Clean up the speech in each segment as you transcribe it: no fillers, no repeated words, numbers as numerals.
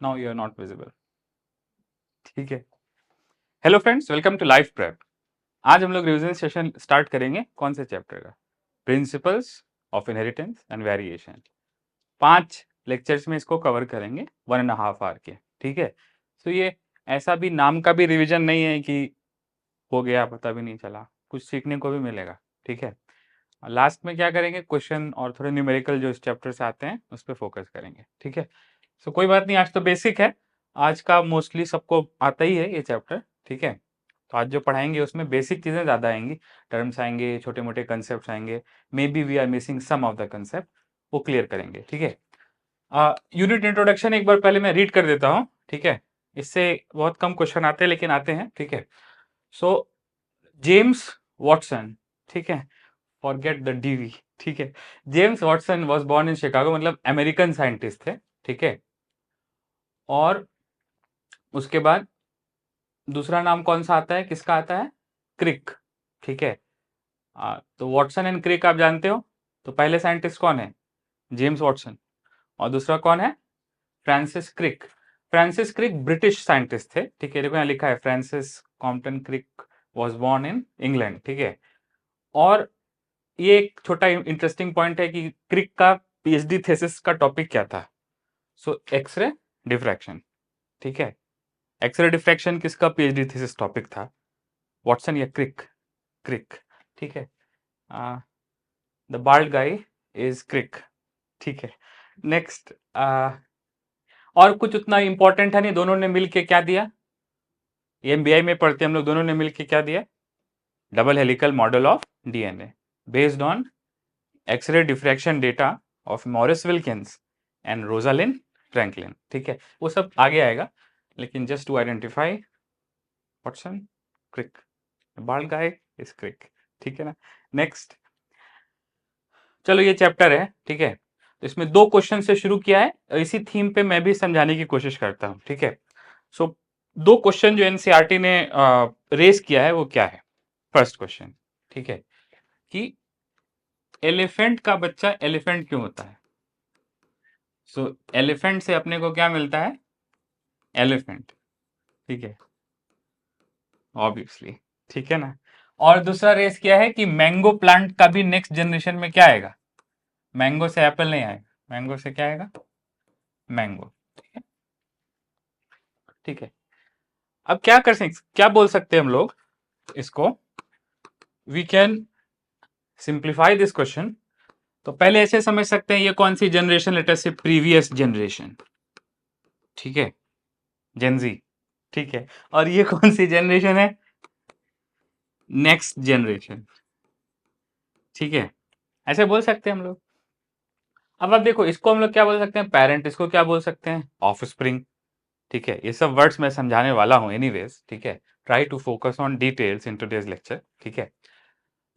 Now you are not visible. ठीक है। Hello friends, welcome to Life Prep. आज हम लोग रिवीजन सेशन स्टार्ट करेंगे कौन से चैप्टर का? Principles of inheritance and variation. 5 lectures में इसको कवर करेंगे 1.5 आवर के। ठीक है। तो ये ऐसा भी नाम का भी रिवीजन नहीं है कि हो गया पता भी नहीं चला, कुछ सीखने को भी मिलेगा। ठीक है। लास्ट में क्या करेंगे, क्वेश्चन और थोड़े न्यूमेरिकल जो इस चैप्टर से आते हैं उस पर फोकस करेंगे। ठीक है। सो कोई बात नहीं, आज तो बेसिक है, आज का मोस्टली सबको आता ही है ये चैप्टर। ठीक है। तो आज जो पढ़ाएंगे उसमें बेसिक चीज़ें ज़्यादा आएंगी, टर्म्स आएंगे, छोटे मोटे कंसेप्ट आएंगे, maybe we are missing some of the concept, वो क्लियर करेंगे। ठीक है। यूनिट इंट्रोडक्शन एक बार पहले मैं रीड कर देता हूँ। ठीक है। इससे बहुत कम क्वेश्चन आते हैं लेकिन आते हैं। ठीक है। सो जेम्स वॉटसन, ठीक है, फॉरगेट द डीवी। ठीक है। James Watson was born in Chicago, मतलब अमेरिकन साइंटिस्ट थे। ठीक है। और उसके बाद दूसरा नाम कौन सा आता है, किसका आता है? क्रिक। ठीक है। तो वॉटसन एंड क्रिक आप जानते हो। तो पहले साइंटिस्ट कौन है? James Watson. और दूसरा कौन है? Francis Crick. Francis Crick British scientist थे। ठीक है। देखो यहाँ लिखा है Francis Compton Crick was born in England. ठीक है। और ये एक छोटा इंटरेस्टिंग पॉइंट है कि क्रिक का पीएचडी थीसिस का टॉपिक क्या था? सो एक्सरे डिफ्रैक्शन। ठीक है। एक्सरे डिफ्रैक्शन किसका पीएचडी थीसिस टॉपिक था? वॉटसन या क्रिक? क्रिक। ठीक है। The bald guy is Crick. ठीक है। नेक्स्ट, और कुछ उतना इंपॉर्टेंट है नहीं, दोनों ने मिलके क्या दिया? एमबीआई में पढ़ते हम लोग, दोनों ने मिलके क्या दिया? Double helical model of DNA based on X ray diffraction data of Maurice Wilkins and Rosalind Franklin. ठीक है। वो सब आगे आएगा, लेकिन just to identify Watson Crick, bald guy is Crick. ठीक है ना। नेक्स्ट, चलो ये चैप्टर है। ठीक है। तो इसमें 2 क्वेश्चन से शुरू किया है, और इसी थीम पे मैं भी समझाने की कोशिश करता हूं। ठीक है। सो 2 क्वेश्चन जो एनसीईआरटी ने रेस किया है वो क्या है? फर्स्ट क्वेश्चन, ठीक है, कि एलिफेंट का बच्चा एलिफेंट क्यों होता है? सो एलिफेंट से अपने को क्या मिलता है? एलिफेंट। ठीक है, ऑब्वियसली। ठीक है ना। और दूसरा रेस किया है कि मैंगो प्लांट का भी नेक्स्ट जनरेशन में क्या आएगा? मैंगो से एप्पल नहीं आएगा, मैंगो से क्या आएगा? मैंगो। ठीक है। ठीक है। अब क्या बोल सकते हैं हम लोग इसको? We can simplify this question. तो पहले ऐसे समझ सकते हैं, ये कौन सी जनरेशन? लेटर से प्रीवियस जनरेशन। ठीक है, जेनजी। ठीक है। और ये कौन सी जनरेशन है? Next generation. ठीक है। ऐसे बोल सकते हैं हम लोग। अब आप देखो, इसको हम लोग क्या बोल सकते हैं? पेरेंट। इसको क्या बोल सकते हैं? ऑफस्प्रिंग। ठीक है। ये सब वर्ड्स मैं समझाने वाला हूं एनीवेज। ठीक है। Try to focus on details in today's lecture. ठीक है।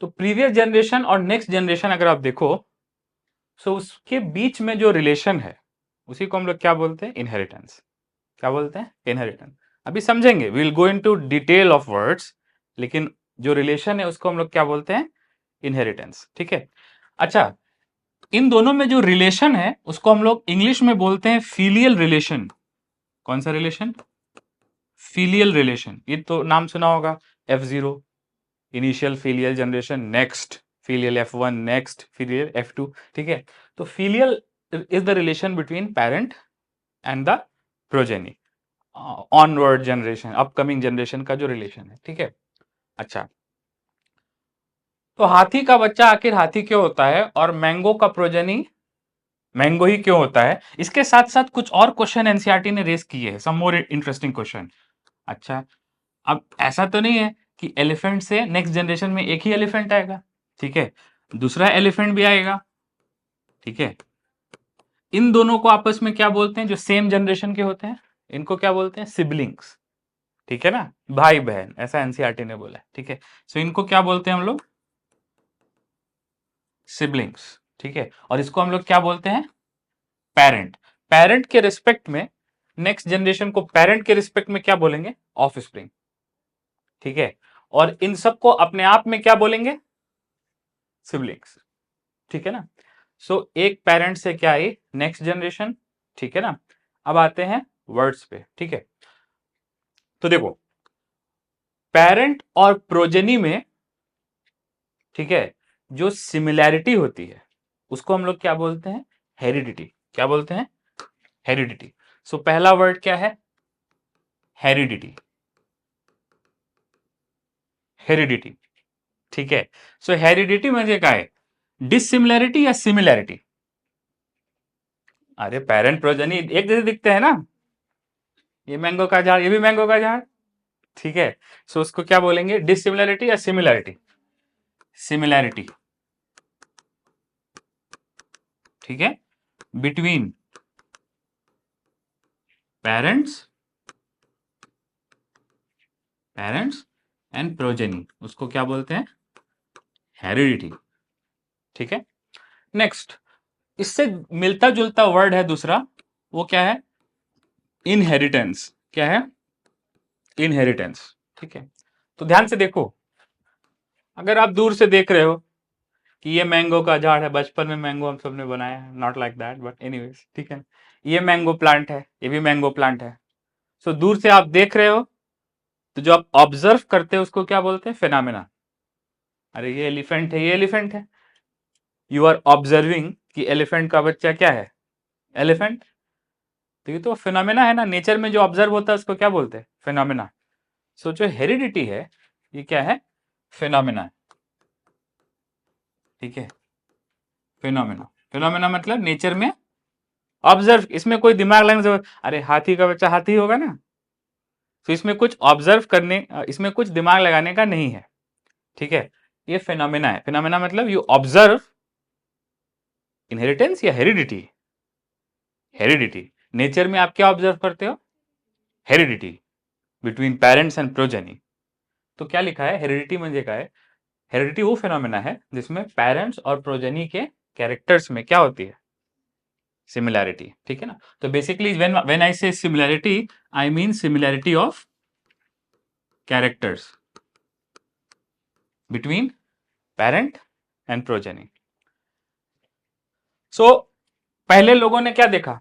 तो प्रीवियस जनरेशन और नेक्स्ट जनरेशन अगर आप देखो, सो उसके बीच में जो रिलेशन है उसी को हम लोग क्या बोलते हैं? इनहेरिटेंस। क्या बोलते हैं? इनहेरिटेंस। अभी समझेंगे, we will go into detail of words, लेकिन जो रिलेशन है उसको हम लोग क्या बोलते हैं? इनहेरिटेंस। ठीक है। अच्छा, इन दोनों में जो रिलेशन है उसको हम लोग इंग्लिश में बोलते हैं फीलियल रिलेशन। कौन सा रिलेशन? Filial relation. ये तो नाम सुना होगा, F0 initial filial generation, next filial F1, next filial F2। ठीक है। तो filial is the relation between parent and the progeny, onward generation, upcoming generation का जो रिलेशन है। ठीक है। अच्छा, तो हाथी का बच्चा आखिर हाथी क्यों होता है, और मैंगो का प्रोजेनी मैंगो ही क्यों होता है? इसके साथ साथ कुछ और क्वेश्चन एनसीईआरटी ने रेस किए हैं, सम मोर इंटरेस्टिंग क्वेश्चन। अच्छा, अब ऐसा तो नहीं है कि एलिफेंट से नेक्स्ट जनरेशन में एक ही एलिफेंट आएगा। ठीक है। दूसरा एलिफेंट भी आएगा। ठीक है। इन दोनों को आपस में क्या बोलते हैं? जो सेम जनरेशन के होते हैं इनको क्या बोलते हैं? सिबलिंग्स। ठीक है ना, भाई बहन, ऐसा एनसीईआरटी ने बोला है। ठीक है। सो इनको क्या बोलते हैं हम लोग? सिबलिंग्स। ठीक है। और इसको हम लोग क्या बोलते हैं? पेरेंट। पेरेंट के रिस्पेक्ट में नेक्स्ट जनरेशन को पेरेंट के रिस्पेक्ट में क्या बोलेंगे? ऑफस्प्रिंग। ठीक है। और इन सबको अपने आप में क्या बोलेंगे? सिबलिंग्स। ठीक है ना। सो एक पेरेंट से क्या आई? Next generation. ठीक है ना। अब आते हैं वर्ड्स पे, ठीक है। तो देखो, पेरेंट और प्रोजेनी में, ठीक है, जो सिमिलैरिटी होती है उसको हम लोग क्या बोलते हैं? हेरिडिटी। क्या बोलते हैं? हेरिडिटी। सो पहला वर्ड क्या है? हेरिडिटी। हेरिडिटी, ठीक है। सो हेरिडिटी म्हणजे काय? डिसिमिलैरिटी या सिमिलैरिटी? अरे पेरेंट प्रोजेनी एक जैसे दिखते हैं ना, ये मैंगो का झाड़, ये भी मैंगो का झाड़, ठीक है। सो उसको क्या बोलेंगे? डिसिमिलैरिटी या सिमिलैरिटी? सिमिलैरिटी, ठीक है, बिटवीन पेरेंट्स एंड प्रोजेनी, उसको क्या बोलते हैं? हेरिडिटी, ठीक है। नेक्स्ट, इससे मिलता जुलता वर्ड है दूसरा, वो क्या है? इनहेरिटेंस। क्या है? इनहेरिटेंस, ठीक है। तो ध्यान से देखो, अगर आप दूर से देख रहे हो कि ये मैंगो का झाड़ है, बचपन में मैंगो हम सबने बनाया है, not like that but anyways, ठीक है। ये मैंगो प्लांट है, ये भी मैंगो प्लांट है। सो दूर से आप देख रहे हो, तो जो आप ऑब्जर्व करते हो उसको क्या बोलते हैं? फिनोमेना। अरे ये एलिफेंट है, ये एलिफेंट है, यू आर ऑब्जर्विंग कि एलिफेंट का बच्चा क्या है? एलिफेंट। तो ये तो फिनोमेना है ना, नेचर में जो ऑब्जर्व होता है उसको क्या बोलते हैं? फिनोमेना। सो जो हेरिडिटी है ये क्या है? फिनोमेना है, ठीक है। फिनोमेना, फिनोमेना मतलब नेचर में ऑब्जर्व, इसमें कोई दिमाग लगाने की जरूरत, अरे हाथी का बच्चा हाथी होगा ना, तो इसमें कुछ ऑब्जर्व करने, इसमें कुछ दिमाग लगाने का नहीं है, ठीक है। ये फिनोमेना है। फिनोमेना मतलब यू ऑब्जर्व इनहेरिटेंस या हेरिडिटी? हेरिडिटी। नेचर में आप क्या ऑब्जर्व करते हो? Heredity between parents and progeny. तो क्या लिखा है? हेरिडिटी म्हणजे काय? हेरिडिटी वो फिनोमेना है जिसमें पेरेंट्स और प्रोजेनी के कैरेक्टर्स में क्या होती है? सिमिलैरिटी, ठीक है ना। तो basically when I say similarity, I mean similarity of characters between parent and progeny. So पहले लोगों ने क्या देखा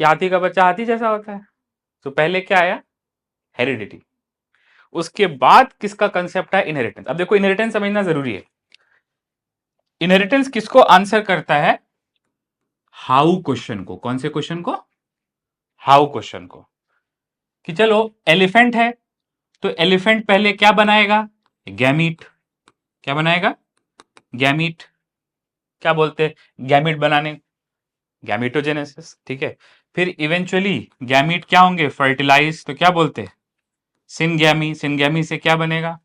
कि हाथी का बच्चा हाथी जैसा होता है, तो पहले क्या आया? हेरिडिटी। उसके बाद किसका कंसेप्ट है? इनहेरिटेंस। अब देखो, इनहेरिटेंस समझना जरूरी है। इनहेरिटेंस किसको आंसर करता है? हाउ क्वेश्चन को। कौन से क्वेश्चन को? हाउ क्वेश्चन को। कि चलो एलिफेंट है, तो एलिफेंट पहले क्या बनाएगा? गैमीट। क्या बनाएगा? गैमीट। क्या बोलते हैं गैमीट बनाने? गैमीटोजेनेसिस, ठीक है। फिर इवेंचुअली गैमीट क्या होंगे? फर्टिलाइज, तो क्या बोलते हैं? सिनगैमी। सिनगैमी से क्या बनेगा?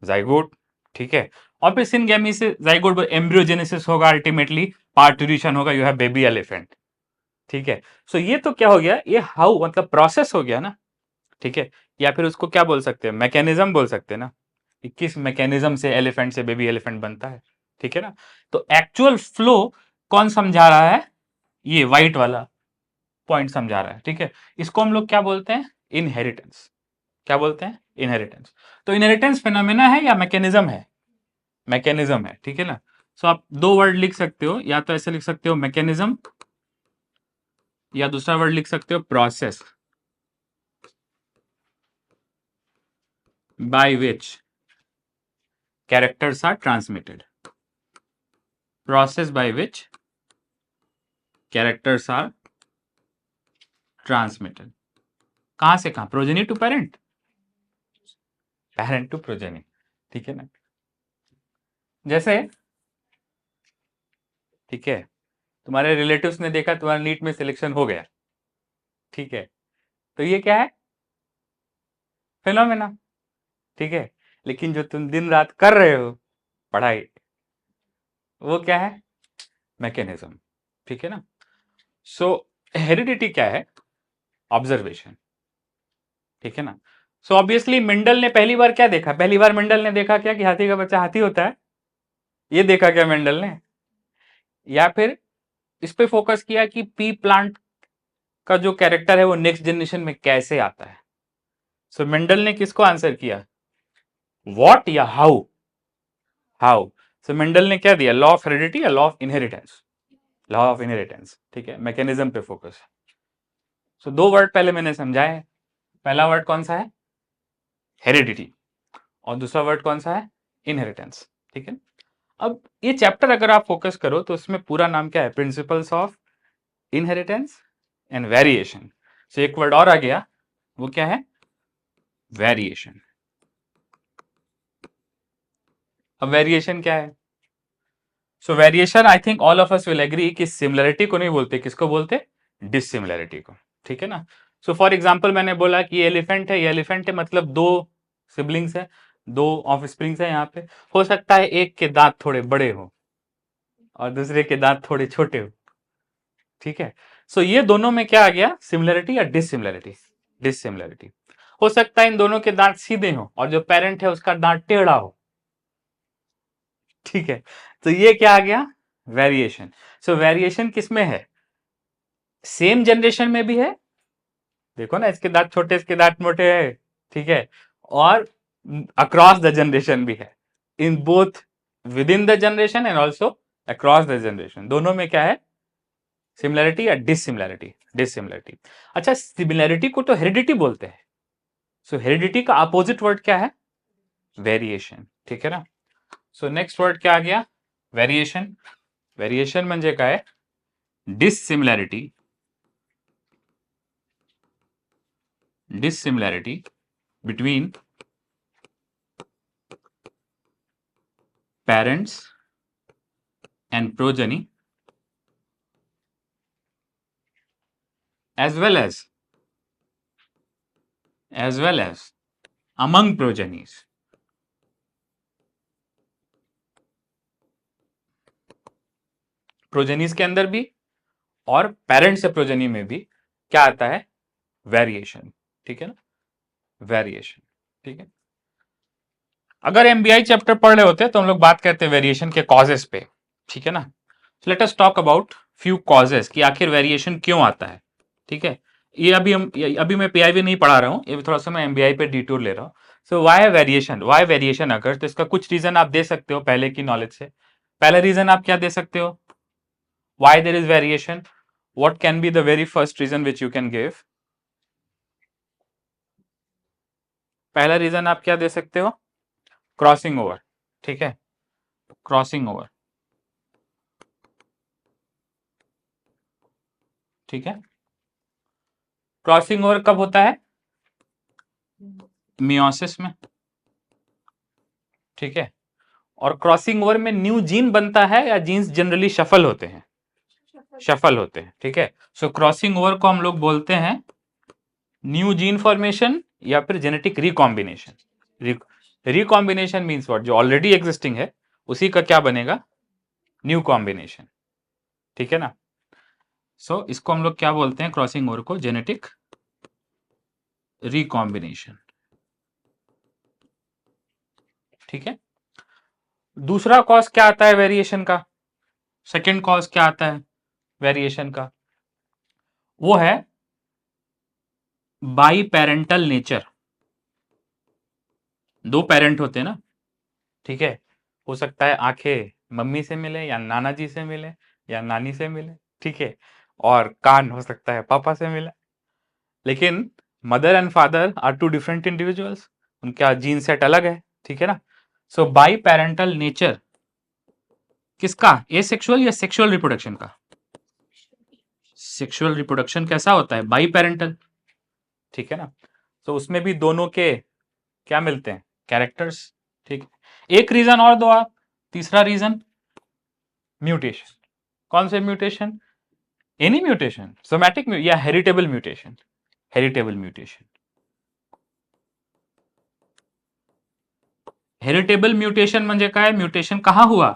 जाइगोट, ठीक है। और फिर सिनगैमी से जाइगोट एम्ब्रियोजेनेसिस होगा, अल्टीमेटली पार्टूरिशन होगा, यू हैव बेबी एलिफेंट, ठीक है। सो ये तो क्या हो गया? ये हाउ मतलब प्रोसेस हो गया ना, ठीक है। या फिर उसको क्या बोल सकते हैं? मैकेनिज्म बोल सकते हैं ना, कि किस मैकेनिज्म से एलिफेंट से बेबी एलिफेंट बनता है, ठीक है ना। तो एक्चुअल फ्लो कौन समझा रहा है? ये व्हाइट वाला पॉइंट समझा रहा है, ठीक है। इसको हम लोग क्या बोलते हैं? इनहेरिटेंस। क्या बोलते हैं? इनहेरिटेंस। तो इनहेरिटेंस फिनोमेना है या मैकेनिज्म है? मैकेनिज्म है, ठीक है ना। सो आप दो वर्ड लिख सकते हो, या तो ऐसे लिख सकते हो मैकेनिज्म, या दूसरा वर्ड लिख सकते हो process by which characters are transmitted. Process by which characters are transmitted. कहां से कहां? Progeny to parent, parent to progeny, ठीक है ना। जैसे, ठीक है, तुम्हारे रिलेटिव्स ने देखा तुम्हारा नीट में सिलेक्शन हो गया, ठीक है, तो ये क्या है? फिनोमेना, ठीक है। लेकिन जो तुम दिन रात कर रहे हो पढ़ाई, वो क्या है? मैकेनिज्म, ठीक है ना। सो हेरिडिटी क्या है? ऑब्जर्वेशन, ठीक है ना। सो ऑब्वियसली मेंडल ने पहली बार क्या देखा? पहली बार मेंडल ने देखा क्या कि हाथी का बच्चा हाथी होता है? ये देखा क्या मेंडल ने? या फिर इस पे फोकस किया कि पी प्लांट का जो कैरेक्टर है वो नेक्स्ट जनरेशन में कैसे आता है? सो मेंडल ने किसको आंसर किया? व्हाट या हाउ? हाउ। सो मेंडल ने क्या दिया? लॉ ऑफ हेरिडिटी या law of inheritance? Law of inheritance, ठीक है। मैकेनिज्म पे फोकस। सो दो वर्ड पहले मैंने समझाए हैं। पहला वर्ड कौन सा है? हेरिडिटी, और दूसरा वर्ड कौन सा है? इनहेरिटेंस। ठीक है, अब ये चैप्टर अगर आप फोकस करो तो इसमें पूरा नाम क्या है? Principles of inheritance and variation. So एक वर्ड और आ गया, वो क्या है? वेरिएशन। अब वेरिएशन क्या है? So variation, I think all of us will agree कि सिमिलरिटी को नहीं बोलते, किसको बोलते? डिसिमिलरिटी को। ठीक है ना? सो फॉर एग्जाम्पल मैंने बोला कि ये एलिफेंट है, ये एलिफेंट है मतलब दो सिबलिंग्स है, दो ऑफ स्प्रिंग्स है। यहाँ पे हो सकता है एक के दांत थोड़े बड़े हो और दूसरे के दांत थोड़े छोटे हो। ठीक है, सो ये दोनों में क्या आ गया? सिमिलरिटी या डिसिमिलरिटी? डिसिमिलरिटी। हो सकता है इन दोनों के दांत सीधे हो और जो पेरेंट है उसका दांत टेढ़ा हो। ठीक है, तो ये क्या आ गया? वेरिएशन। सो वेरिएशन किसमें है? सेम जनरेशन में भी है, देखो ना, इसके दांत छोटे इसके दांत मोटे है। ठीक है, और अक्रॉस द जनरेशन भी है, in both with in the generation and also across the generation. दोनों में क्या है? सिमिलरिटी या डिसिमिलरिटी? डिसिमिलरिटी। अच्छा, सिमिलरिटी को तो हेरिडिटी बोलते हैं। सो हेरिडिटी का अपोजिट वर्ड क्या है? वेरिएशन। ठीक है ना? सो नेक्स्ट वर्ड क्या आ गया? वेरिएशन। वेरिएशन म्हणजे काय? Dissimilarity. Dissimilarity between parents and progeny as well as among progenies. Progenies के अंदर भी और पेरेंट्स से प्रोजेनी में भी क्या आता है? वेरिएशन। ठीक है ना? वेरिएशन। ठीक है, अगर एमबीआई चैप्टर पढ़ रहे होते तो हम लोग बात करते हैं वेरिएशन के कॉजेस पे। ठीक है ना? Let us talk about few causes कि आखिर वेरिएशन क्यों आता है। ठीक है, ये अभी मैं पीआईवी नहीं पढ़ा रहा हूं, ये थोड़ा सा मैं एमबीआई पे डिटूर ले रहा हूं। So why variation, why variation अगर, तो इसका कुछ रीजन आप दे सकते हो पहले की नॉलेज से। पहला रीजन आप क्या दे सकते हो? Why there is variation? What can be the very first reason which you can give? पहला रीजन आप क्या दे सकते हो? Crossing over. ठीक है, क्रॉसिंग ओवर। ठीक है, क्रॉसिंग ओवर कब होता है? मियोसिस में। ठीक है, और क्रॉसिंग ओवर में न्यू जीन बनता है या जीन्स जनरली शफल होते हैं? शफल होते हैं। ठीक है, सो क्रॉसिंग ओवर को हम लोग बोलते हैं न्यू जीन फॉर्मेशन या फिर genetic recombination. Recombination means what? जो ऑलरेडी एग्जिस्टिंग है उसी का क्या बनेगा? New combination. ठीक है ना? सो इसको हम लोग क्या बोलते हैं? क्रॉसिंग ओवर को जेनेटिक रिकॉम्बिनेशन। ठीक है, दूसरा कॉज क्या आता है वेरिएशन का? सेकेंड कॉज क्या आता है वेरिएशन का? वो है बाई पेरेंटल नेचर। दो पेरेंट होते हैं ना, ठीक है, हो सकता है आंखें मम्मी से मिले या नाना जी से मिले या नानी से मिले। ठीक है, और कान हो सकता है पापा से मिले, लेकिन mother and father are two different individuals, उनका जीन सेट अलग है। ठीक है ना? सो बाई पेरेंटल नेचर किसका? एसेक्सुअल या सेक्सुअल रिप्रोडक्शन का? सेक्सुअल रिप्रोडक्शन कैसा होता है? By parental. ठीक है ना? तो उसमें भी दोनों के क्या मिलते हैं? कैरेक्टर्स। ठीक, एक रीजन और दो आप, तीसरा रीजन म्यूटेशन। कौन से म्यूटेशन? एनी म्यूटेशन, सोमैटिक या heritable mutation? Heritable mutation. Heritable mutation म्हणजे काय? म्यूटेशन कहां हुआ?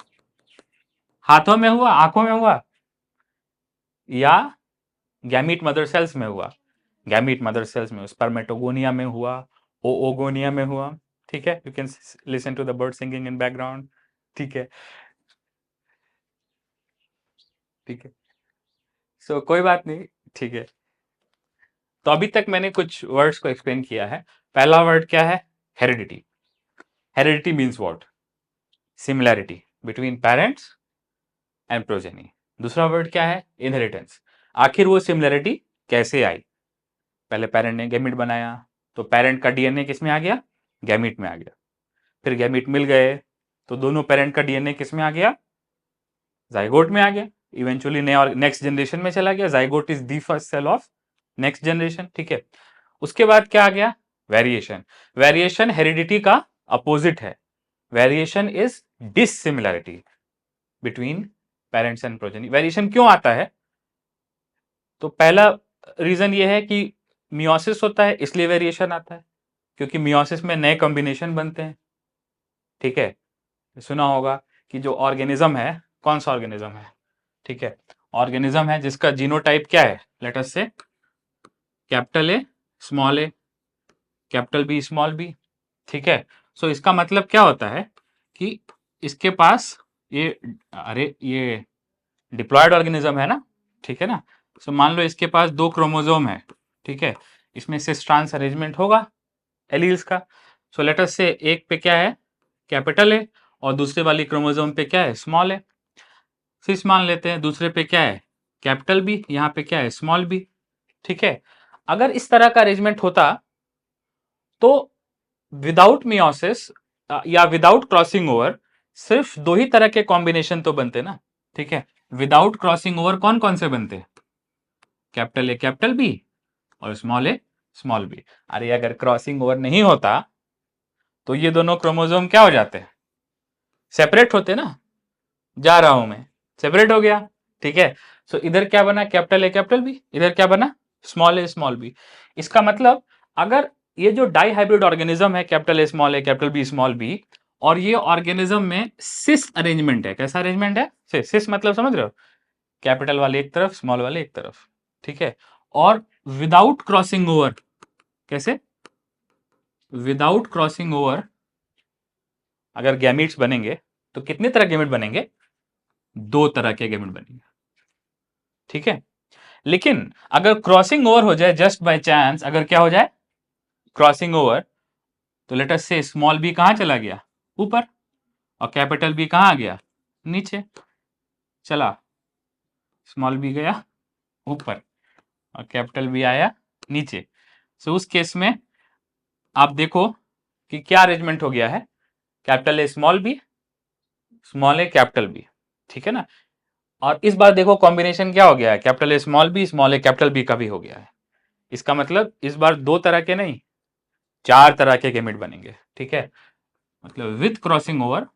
हाथों में हुआ, आंखों में हुआ, या गैमीट मदर सेल्स में हुआ? गैमीट मदर सेल्स में, स्पर्मेटोगोनिया में हुआ, ओगोनिया में हुआ। ठीक है, you can listen to the bird singing in background. ठीक है, ठीक है, सो कोई बात नहीं। ठीक है, तो अभी तक मैंने कुछ वर्ड्स को एक्सप्लेन किया है। पहला वर्ड क्या है? Heredity. Heredity means what? Similarity between parents and progeny. दूसरा वर्ड क्या है? इनहेरिटेंस। आखिर वो सिमिलैरिटी कैसे आई? पहले पेरेंट ने गैमीट बनाया तो पेरेंट का डीएनए किस में आ गया, गैमीट में आ गया। फिर गैमीट मिल गए तो दोनों पेरेंट का डीएनए किस में आ गया, जाइगोट में आ गया। इवेंचुअली नेक्स्ट जनरेशन में चला गया। Zygote is the first cell of next generation, ठीक है। उसके बाद क्या आ गया, वेरिएशन। वेरिएशन हेरिडिटी का अपोजिट है। Variation is dissimilarity between parents and progeny. Variation क्यों आता है, तो पहला रीजन ये है कि मियोसिस होता है इसलिए वेरिएशन आता है, क्योंकि मियोसिस में नए कॉम्बिनेशन बनते हैं, ठीक है। सुना होगा कि जो ऑर्गेनिज्म है, कौन सा ऑर्गेनिज्म है, ठीक है, ऑर्गेनिज्म है जिसका जीनोटाइप क्या है, let us say capital A small A capital B small B, ठीक है। सो इसका मतलब क्या होता है कि इसके पास ये, अरे ये डिप्लॉयड ऑर्गेनिज्म है ना, ठीक है ना। सो मान लो इसके पास 2 क्रोमोसोम है, ठीक है, इसमें सिस ट्रांस अरेंजमेंट होगा एलील्स का। सो लेट अस से एक पे क्या है, कैपिटल ए, और दूसरे वाली क्रोमोसोम पे क्या है, स्मॉल ए। सिस मान लेते हैं, दूसरे पे क्या है, कैपिटल बी, यहाँ पे क्या है, स्मॉल बी, ठीक है। अगर इस तरह का अरेंजमेंट होता तो विदाउट मियोसिस या विदाउट क्रॉसिंग ओवर सिर्फ 2 ही तरह के कॉम्बिनेशन तो बनते ना, ठीक है। विदाउट क्रॉसिंग ओवर कौन कौन से बनते, कैपिटल ए कैपिटल बी और स्मॉल ए स्मॉल बी। अरे अगर क्रॉसिंग ओवर नहीं होता तो ये दोनों क्रोमोसोम क्या हो जाते, सेपरेट होते ना। जा रहा हूं मैं, सेपरेट हो गया, ठीक है। सो इधर क्या बना, कैपिटल ए कैपिटल बी, इधर क्या बना, स्मॉल ए स्मॉल बी। इसका मतलब अगर ये जो डाई हाइब्रिड ऑर्गेनिज्म है, capital A small A capital B small B, और ये ऑर्गेनिज्म में सिस अरेंजमेंट है, कैसा अरेंजमेंट है, सिस मतलब समझ रहे हो, कैपिटल वाले एक तरफ स्मॉल वाले एक तरफ, ठीक है। और विदाउट क्रॉसिंग ओवर, कैसे, विदाउट क्रॉसिंग ओवर अगर गैमीट्स बनेंगे तो कितने तरह गैमीट बनेंगे, 2 तरह के गैमीट बनेंगे, ठीक है। लेकिन अगर क्रॉसिंग ओवर हो जाए जस्ट बाय चांस, अगर क्या हो जाए क्रॉसिंग ओवर, तो लेट अस से स्मॉल बी कहां चला गया, ऊपर, और कैपिटल बी कहां आ गया, नीचे चला। स्मॉल बी गया ऊपर और कैपिटल बी आया नीचे। सो उस केस में आप देखो कि क्या अरेंजमेंट हो गया है, capital A small A capital B, ठीक है ना। और इस बार देखो कॉम्बिनेशन क्या हो गया है, कैपिटल ए कैपिटल बी का भी हो गया है। इसका मतलब इस बार 2 तरह के नहीं 4 तरह के गैमेट बनेंगे, ठीक है। मतलब विथ क्रॉसिंग ओवर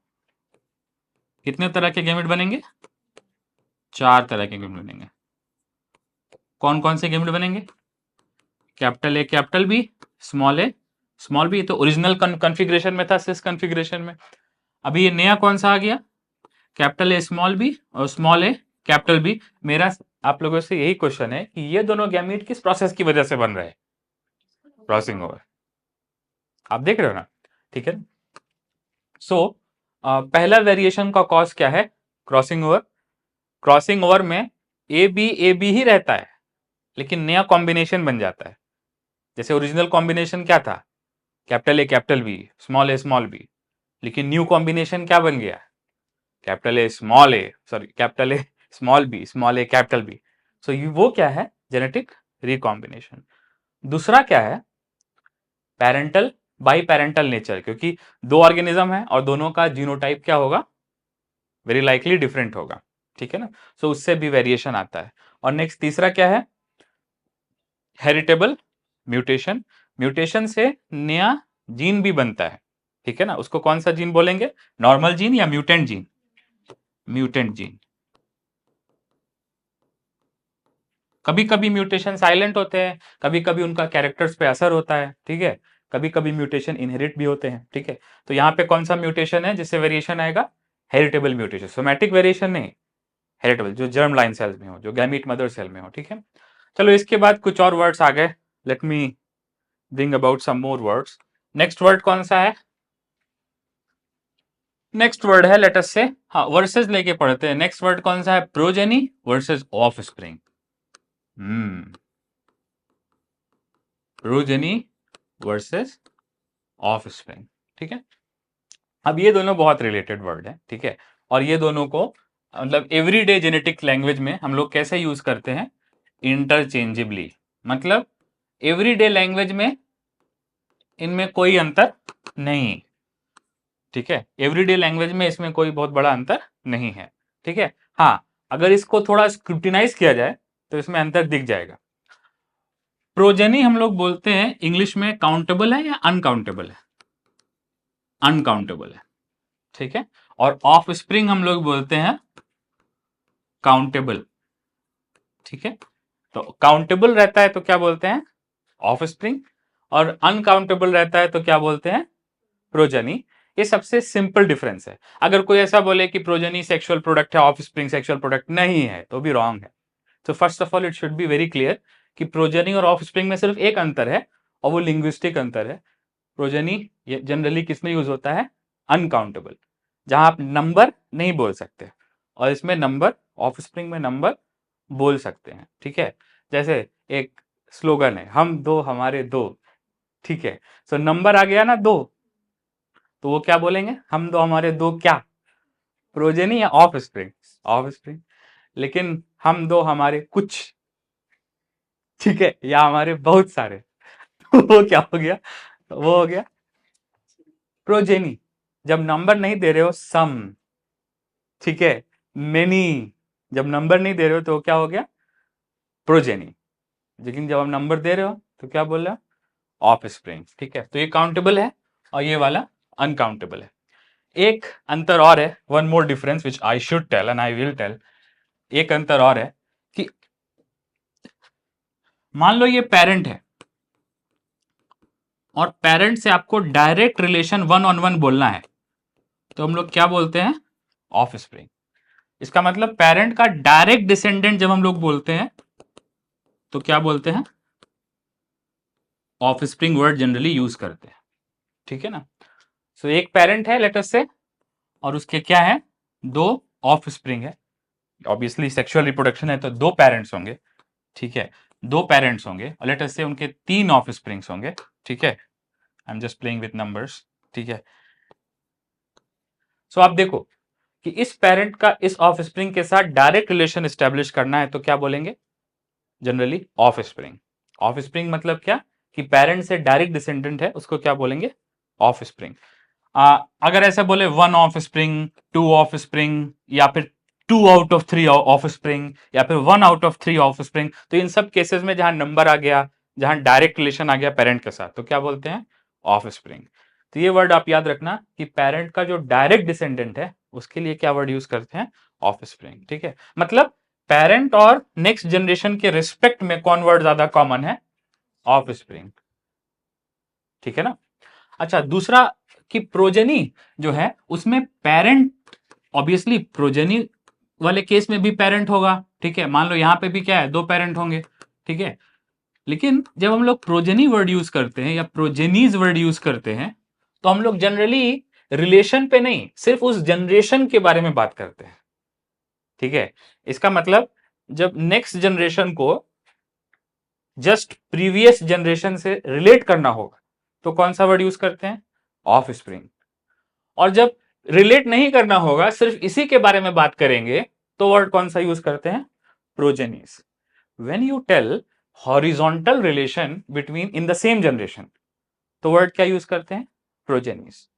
कितने तरह के गैमेट बनेंगे, 4 तरह के गैमेट बनेंगे। कौन कौन से गैमेट बनेंगे, capital A capital B small B, तो ओरिजिनल कॉन्फ़िगरेशन में था, सिस कॉन्फ़िगरेशन में। अभी ये नया कौन सा आ गया, कैपिटल ए स्मॉल बी और स्मॉल ए कैपिटल बी। मेरा आप लोगों से यही क्वेश्चन है कि ये दोनों गैमेट किस प्रोसेस की वजह से बन रहे हैं, क्रॉसिंग ओवर। आप देख रहे हो ना, ठीक है। सो पहला वेरिएशन का कॉज क्या है, क्रॉसिंग ओवर। क्रॉसिंग ओवर में ए बी ही रहता है, लेकिन नया कॉम्बिनेशन बन जाता है। जैसे ओरिजिनल कॉम्बिनेशन क्या था, capital A capital B small B, लेकिन न्यू कॉम्बिनेशन क्या बन गया, capital A capital A small A capital B. So वो क्या है, जेनेटिक रिकॉम्बिनेशन। दूसरा क्या है, पेरेंटल बाई पेरेंटल नेचर, क्योंकि 2 ऑर्गेनिज्म है और दोनों का जीनोटाइप क्या होगा, वेरी लाइकली डिफरेंट होगा, ठीक है ना। सो उससे भी वेरिएशन आता है। और नेक्स्ट तीसरा क्या है, हेरिटेबल म्यूटेशन। म्यूटेशन से नया जीन भी बनता है, ठीक है ना। उसको कौन सा जीन बोलेंगे, नॉर्मल जीन या म्यूटेंट जीन, म्यूटेंट जीन। कभी कभी म्यूटेशन साइलेंट होते हैं, कभी कभी उनका कैरेक्टर्स पे असर होता है, ठीक है। कभी कभी म्यूटेशन इनहेरिट भी होते हैं, ठीक है। तो यहाँ पे कौन सा म्यूटेशन है जिससे वेरिएशन आएगा, हेरिटेबल म्यूटेशन, सोमैटिक वेरिएशन नहीं, हेरिटेबल, जो जर्म लाइन सेल्स में हो, जो गैमीट मदर सेल में हो, ठीक है। चलो इसके बाद कुछ और वर्ड्स आ गए, let me bring about some more words. Next word कौन सा है, नेक्स्ट वर्ड है लेट अस से, हाँ वर्सेस लेके पढ़ते हैं। नेक्स्ट वर्ड कौन सा है, progeny versus offspring. Progeny versus offspring, ठीक है। अब ये दोनों बहुत रिलेटेड वर्ड है, ठीक है। और ये दोनों को मतलब एवरीडे जेनेटिक लैंग्वेज में हम लोग कैसे यूज करते हैं, इंटरचेंजेबली। मतलब एवरीडे लैंग्वेज में इनमें कोई अंतर नहीं, ठीक है, एवरीडे लैंग्वेज में इसमें कोई बहुत बड़ा अंतर नहीं है, ठीक है। हाँ, अगर इसको थोड़ा स्क्रूटिनाइज किया जाए तो इसमें अंतर दिख जाएगा। प्रोजेनी हम लोग बोलते हैं इंग्लिश में काउंटेबल है या अनकाउंटेबल है? अनकाउंटेबल है, ठीक है। और ऑफ स्प्रिंग हम लोग बोलते हैं काउंटेबल, ठीक है। तो काउंटेबल रहता है तो क्या बोलते हैं? Of spring. और अनकाउंटेबल रहता है तो क्या बोलते हैं? प्रोजेनी। ये सबसे सिंपल डिफरेंस है। अगर कोई ऐसा बोले कि प्रोजेनी सेक्सुअल प्रोडक्ट है, ऑफ स्प्रिंग सेक्सुअल प्रोडक्ट नहीं है, तो भी रॉन्ग है। तो first of all it should be very clear कि प्रोजेनी और ऑफ स्प्रिंग में सिर्फ एक अंतर है और वो लिंग्विस्टिक अंतर है। प्रोजेनी जनरली किसमें यूज होता है? अनकाउंटेबल, जहां आप नंबर नहीं बोल सकते, और इसमें नंबर, ऑफ स्प्रिंग में नंबर बोल सकते हैं, ठीक है। जैसे एक स्लोगन है, हम दो हमारे दो, ठीक है। सो नंबर आ गया ना दो, तो वो क्या बोलेंगे? हम दो हमारे दो क्या? प्रोजेनी या ऑफ स्प्रिंग? Of spring. लेकिन हम दो हमारे कुछ, ठीक है, या हमारे बहुत सारे, तो वो क्या हो गया? वो हो गया प्रोजेनी। जब नंबर नहीं दे रहे हो, सम, ठीक है, मेनी, जब नंबर नहीं दे रहे हो तो क्या हो गया? प्रोजेनी। लेकिन जब आप नंबर दे रहे हो तो क्या बोल रहे हो? ऑफ स्प्रिंग, ठीक है। तो ये काउंटेबल है और ये वाला अनकाउंटेबल है। एक अंतर और है, one more difference which I should tell and I will tell. एक अंतर और है कि मान लो ये पेरेंट है और पेरेंट से आपको direct relation one on one बोलना है, तो हम लोग क्या बोलते हैं? Of spring. इसका मतलब पेरेंट का डायरेक्ट डिसेंडेंट जब हम लोग बोलते हैं तो क्या बोलते हैं? Of spring word generally use करते हैं, ठीक है ना। सो एक पेरेंट है लेटर से, और उसके क्या है? दो ऑफ स्प्रिंग है। ऑब्वियसली सेक्सुअल रिप्रोडक्शन है तो दो पेरेंट्स होंगे, ठीक है, दो पेरेंट्स होंगे, और लेटर से उनके तीन ऑफ स्प्रिंग्स होंगे, ठीक है। I am just playing with numbers, ठीक है। सो आप देखो कि इस पेरेंट का इस ऑफ स्प्रिंग के साथ डायरेक्ट रिलेशन स्टैब्लिश करना है तो क्या बोलेंगे? Generally of spring. Of spring मतलब क्या? कि पेरेंट से डायरेक्ट डिसेंडेंट है, उसको क्या बोलेंगे? Offspring. अगर ऐसे बोले one offspring, two offspring, या फिर two out of three offspring, या फिर one out of three offspring, तो इन सब केसेस में जहां नंबर आ गया, जहां डायरेक्ट रिलेशन आ गया पेरेंट के साथ, तो क्या बोलते हैं? Of spring. तो ये वर्ड आप याद रखना कि पेरेंट का जो डायरेक्ट डिसेंडेंट है उसके लिए क्या वर्ड यूज करते हैं? ऑफ स्प्रिंग, ठीक है। मतलब पेरेंट और नेक्स्ट जनरेशन के रिस्पेक्ट में कौन वर्ड ज्यादा कॉमन है? ऑफ स्प्रिंग, ठीक है ना। अच्छा, दूसरा कि प्रोजेनी जो है उसमें पेरेंट, ऑब्वियसली प्रोजेनी वाले केस में भी पेरेंट होगा, ठीक है। मान लो यहां पे भी क्या है? दो पेरेंट होंगे, ठीक है। लेकिन जब हम लोग प्रोजेनी वर्ड यूज करते हैं या प्रोजेनीज वर्ड यूज करते हैं तो हम लोग जनरली रिलेशन पे नहीं, सिर्फ उस जनरेशन के बारे में बात करते हैं, ठीक है। इसका मतलब जब नेक्स्ट जनरेशन को जस्ट प्रीवियस जनरेशन से रिलेट करना होगा तो कौन सा वर्ड यूज करते हैं? Of spring. और जब रिलेट नहीं करना होगा, सिर्फ इसी के बारे में बात करेंगे, तो वर्ड कौन सा यूज करते हैं? Progenies. When you tail horizontal relation between in the same generation, तो वर्ड क्या यूज करते हैं? प्रोजेनीज।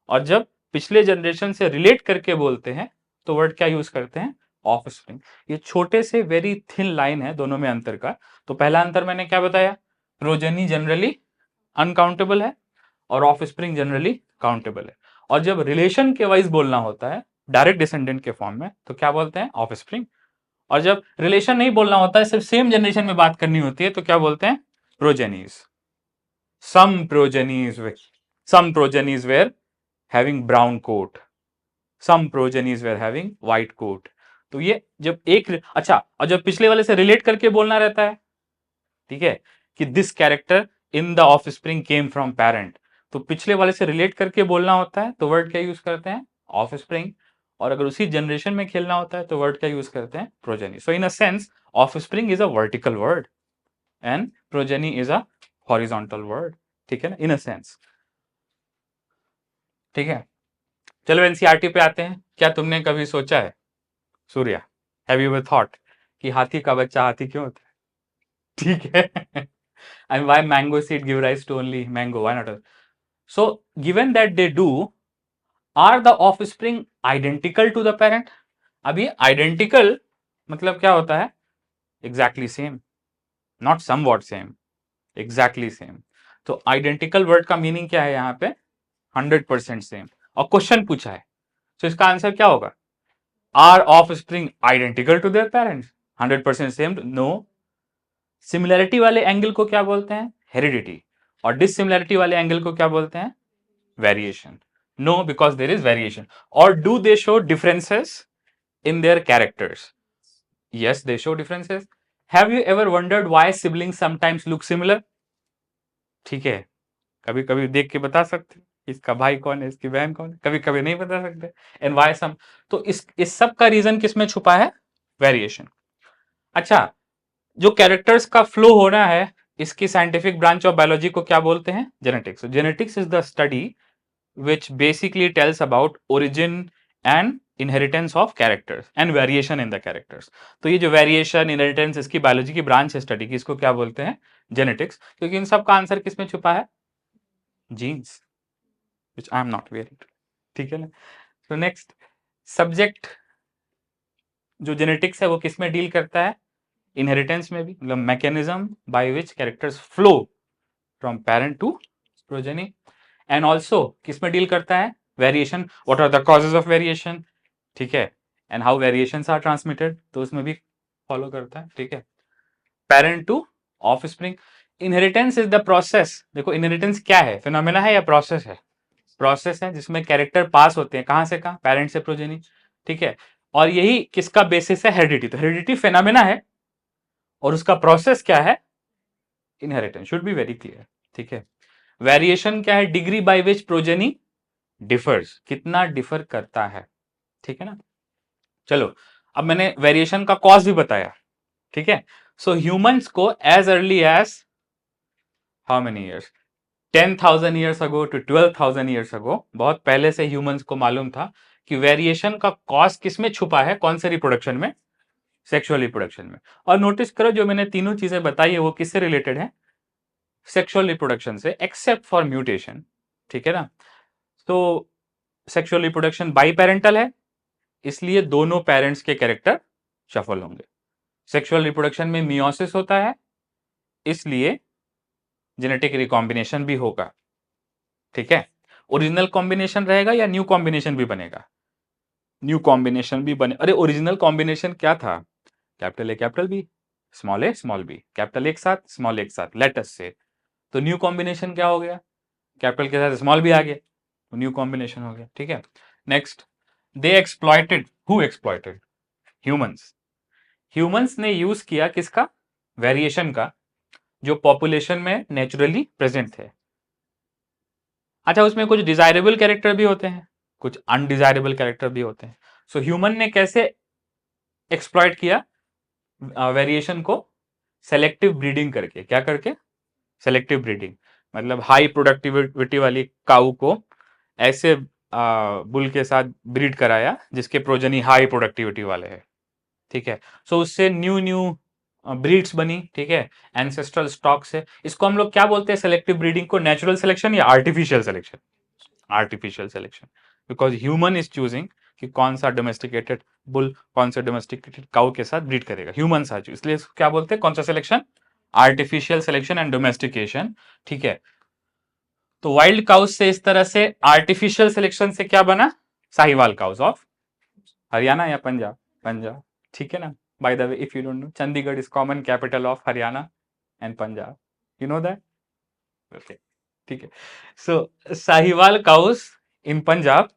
और जब पिछले जनरेशन से रिलेट करके बोलते हैं तो वर्ड क्या यूज करते हैं? Of spring. ये छोटे से वेरी थिन लाइन है दोनों में अंतर का। तो पहला अंतर मैंने क्या बताया? प्रोजेनी जनरली अनकाउंटेबल है और ऑफ स्प्रिंग जनरली काउंटेबल है। और जब रिलेशन के वाइज बोलना होता है डायरेक्ट डिसेंडेंट के फॉर्म में, तो क्या बोलते हैं? Of spring. और जब रिलेशन नहीं बोलना होता है, सिर्फ सेम जनरेशन में बात करनी होती है, तो क्या बोलते हैं? Progenies. some progenies were having brown coat, some progenies were having white coat। तो ये जब एक, अच्छा, और जब पिछले वाले से रिलेट करके बोलना रहता है, ठीक है, कि this character in the of spring came from parent, तो पिछले वाले से रिलेट करके बोलना होता है तो वर्ड क्या यूज करते हैं? Of spring. और अगर उसी जनरेशन में खेलना होता है तो वर्ड क्या यूज करते हैं? Progeny. So in a sense of spring is a vertical word and progeny is a horizontal word, ठीक है ना, इन अ सेंस, ठीक है। चलो एनसीईआरटी पे आते हैं। क्या तुमने कभी सोचा है, Surya, have you ever thought कि हाथी का बच्चा हाथी क्यों होता है? ठीक है। and why mango seed give rise to only mango, why not? So given that they do, are the offspring identical to the parent? अब ये identical मतलब क्या होता है? Exactly same, not somewhat same, exactly same. तो identical word का meaning क्या है यहाँ पे? 100% सेम, और क्वेश्चन पूछा है, तो इसका आंसर क्या होगा? Are offspring identical to their parents? 100% same? No. Similarity वाले एंगल को क्या बोलते हैं? हेरिडिटी. और डिसिमिलैरिटी वाले एंगल को क्या बोलते हैं? Variation. No, because there is variation. और do they show differences in their characters? Yes, they show differences. Have you ever wondered why siblings sometimes look similar? ठीक है, कभी कभी देख के बता सकते इसका भाई कौन है, इसकी बहन कौन है, कभी कभी नहीं बता सकते. एंड वाई सम. तो इस सब का रीजन किसमें छुपा है? वेरिएशन. अच्छा, जो कैरेक्टर्स का फ्लो होना है, इसकी साइंटिफिक ब्रांच ऑफ बायोलॉजी को क्या बोलते हैं? Genetics. Genetics is the study which basically tells about origin and inheritance of characters and variation in the characters. तो ये जो वेरिएशन, इनहेरिटेंस, इसकी बायोलॉजी की ब्रांच है स्टडी की, इसको क्या बोलते हैं? जेनेटिक्स. क्योंकि इन सब का आंसर किसमें छुपा है? Genes, which I am not wearing. ठीक है ना? तो नेक्स्ट सब्जेक्ट जो जेनेटिक्स है वो किसमें डील करता है? इनहेरिटेंस में भी, मतलब mechanism by which characters flow from parent to progeny. And also किसमें डील करता है? Variation. What are the causes of variation? ठीक है. And how variations are transmitted, तो उसमें भी फॉलो करता है. ठीक है. Parent to offspring. Inheritance is the process. देखो इनहेरिटेंस क्या है? फिनोमेना है या प्रोसेस है? प्रोसेस है जिसमें कैरेक्टर पास होते हैं. कहां से कहां? पेरेंट से प्रोजेनी. ठीक है. और यही किसका बेसिस है? हेरिडिटी. तो हेरिडिटी फिनोमेना है और उसका प्रोसेस क्या है? Inheritance. Should be very clear. ठीक है. वेरिएशन क्या है? Degree by which progeny differs. कितना डिफर करता है. ठीक है ना? चलो, अब मैंने वेरिएशन का कॉज भी बताया. ठीक है. सो ह्यूमंस को as early as how many years, 10,000 years ago to 12,000 years ago, बहुत पहले से ह्यूमंस को मालूम था कि वेरिएशन का कॉज किसमें छुपा है? कौन से रिप्रोडक्शन में? सेक्सुअल रिप्रोडक्शन में. और नोटिस करो जो मैंने तीनों चीजें बताई है वो किससे रिलेटेड है? सेक्सुअल रिप्रोडक्शन से, एक्सेप्ट फॉर म्यूटेशन. ठीक है ना? तो सेक्सुअल रिप्रोडक्शन बाई पेरेंटल है, इसलिए दोनों पेरेंट्स के कैरेक्टर शफल होंगे. सेक्सुअल रिप्रोडक्शन में मियोसिस होता है, इसलिए जेनेटिक रिकॉम्बिनेशन भी होगा. ठीक है. ओरिजिनल कॉम्बिनेशन रहेगा या न्यू कॉम्बिनेशन भी बनेगा? न्यू कॉम्बिनेशन भी बने. अरे ओरिजिनल कॉम्बिनेशन क्या था? Capital A capital B, small A small B, capital एक साथ स्मॉल एक साथ, लेटस से. तो न्यू कॉम्बिनेशन क्या हो गया? कैपिटल के साथ स्मॉल भी आ गया, तो न्यू कॉम्बिनेशन हो गया. ठीक है. Next, they exploited. Who exploited? Humans. Humans ने यूज किया किसका? वेरिएशन का, जो पॉपुलेशन में नेचुरली प्रेजेंट थे. अच्छा, उसमें कुछ डिजायरेबल कैरेक्टर भी होते हैं, कुछ अनडिजायरेबल कैरेक्टर भी होते हैं. सो ह्यूमन ने कैसे एक्सप्लॉइट किया वेरिएशन को? सेलेक्टिव ब्रीडिंग करके. क्या करके? Selective breeding. मतलब हाई प्रोडक्टिविटी वाली काऊ को ऐसे बुल के साथ ब्रीड कराया जिसके प्रोजनी हाई प्रोडक्टिविटी वाले हैं. ठीक है. सो उससे न्यू न्यू ब्रीड्स बनी. ठीक है. एंसेस्ट्रल स्टॉक से. इसको हम लोग क्या बोलते हैं? सेलेक्टिव ब्रीडिंग को नेचुरल सिलेक्शन या artificial selection? Artificial selection. Because human is choosing कि कौन सा डोमेस्टिकेटेड बुल कौन सा डोमेस्टिकेटेड काऊ के साथ ब्रीड करेगा. ह्यूमन साथ, इसलिए इसको क्या बोलते हैं? कौन सा selection? Artificial selection and domestication. ठीक है. तो वाइल्ड काउस से इस तरह से आर्टिफिशियल सिलेक्शन से क्या बना? साहिवाल काउस ऑफ हरियाणा या पंजाब? पंजाब. ठीक है ना? By the way, if you don't know, Chandigarh is common capital of Haryana and Punjab. You know that? Okay. ठीक है. सो साहिवाल काउस इन पंजाब,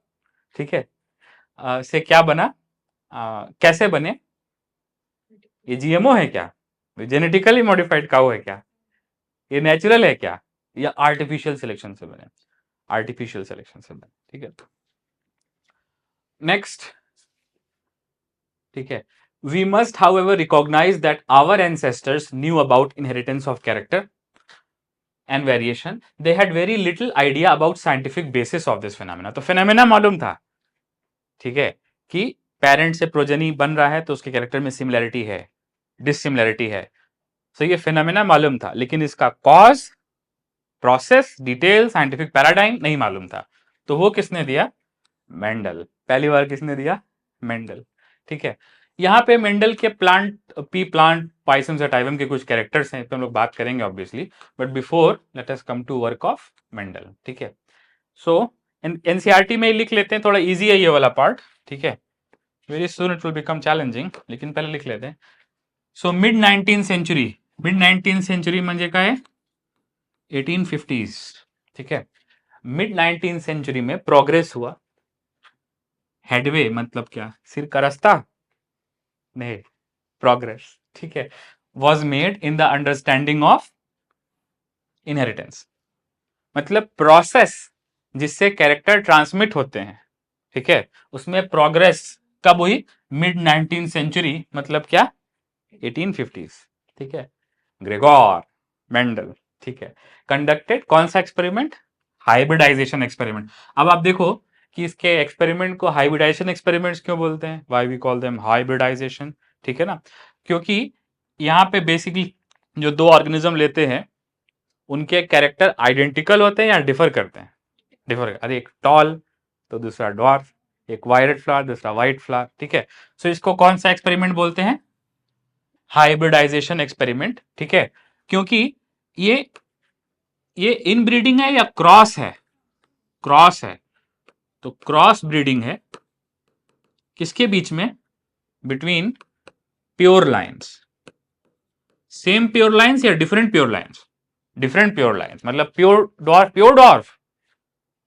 ठीक है, से क्या बना? कैसे बने? ये जीएमओ है क्या? जेनेटिकली मॉडिफाइड काउ है क्या? ये नेचुरल है क्या? या आर्टिफिशियल सिलेक्शन से बने? आर्टिफिशियल सिलेक्शन से बने. ठीक है. नेक्स्ट. ठीक है. We must, however, recognize that our ancestors knew about inheritance of character and variation. They had very little idea about scientific basis of this phenomena. तो phenomena मालूम था, ठीक है, कि पेरेंट से प्रोजेनी बन रहा है तो उसके कैरेक्टर में सिमिलैरिटी है, डिसिमिलैरिटी है. सो ये फिनोमेना मालूम था, लेकिन इसका cause, process, detail, scientific paradigm नहीं मालूम था। तो वो किसने दिया? मेंडल। पहली बार किसने दिया? मेंडल। ठीक है, यहाँ पे मेंडल के प्लांट पाइसम सेटाइवम के कुछ कैरेक्टर्स हैं, तो हम लोग बात करेंगे obviously, but before let us come to work of Mendel. ठीक है, सो एनसीईआरटी में लिख लेते हैं, थोड़ा इजी है ये वाला पार्ट। ठीक है, very soon it will become challenging, लेकिन पहले लिख लेते हैं। So mid 19th century, mid 19th century म्हणजे काय? 1850s। ठीक है, मिड 19th सेंचुरी में प्रोग्रेस हुआ। हेडवे मतलब क्या? सिर का रास्ता नहीं, प्रोग्रेस। ठीक है, was made in the understanding of inheritance, मतलब प्रोसेस जिससे कैरेक्टर ट्रांसमिट होते हैं। ठीक है, उसमें प्रोग्रेस कब हुई? मिड 19th सेंचुरी, मतलब क्या? 1850s। ठीक है, ग्रेगोर मेंडल। ठीक है, कंडक्टेड कौन सा एक्सपेरिमेंट? Hybridisation experiment. अब आप देखो कि इसके एक्सपेरिमेंट को हाइब्रिडाइजेशन एक्सपेरिमेंट्स क्यों बोलते हैं? Why we call them hybridization. ठीक है ना, क्योंकि यहाँ पे बेसिकली जो दो ऑर्गेनिज्म लेते हैं उनके कैरेक्टर आइडेंटिकल होते हैं या डिफर करते हैं? डिफर। अरे एक टॉल तो दूसरा डॉर्फ, एक वायलेट फ्लावर दूसरा व्हाइट फ्लावर। ठीक है, सो इसको कौन सा एक्सपेरिमेंट बोलते हैं? Hybridization experiment. ठीक है, क्योंकि ये इनब्रीडिंग है या क्रॉस है? क्रॉस है, तो क्रॉस ब्रीडिंग है किसके बीच में? Between pure lines. Same pure lines या different pure lines? Different pure lines, मतलब pure dwarf pure dwarf,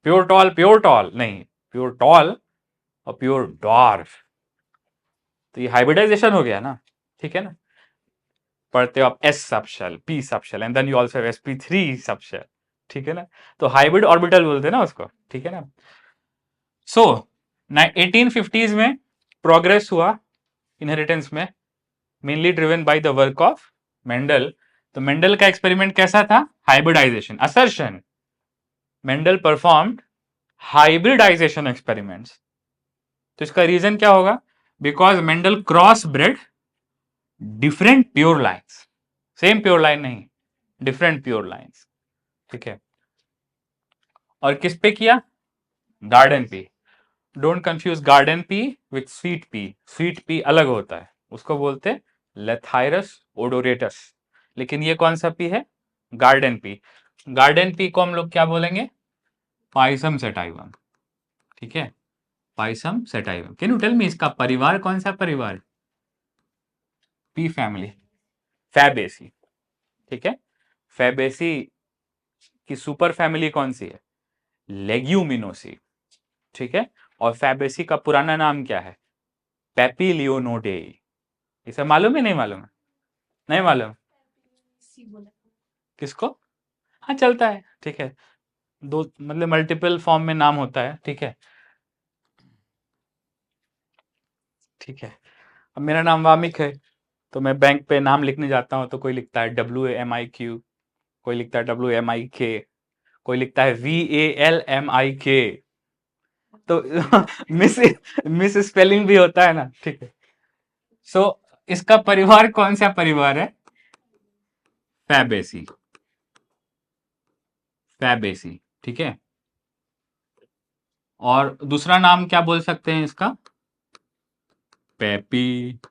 pure tall नहीं, प्योर टॉल और प्योर डॉर्फ। तो ये हाइब्रिडाइजेशन हो गया ना। ठीक है ना, पढ़ते हो आप S subshell, P subshell and then you also have sp3 subshell. ठीक है ना, तो हाइब्रिड ऑर्बिटल बोलते हैं ना उसको। ठीक है ना, सो 1850s में प्रोग्रेस हुआ इनहेरिटेंस में, mainly driven by the work of Mendel. तो मेंडल का एक्सपेरिमेंट कैसा था? Hybridization assertion. Mendel performed hybridization experiments. तो इसका रीजन क्या होगा? Because Mendel cross bred different pure lines, same pure line नहीं, डिफरेंट प्योर लाइन्स। ठीक है, और किस पे किया? Garden pea. Don't confuse garden pea with sweet pea, sweet pea अलग होता है, उसको बोलते हैं लेथाइरस ओडोरेटस, लेकिन ये कौन सा पी है? Garden pea. गार्डन पी को हम लोग क्या बोलेंगे? Pisum sativum. ठीक है, Pisum sativum. Can you tell me इसका परिवार कौन सा परिवार? Pea family, Fabaceae. ठीक है, फैबेसी की सुपर फैमिली कौन सी है? लेग्यूमिनोसी। ठीक है, और फैबेसी का पुराना नाम क्या है? पेपिलियोनोडेई। इसे मालूम है नहीं मालूम है? नहीं मालूम किसको? हाँ चलता है। ठीक है, दो मतलब मल्टीपल फॉर्म में नाम होता है। ठीक है, ठीक है, अब मेरा नाम वामिक है, तो मैं बैंक पे नाम लिखने जाता हूँ तो कोई लिखता है WAMIQ, कोई लिखता है WMIK, कोई लिखता है VALMIK, तो मिस मिस स्पेलिंग भी होता है ना। ठीक है, सो इसका परिवार कौन सा परिवार है? Fabaceae, Fabaceae. ठीक है, और दूसरा नाम क्या बोल सकते हैं इसका? पेपिलियोनोइडी।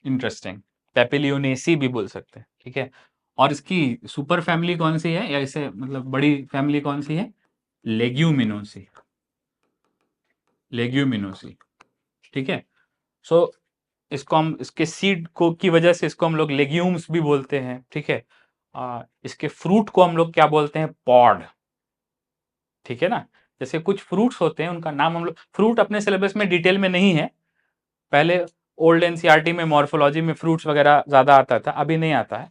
इंटरेस्टिंग, पेपिलियोनेसी भी बोल सकते हैं। ठीक है, और इसकी सुपर फैमिली कौन सी है, या इसे मतलब बड़ी फैमिली कौन सी है? Leguminosae, Leguminosae. ठीक है, सो इसको हम इसके सीड को की वजह से इसको हम लोग लेग्यूम्स भी बोलते हैं। ठीक है, इसके फ्रूट को हम लोग क्या बोलते हैं? पॉड। ठीक है ना, जैसे कुछ फ्रूट्स होते हैं उनका नाम हम लोग, फ्रूट अपने सिलेबस में डिटेल में नहीं है, पहले ओल्ड एनसीईआरटी में मॉर्फोलॉजी में फ्रूट्स वगैरह ज्यादा आता था, अभी नहीं आता है।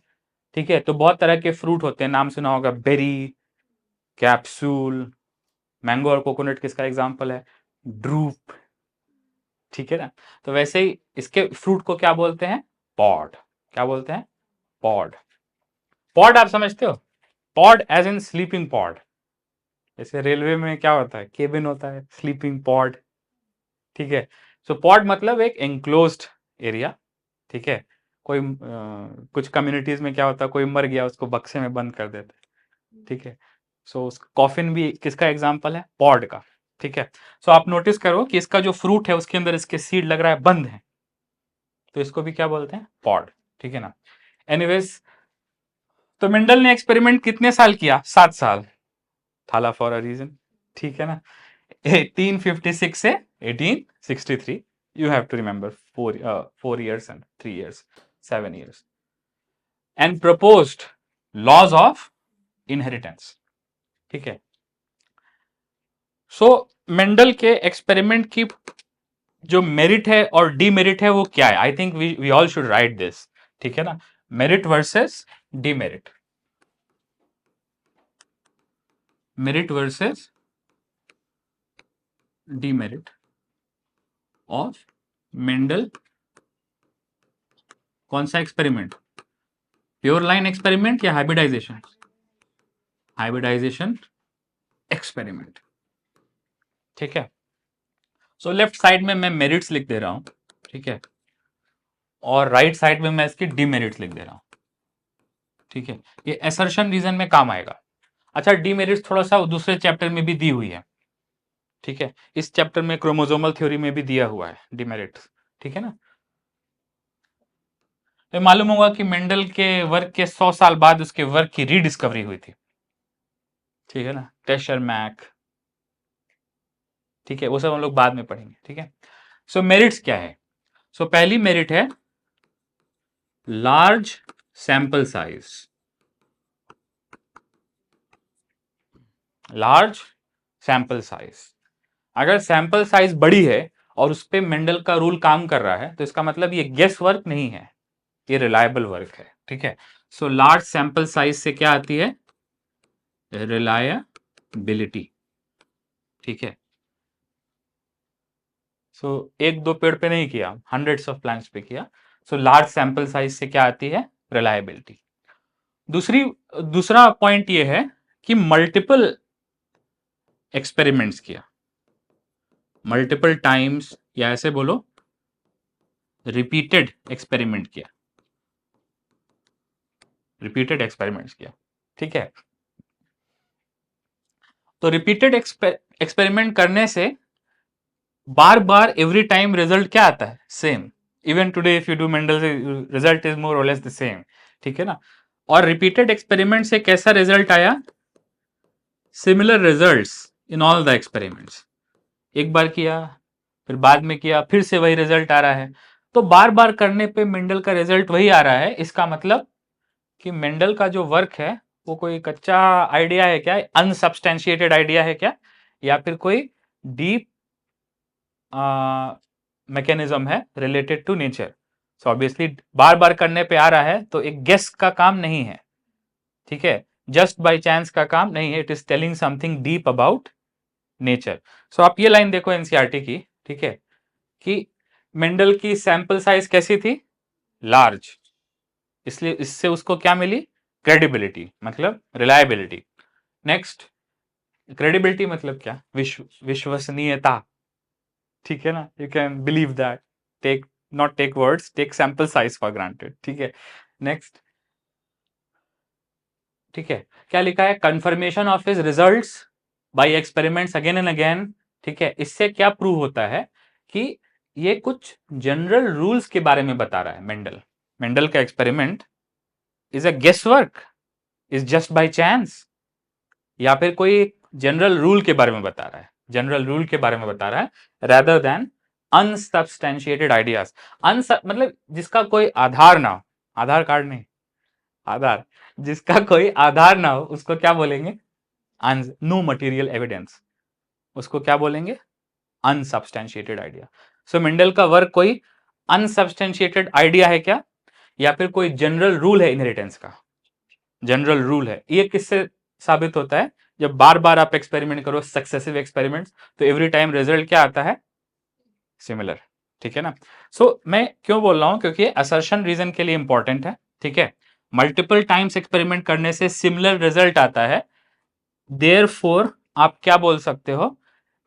ठीक है, तो बहुत तरह के फ्रूट होते हैं, नाम सुना होगा, बेरी, कैप्सूल, मैंगो और कोकोनट किसका एग्जाम्पल है? ड्रूप। ठीक है ना, तो वैसे ही इसके फ्रूट को क्या बोलते हैं? पॉड। क्या बोलते हैं? पॉड। पॉड आप समझते हो? Pod as in sleeping pod, जैसे रेलवे में क्या होता है? केबिन होता है, स्लीपिंग पॉड। ठीक है, सो पॉड मतलब एक एंक्लोज्ड एरिया, ठीक है। कोई कुछ कम्युनिटीज में क्या होता है, कोई मर गया उसको बक्से में बंद कर देते, ठीक है। सो कॉफिन भी किसका एग्जाम्पल है, पॉड का, ठीक है। सो आप नोटिस करो कि इसका जो फ्रूट है उसके अंदर इसके सीड लग रहा है बंद है, तो इसको भी क्या बोलते हैं, पॉड, ठीक है ना। एनीवेज, तो मेंडल ने एक्सपेरिमेंट कितने साल किया, 7 साल, थाला फॉर अ रीजन, ठीक है ना। 1856 से 1863, you have to remember 4 years and 3 years, 7 years, and proposed laws of inheritance, ठीक है। सो मेंडल के एक्सपेरिमेंट की जो मेरिट है और डीमेरिट है वो क्या है, I think we all should write this, ठीक है ना। Merit versus demerit, merit versus demerit of Mendel, कौन सा एक्सपेरिमेंट, प्योर लाइन एक्सपेरिमेंट या हाइब्रिडाइजेशन, हाइब्रिडाइजेशन एक्सपेरिमेंट, ठीक है। सो लेफ्ट साइड में मैं मेरिट्स लिख दे रहा हूं, ठीक है, और राइट साइड में मैं इसकी डीमेरिट्स लिख दे रहा हूं, ठीक है। ये असर्शन रीजन में काम आएगा। अच्छा, डीमेरिट्स थोड़ा सा दूसरे चैप्टर में भी दी हुई है, ठीक है। इस चैप्टर में क्रोमोसोमल थ्योरी में भी दिया हुआ है डीमेरिट्स, ठीक है ना। तो मालूम होगा कि मेंडल के वर्क के 100 साल बाद उसके वर्क की रीडिस्कवरी हुई थी, ठीक है ना, टेशर मैक, ठीक है, वो सब हम लोग बाद में पढ़ेंगे, ठीक है। सो मेरिट्स क्या है, सो पहली मेरिट है large sample size, large sample size. अगर सैंपल साइज बड़ी है और उस पर मेंडल का रूल काम कर रहा है तो इसका मतलब ये गेस वर्क नहीं है, ये रिलायबल वर्क है, ठीक है। सो लार्ज सैंपल साइज से क्या आती है, रिलायबिलिटी, ठीक है। सो एक दो पेड़ पे नहीं किया, हंड्रेड्स ऑफ प्लांट्स पे किया। सो लार्ज सैंपल साइज से क्या आती है, रिलायबिलिटी। दूसरा पॉइंट ये है कि मल्टीपल एक्सपेरिमेंट्स किया, मल्टीपल टाइम्स, या ऐसे बोलो रिपीटेड एक्सपेरिमेंट किया, रिपीटेड एक्सपेरिमेंट्स किया, ठीक है। तो रिपीटेड एक्सपेरिमेंट करने से बार बार एवरी टाइम रिजल्ट क्या आता है, same. Even today if you do Mendel result is more और लेस द सेम, ठीक है ना। और रिपीटेड एक्सपेरिमेंट से कैसा रिजल्ट आया, similar results in all the experiments. एक बार किया, फिर बाद में किया, फिर से वही रिजल्ट आ रहा है, तो बार बार करने पे मेंडल का रिजल्ट वही आ रहा है। इसका मतलब कि मेंडल का जो वर्क है वो कोई कच्चा आइडिया है क्या, अनसब्सटेंशिएटेड आइडिया है क्या, या फिर कोई डीप मैकेनिज्म है related to nature. So obviously बार बार करने पे आ रहा है तो एक गेस का काम नहीं है, ठीक है, जस्ट बाय चांस का काम नहीं है, it is telling something deep about nature. So आप ये लाइन देखो एनसीईआरटी की, ठीक है, कि मेंडल की सैंपल साइज कैसी थी, लार्ज, इसलिए इससे उसको क्या मिली, क्रेडिबिलिटी, मतलब रिलायबिलिटी। नेक्स्ट, क्रेडिबिलिटी मतलब क्या, विश्वसनीयता, ठीक है ना, you can believe that, take not take words, take sample size for granted, ठीक है। नेक्स्ट, ठीक है, क्या लिखा है, confirmation of his results by experiments again and again, ठीक है। इससे क्या प्रूव होता है कि ये कुछ जनरल रूल्स के बारे में बता रहा है मेंडल। मेंडल का experiment is a guess work, is just by chance, या फिर कोई जनरल रूल के बारे में बता रहा है, जनरल रूल के बारे में बता रहा है, रेदर देन अनसब्सटेंशिएटेड आइडियाज। मतलब जिसका कोई आधार ना हो, आधार कार्ड नहीं, आधार, जिसका कोई आधार ना हो उसको क्या बोलेंगे, नो मटेरियल एविडेंस, उसको क्या बोलेंगे, अनसब्सटेंशिएटेड आइडिया। सो मेंडल का वर्क कोई अनसब्सटेंशिएटेड आइडिया है क्या, या फिर कोई जनरल रूल है इनहेरिटेंस का, जनरल रूल है। ये किससे साबित होता है, जब बार बार आप एक्सपेरिमेंट करो, सक्सेसिव एक्सपेरिमेंट्स, तो एवरी टाइम रिजल्ट क्या आता है, सिमिलर, ठीक है ना। सो मैं क्यों बोल रहा हूं, क्योंकि असर्शन रीजन के लिए इंपॉर्टेंट है, ठीक है। मल्टीपल टाइम्स एक्सपेरिमेंट करने से सिमिलर रिजल्ट आता है, देयरफॉर आप क्या बोल सकते हो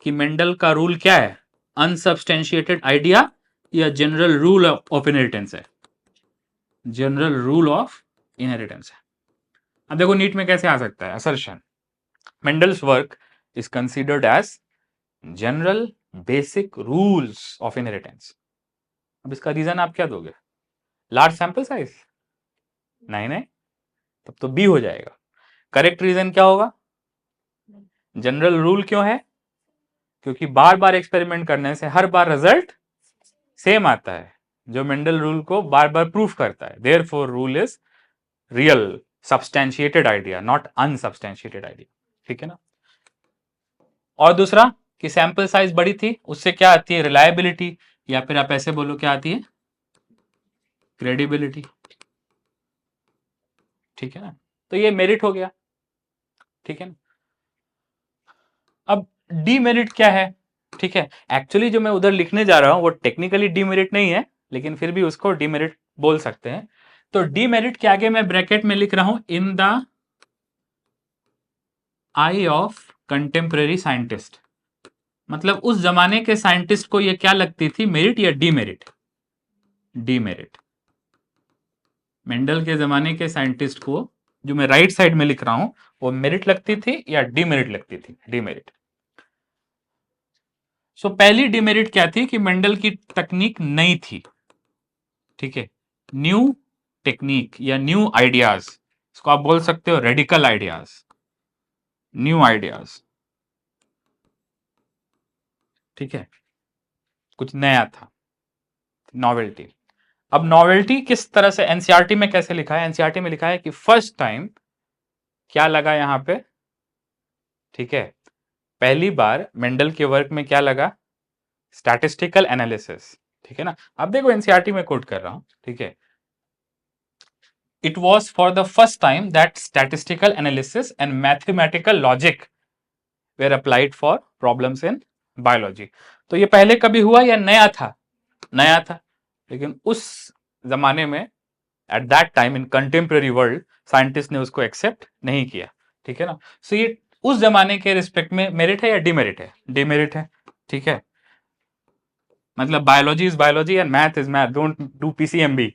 कि मेंडल का रूल क्या है, अनसब्सटेंशिएटेड आइडिया या जनरल रूल ऑफ इनहेरिटेंस है, जनरल रूल ऑफ इनहेरिटेंस है। अब देखो नीट में कैसे आ सकता है assertion, Mendel's work is considered as general basic rules of inheritance. अब इसका रीजन आप क्या दोगे? Large sample size? नहीं नहीं, तब तो बी हो जाएगा। करेक्ट रीजन क्या होगा? जनरल रूल क्यों है? क्योंकि बार बार एक्सपेरिमेंट करने से हर बार रिजल्ट सेम आता है, जो मेंडल रूल को बार बार प्रूफ करता है। Therefore rule is real substantiated idea, not unsubstantiated idea. ठीक है ना। और दूसरा कि सैंपल साइज बड़ी थी, उससे क्या आती है? रिलायबिलिटी, या फिर आप ऐसे बोलो क्या आती है? क्रेडिबिलिटी। ठीक है ना, तो ये मेरिट हो गया। ठीक है ना। अब डीमेरिट क्या है? ठीक है, एक्चुअली जो मैं उधर लिखने जा रहा हूं वो टेक्निकली डीमेरिट नहीं है, लेकिन फिर भी उसको डीमेरिट बोल सकते हैं। तो डीमेरिट के आगे मैं ब्रैकेट में लिख रहा हूं in the I of contemporary scientist. मतलब उस जमाने के साइंटिस्ट को ये क्या लगती थी, मेरिट या डीमेरिट? डीमेरिट। मेंडल के जमाने के साइंटिस्ट को, जो मैं राइट साइड में लिख रहा हूं, वो मेरिट लगती थी या डीमेरिट लगती थी? डीमेरिट। सो पहली डिमेरिट क्या थी कि मेंडल की तकनीक नई थी। ठीक है, न्यू टेक्निक या न्यू आइडियाज, इसको आप बोल सकते हो रेडिकल आइडियाज, न्यू आइडियाज। ठीक है, कुछ नया था, नॉवेल्टी। अब नॉवेल्टी किस तरह से एनसीईआरटी में कैसे लिखा है? एनसीईआरटी में लिखा है कि फर्स्ट टाइम क्या लगा यहां पे? ठीक है, पहली बार मेंडल के वर्क में क्या लगा? Statistical analysis. ठीक है ना। अब देखो एनसीईआरटी में कोट कर रहा हूं। ठीक है, it was for the first time that statistical analysis and mathematical logic were applied for problems in biology। तो ये पहले कभी हुआ या नया था? नया था, लेकिन उस जमाने में at that time in contemporary world scientist ने उसको एक्सेप्ट नहीं किया। ठीक है ना। सो ये उस जमाने के रिस्पेक्ट में मेरिट है या डिमेरिट है? डिमेरिट है। ठीक है, मतलब biology is biology and math is math, don't do PCMB.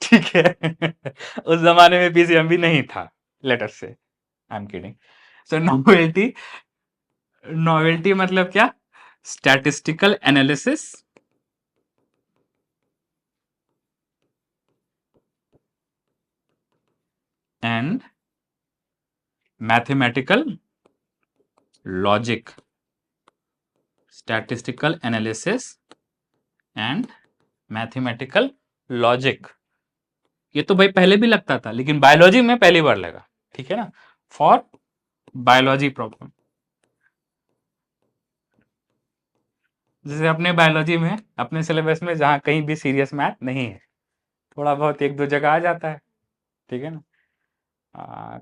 ठीक है। उस जमाने में पीसीएमबी नहीं था, लेट अस से, I am kidding. So novelty, novelty मतलब क्या? Statistical analysis and mathematical logic, statistical analysis and mathematical logic. ये तो भाई पहले भी लगता था, लेकिन बायोलॉजी में पहली बार लगा। ठीक है ना, फॉर बायोलॉजी प्रॉब्लम। जैसे अपने बायोलॉजी में, अपने सिलेबस में जहां कहीं भी सीरियस मैथ नहीं है, थोड़ा बहुत एक दो जगह आ जाता है। ठीक है ना।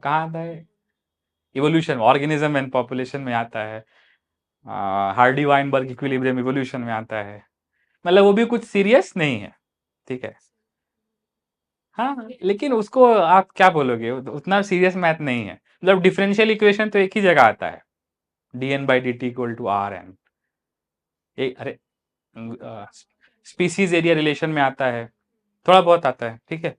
कहाँ आता है? इवोल्यूशन, ऑर्गेनिज्म एंड पॉपुलेशन में आता है। हार्डी वाइनबर्ग इक्विलिब्रियम इवोल्यूशन में आता है। मतलब वो भी कुछ सीरियस नहीं है। ठीक है। हाँ, लेकिन उसको आप क्या बोलोगे, उतना सीरियस मैथ नहीं है। मतलब डिफरेंशियल इक्वेशन तो एक ही जगह आता है, dn/dt equal to R N. अरे, स्पीसीज एरिया रिलेशन में आता है, थोड़ा बहुत आता है। ठीक है,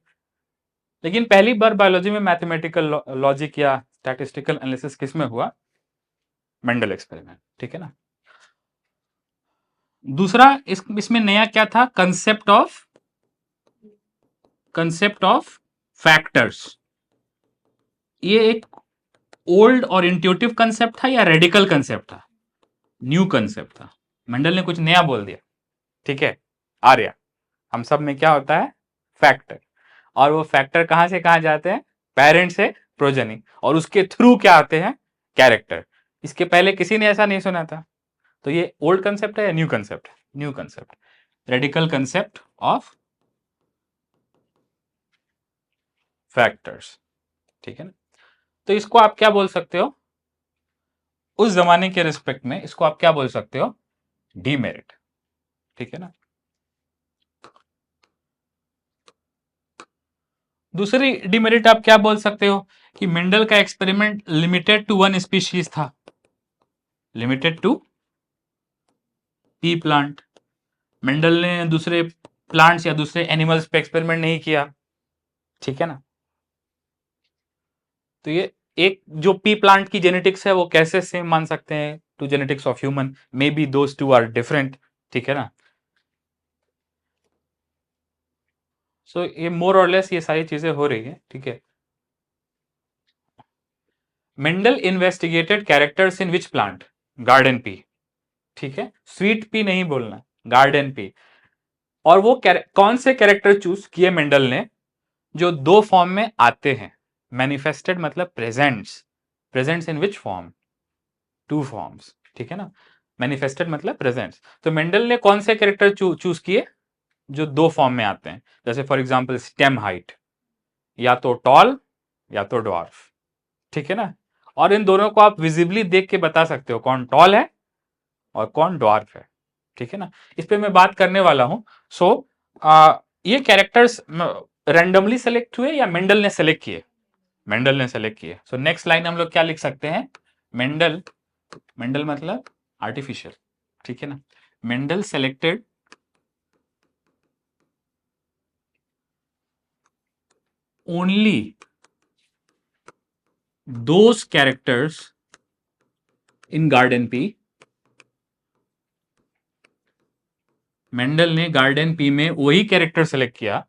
लेकिन पहली बार बायोलॉजी में मैथमेटिकल लॉजिक या स्टैटिस्टिकल एनालिसिस किस में हुआ? Mendel experiment. ठीक है ना। दूसरा इसमें नया क्या था? Concept of factors. ये एक ओल्ड और इंट्यूटिव कंसेप्ट था या रेडिकल कंसेप्ट था? न्यू कंसेप्ट था। मेंडल ने कुछ नया बोल दिया। ठीक है, आर्या, हम सब में क्या होता है? फैक्टर। और वो फैक्टर कहां से कहां जाते हैं? पेरेंट से प्रोजनी, और उसके थ्रू क्या आते हैं? कैरेक्टर। इसके पहले किसी ने ऐसा नहीं सुना था। तो ये ओल्ड कंसेप्ट है या new concept? New concept, radical concept of factors. ठीक है ना। तो इसको आप क्या बोल सकते हो? उस जमाने के रिस्पेक्ट में इसको आप क्या बोल सकते हो? डीमेरिट। ठीक है ना। दूसरी डिमेरिट आप क्या बोल सकते हो? कि मेंडल का experiment limited to one species था, limited to pea plant. Mendel ने दूसरे प्लांट्स या दूसरे एनिमल्स पे एक्सपेरिमेंट नहीं किया, ठीक है ना। तो ये एक जो पी प्लांट की जेनेटिक्स है वो कैसे सेम मान सकते हैं to genetics of human, may be those two are different, ठीक है ना। सो ये मोर और लेस ये सारी चीजें हो रही है, ठीक है। Mendel investigated characters in which plant, garden pea, ठीक है, स्वीट पी नहीं बोलना, गार्डन पी। और वो कौन से कैरेक्टर चूज किए मेंडल ने जो दो फॉर्म में आते हैं, मैनिफेस्टेड मतलब presents, presents in which form, two forms, ठीक है ना। मैनिफेस्टेड मतलब प्रेजेंट्स, तो मेंडल ने कौन से कैरेक्टर चूज किए जो दो फॉर्म में आते हैं, जैसे फॉर एग्जांपल स्टेम हाइट, या तो टॉल या तो डॉर्फ, ठीक है ना। और इन दोनों को आप विजिबली देख के बता सकते हो कौन टॉल है और कौन डॉर्फ है, ठीक है ना। इस पे मैं बात करने वाला हूं। सो ये कैरेक्टर्स रैंडमली सेलेक्ट हुए या मेंडल ने सेलेक्ट किए, मेंडल ने सेलेक्ट किए। सो नेक्स्ट लाइन हम लोग क्या लिख सकते हैं, मेंडल, मेंडल मतलब आर्टिफिशियल, ठीक है ना। Mendel selected only those characters in garden pea, Mendel ने गार्डन पी में वही कैरेक्टर सेलेक्ट किया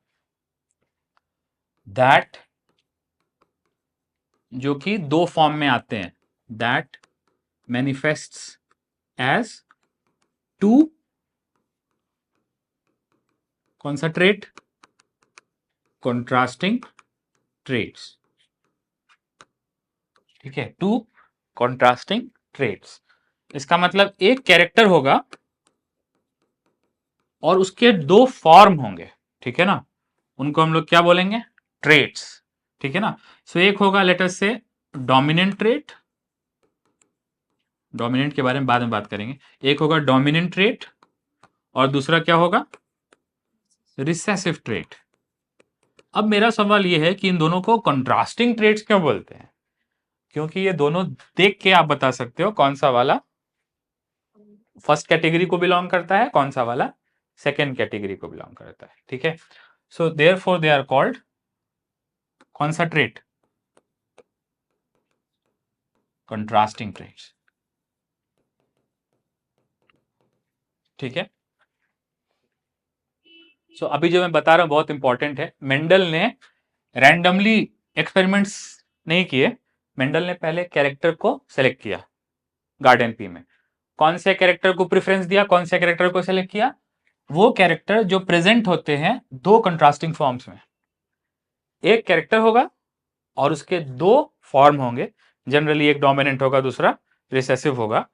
दैट, जो कि दो फॉर्म में आते हैं, दैट मैनिफेस्ट्स एज टू, कौन सा ट्रेट, कॉन्ट्रास्टिंग ट्रेट्स, ठीक है, टू कॉन्ट्रास्टिंग ट्रेट्स। इसका मतलब एक कैरेक्टर होगा और उसके दो फॉर्म होंगे, ठीक है ना, उनको हम लोग क्या बोलेंगे, ट्रेट्स, ठीक है ना। सो एक होगा लेट अस से डोमिनेंट ट्रेट, डोमिनेंट के बारे में बाद में बात करेंगे, एक होगा डोमिनेंट ट्रेट और दूसरा क्या होगा, रिसेसिव ट्रेट। अब मेरा सवाल यह है कि इन दोनों को कंट्रास्टिंग ट्रेट्स क्यों बोलते हैं, क्योंकि ये दोनों देख के आप बता सकते हो कौन सा वाला फर्स्ट कैटेगरी को बिलोंग करता है, कौन सा वाला सेकेंड कैटेगरी को बिलोंग करता है, ठीक है। So therefore they are called कौन सा ट्रेट, कंट्रास्टिंग ट्रेट्स, ठीक है। सो अभी जो मैं बता रहा हूं बहुत इंपॉर्टेंट है, मेंडल ने रैंडमली एक्सपेरिमेंट्स नहीं किए, मेंडल ने पहले कैरेक्टर को सेलेक्ट किया गार्डन पी में, कौन से कैरेक्टर को प्रेफरेंस दिया, कौन से कैरेक्टर को सेलेक्ट किया, वो कैरेक्टर जो प्रेजेंट होते हैं दो कंट्रास्टिंग फॉर्म्स में, एक कैरेक्टर होगा और उसके दो फॉर्म होंगे, जनरली एक डोमिनेंट होगा दूसरा रिसेसिव होगा,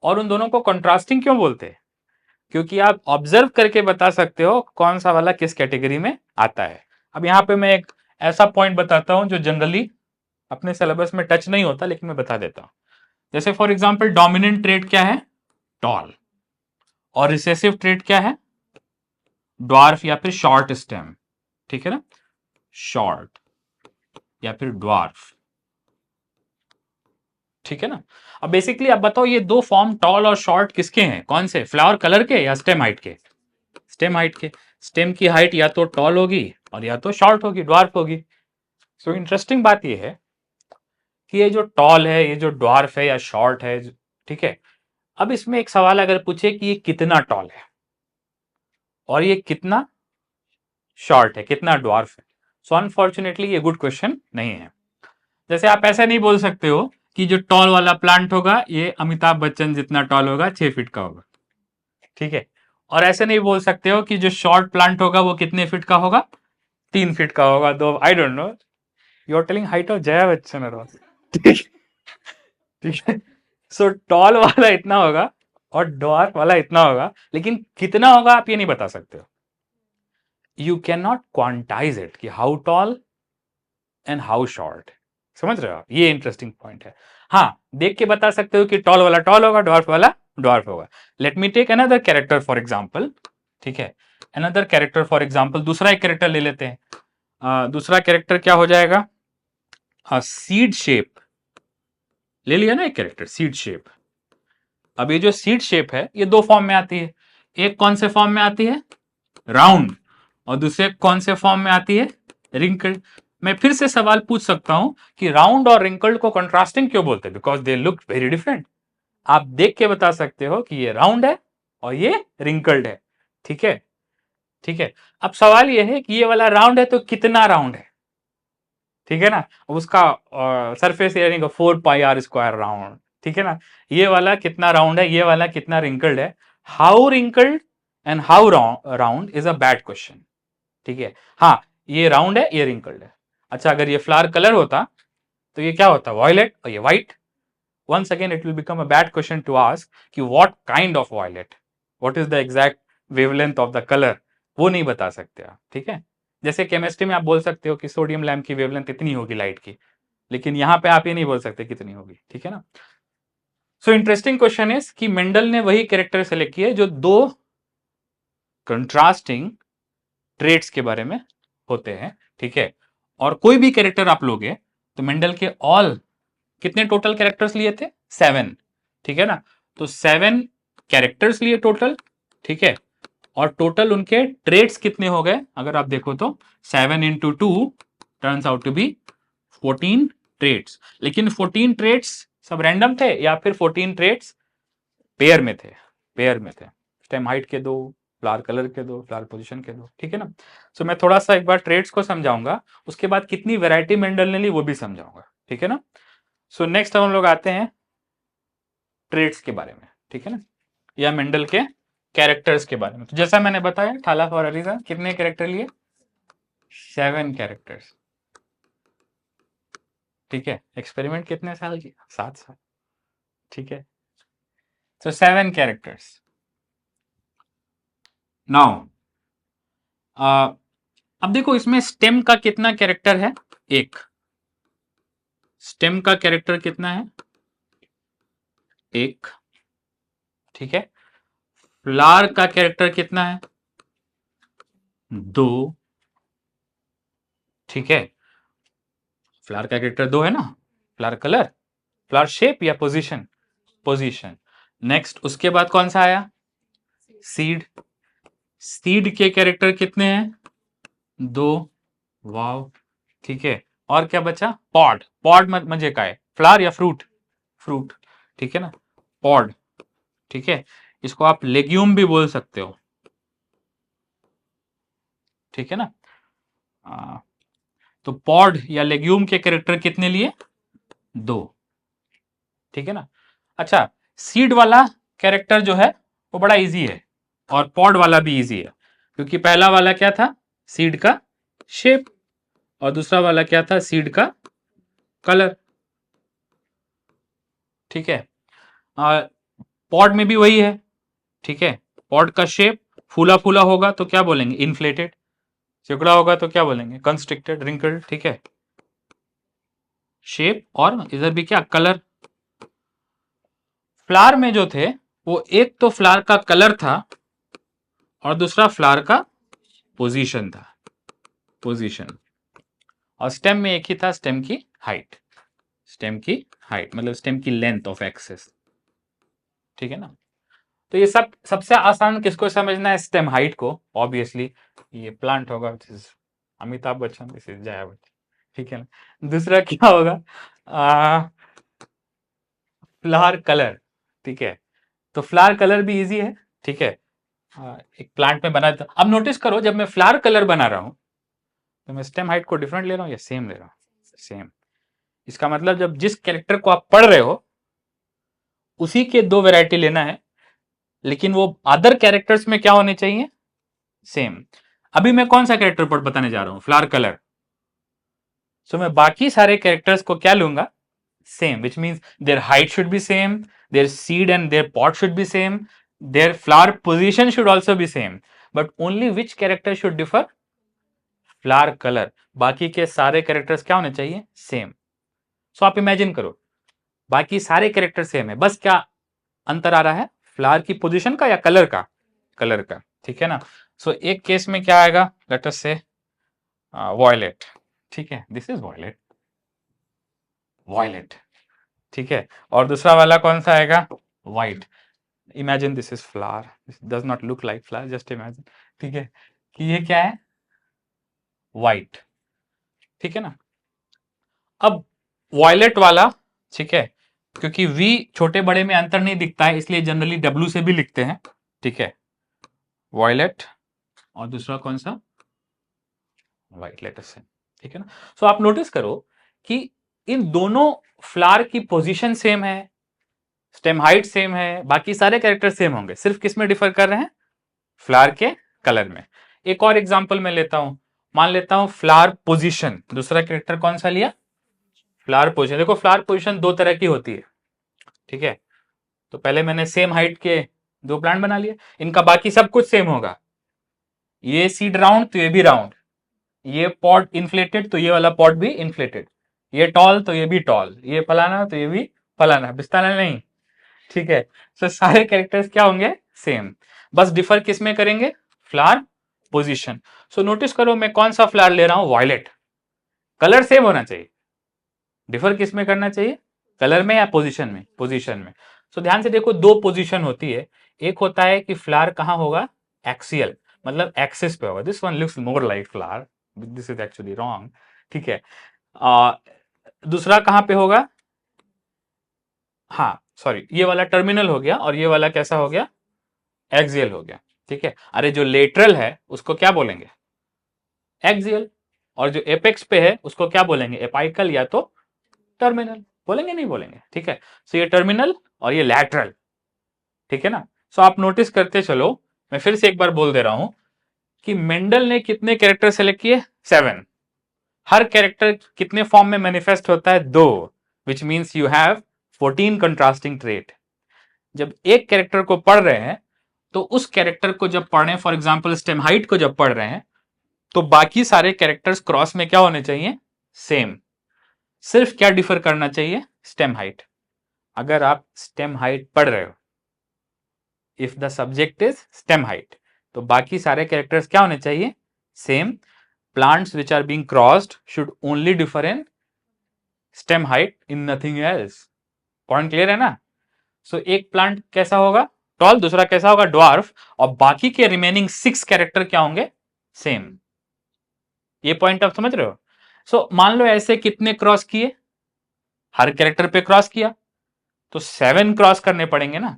और उन दोनों को कंट्रास्टिंग क्यों बोलते हैं, क्योंकि आप ऑब्जर्व करके बता सकते हो कौन सा वाला किस कैटेगरी में आता है। अब यहां पे मैं एक ऐसा पॉइंट बताता हूं जो जनरली अपने सिलेबस में टच नहीं होता, लेकिन मैं बता देता हूं। जैसे फॉर एग्जांपल डोमिनेंट ट्रेट क्या है, टॉल, और रिसेसिव ट्रेट क्या है, ड्वार्फ या फिर शॉर्ट स्टेम, ठीक है ना, शॉर्ट या फिर ड्वार्फ, ठीक है ना। अब बेसिकली आप बताओ ये दो फॉर्म टॉल और शॉर्ट किसके हैं, कौन से, फ्लावर कलर के या स्टेम हाइट के, स्टेम हाइट के। स्टेम की हाइट या तो टॉल होगी और या तो शॉर्ट होगी, ड्वार्फ होगी। सो इंटरेस्टिंग बात ये है कि ये जो टॉल है, ये जो ड्वार्फ है या शॉर्ट है, ठीक है। अब इसमें एक सवाल अगर पूछे कि ये कितना टॉल है और ये कितना शॉर्ट है, कितना ड्वार्फ है, सो अनफॉर्चुनेटली ये गुड क्वेश्चन नहीं है। जैसे आप ऐसा नहीं बोल सकते हो कि जो टॉल वाला प्लांट होगा ये अमिताभ बच्चन जितना टॉल होगा, 6 फीट का होगा, ठीक है। और ऐसे नहीं बोल सकते हो कि जो शॉर्ट प्लांट होगा वो कितने फीट का होगा, 3 फीट का होगा, दो, I don't know, you are telling height of Jaya Bachchan और ठीक, ठीक है। सो टॉल वाला इतना होगा और डॉर्फ वाला इतना होगा, लेकिन कितना होगा आप ये नहीं बता सकते हो, you can not quantize it कि how tall and how short, समझ रहे हो आप, ये इंटरेस्टिंग पॉइंट है। हाँ, देख के बता सकते हो कि टॉल वाला टॉल होगा, डॉर्फ वाला डॉर्फ होगा। Let me take another character for example, ठीक है, अनदर कैरेक्टर फॉर एग्जाम्पल, दूसरा एक कैरेक्टर ले लेते हैं। दूसरा कैरेक्टर क्या हो जाएगा, सीड शेप, ले लिया ना एक कैरेक्टर सीड शेप। अब ये जो सीड शेप है ये दो फॉर्म में आती है, एक कौन से फॉर्म में आती है, राउंड, और दूसरे कौन से फॉर्म में आती है, रिंकल्ड। मैं फिर से सवाल पूछ सकता हूं कि राउंड और रिंकल्ड को कंट्रास्टिंग क्यों बोलते हैं, because they look very different. आप देख के बता सकते हो कि ये राउंड है और ये रिंकल्ड है, ठीक है, ठीक है। अब सवाल ये है कि ये वाला राउंड है तो कितना राउंड है, ठीक है ना, उसका सरफेस एरिया का 4πr² राउंड, ठीक है ना। ये वाला कितना राउंड है, ये वाला कितना रिंकल्ड है। How wrinkled and how round is a bad question, ठीक है। हाँ, ये राउंड है, ये रिंकल्ड है। अच्छा, अगर ये फ्लावर कलर होता तो ये क्या होता, वॉयलेट और ये white. once again it will become a bad question to ask कि what kind of violet, what is the exact wavelength of the color, वो नहीं बता सकते आप, ठीक है। जैसे केमिस्ट्री में आप बोल सकते हो कि सोडियम लैम्प की वेवलेंथ इतनी होगी लाइट की, लेकिन यहां पे आप ये नहीं बोल सकते कितनी होगी, ठीक है ना। सो इंटरेस्टिंग क्वेश्चन इज कि मेंडल ने वही कैरेक्टर सेलेक्ट किए जो दो कंट्रास्टिंग ट्रेट्स के बारे में होते हैं, ठीक है। और कोई भी कैरेक्टर आप लोगे तो मेंडल के ऑल कितने टोटल कैरेक्टर्स लिए थे, 7, ठीक है ना। तो 7 कैरेक्टर्स लिए टोटल, ठीक है। और टोटल उनके ट्रेड्स कितने हो गए, अगर आप देखो तो 7 into 2 turns out to be 14 traits. लेकिन 14 ट्रेड्स सब रैंडम थे या फिर 14 ट्रेड्स पेयर में थे, पेयर में थे। स्टेम हाइट के दो, फ्लावर कलर के दो, फ्लावर पोजीशन के दो, ठीक है ना। सो मैं थोड़ा सा एक बार ट्रेड्स को समझाऊंगा, उसके बाद कितनी वैरायटी मेंडल ने ली वो भी समझाऊंगा, ठीक है ना। सो नेक्स्ट हम लोग आते हैं ट्रेड्स के बारे में, ठीक है ना, या मेंडल के कैरेक्टर्स के बारे में। तो जैसा मैंने बताया, ठाला फॉर अ रीजन, कितने कैरेक्टर लिए, 7 कैरेक्टर्स, ठीक है। एक्सपेरिमेंट कितने साल किया, 7 साल, ठीक है। तो 7 कैरेक्टर्स। नाउ अब देखो इसमें स्टेम का कितना कैरेक्टर है, एक। स्टेम का कैरेक्टर कितना है, एक, ठीक है। फ्लावर का कैरेक्टर कितना है, 2, ठीक है। फ्लावर का कैरेक्टर 2 है ना, फ्लावर कलर, फ्लावर शेप या पोजीशन, पोजीशन। नेक्स्ट उसके बाद कौन सा आया, सीड। सीड के कैरेक्टर कितने हैं, 2, वाव, ठीक है। और क्या बचा, पॉड। पॉड मजे का है, फ्लावर या फ्रूट, फ्रूट, ठीक है ना, पॉड, ठीक है। इसको आप लेग्यूम भी बोल सकते हो, ठीक है ना। तो पॉड या लेग्यूम के कैरेक्टर कितने लिए, 2, ठीक है ना। अच्छा, सीड वाला कैरेक्टर जो है वो बड़ा इजी है, और पॉड वाला भी इजी है, क्योंकि पहला वाला क्या था, सीड का शेप, और दूसरा वाला क्या था, सीड का कलर, ठीक है। पॉड में भी वही है, ठीक है। पॉड का शेप फूला फूला होगा तो क्या बोलेंगे, इन्फ्लेटेड। चिकड़ा होगा तो क्या बोलेंगे, कंस्ट्रिक्टेड, रिंकल्ड, ठीक है। शेप और इधर भी क्या, कलर। फ्लावर में जो थे वो एक तो फ्लावर का कलर था और दूसरा फ्लावर का पोजीशन था, पोजीशन। और स्टेम में एक ही था, स्टेम की हाइट, स्टेम की हाइट मतलब स्टेम की लेंथ ऑफ एक्सेस, ठीक है ना। तो ये सब सबसे आसान किसको समझना है, स्टेम हाइट को, ऑब्वियसली ये प्लांट होगा, अमिताभ बच्चन, दिस इज जया बच्चन, ठीक है ना। दूसरा क्या होगा, फ्लावर कलर, ठीक है। तो फ्लावर कलर भी इजी है, ठीक है। एक प्लांट में बना था, अब नोटिस करो जब मैं फ्लावर कलर बना रहा हूं तो मैं स्टेम हाइट को डिफरेंट ले रहा हूं या सेम ले रहा हूं, सेम। इसका मतलब जब जिस कैरेक्टर को आप पढ़ रहे हो उसी के 2 वैरायटी लेना है, लेकिन वो अदर कैरेक्टर्स में क्या होने चाहिए, सेम। अभी मैं कौन सा कैरेक्टर पर बताने जा रहा हूं, फ्लावर कलर। सो मैं बाकी सारे कैरेक्टर्स को क्या लूंगा, same, which means their height should be same, their seed and their pot should be same, their flower position should also be same, but only which character should differ, flower colour. बाकी के सारे कैरेक्टर्स क्या होने चाहिए, same. सो आप imagine करो बाकी सारे कैरेक्टर सेम है, बस क्या अंतर आ रहा है, फ्लावर की पोजीशन का या कलर का, कलर का, ठीक है ना। सो एक केस में क्या आएगा, लेट अस से वॉयलेट, ठीक है, दिस इज वॉयलेट, वॉयलेट, ठीक है। और दूसरा वाला कौन सा आएगा, white. Imagine this is flower, does not look like flower, just imagine, ठीक है, कि ये क्या है, व्हाइट, ठीक है ना। अब वॉयलेट वाला, ठीक है, क्योंकि वी छोटे बड़े में अंतर नहीं दिखता है इसलिए जनरली डब्ल्यू से भी लिखते हैं, ठीक है, वॉयलेट, और दूसरा कौन सा, व्हाइट लेटर से, ठीक है ना। सो आप नोटिस करो कि इन दोनों फ्लावर की पोजीशन सेम है, स्टेम हाइट सेम है, बाकी सारे कैरेक्टर सेम होंगे, सिर्फ किस में डिफर कर रहे हैं, फ्लावर के कलर में। एक और एग्जांपल मैं लेता हूं, मान लेता हूं फ्लावर पोजीशन, दूसरा कैरेक्टर कौन सा लिया, फ्लावर पोजीशन। देखो फ्लावर पोजीशन दो तरह की होती है, ठीक है, तो पहले मैंने सेम हाइट के दो प्लांट बना लिए, इनका बाकी सब कुछ सेम होगा, ये सीड राउंड तो ये भी राउंड, ये पॉट इन्फ्लेटेड तो ये वाला पॉट भी इन्फ्लेटेड, ये टॉल तो ये भी टॉल, ये फलाना तो ये भी फलाना, बिस्ताना नहीं, ठीक है। तो सारे कैरेक्टर्स क्या होंगे, सेम, बस डिफर किस में करेंगे, फ्लावर पोजीशन। सो नोटिस करो मैं कौन सा फ्लावर ले रहा हूं, वायलेट, कलर सेम होना चाहिए, डिफर किस में करना चाहिए, कलर में या पोजीशन में, पोजीशन में। सो ध्यान से देखो दो पोजीशन होती है, एक होता है कि फ्लावर कहां होगा, एक्सियल, मतलब एक्सिस पे होगा, this one looks more like flower, this is actually wrong, ठीक है। दूसरा कहां पे होगा, हाँ सॉरी, ये वाला टर्मिनल हो गया और ये वाला कैसा हो गया, एक्सियल हो गया, ठीक है। अरे जो लेटरल है उसको क्या बोलेंगे, एक्सियल, और जो एपेक्स पे है उसको क्या बोलेंगे, एपाइकल या तो टर्मिनल, बोलेंगे नहीं बोलेंगे, ठीक है। सो ये टर्मिनल और ये लैटरल, ठीक है ना। सो आप नोटिस करते चलो, मैं फिर से एक बार बोल दे रहा हूं कि मेंडल ने कितने कैरेक्टर सेलेक्ट किए, 7, हर कैरेक्टर कितने फॉर्म में मैनिफेस्ट होता है, 2, which means you have 14 contrasting trait. जब एक कैरेक्टर को पढ़ रहे हैं तो उस कैरेक्टर को जब पढ़ रहे हैं, फॉर एग्जाम्पल स्टेम हाइट को जब पढ़ रहे हैं, तो बाकी सारे कैरेक्टर्स क्रॉस में क्या होने चाहिए, सेम, सिर्फ क्या डिफर करना चाहिए, स्टेम हाइट। अगर आप स्टेम हाइट पढ़ रहे हो, if the subject is stem height, तो बाकी सारे कैरेक्टर्स क्या होने चाहिए, same, plants which are being crossed should only differ in stem height, in nothing else. Point clear है ना। सो एक प्लांट कैसा होगा, टॉल, दूसरा कैसा होगा, ड्वार्फ, और बाकी के रिमेनिंग 6 कैरेक्टर क्या होंगे, सेम। ये पॉइंट आप समझ रहे हो। सो मान लो ऐसे कितने क्रॉस किए, हर कैरेक्टर पे क्रॉस किया, तो 7 क्रॉस करने पड़ेंगे ना।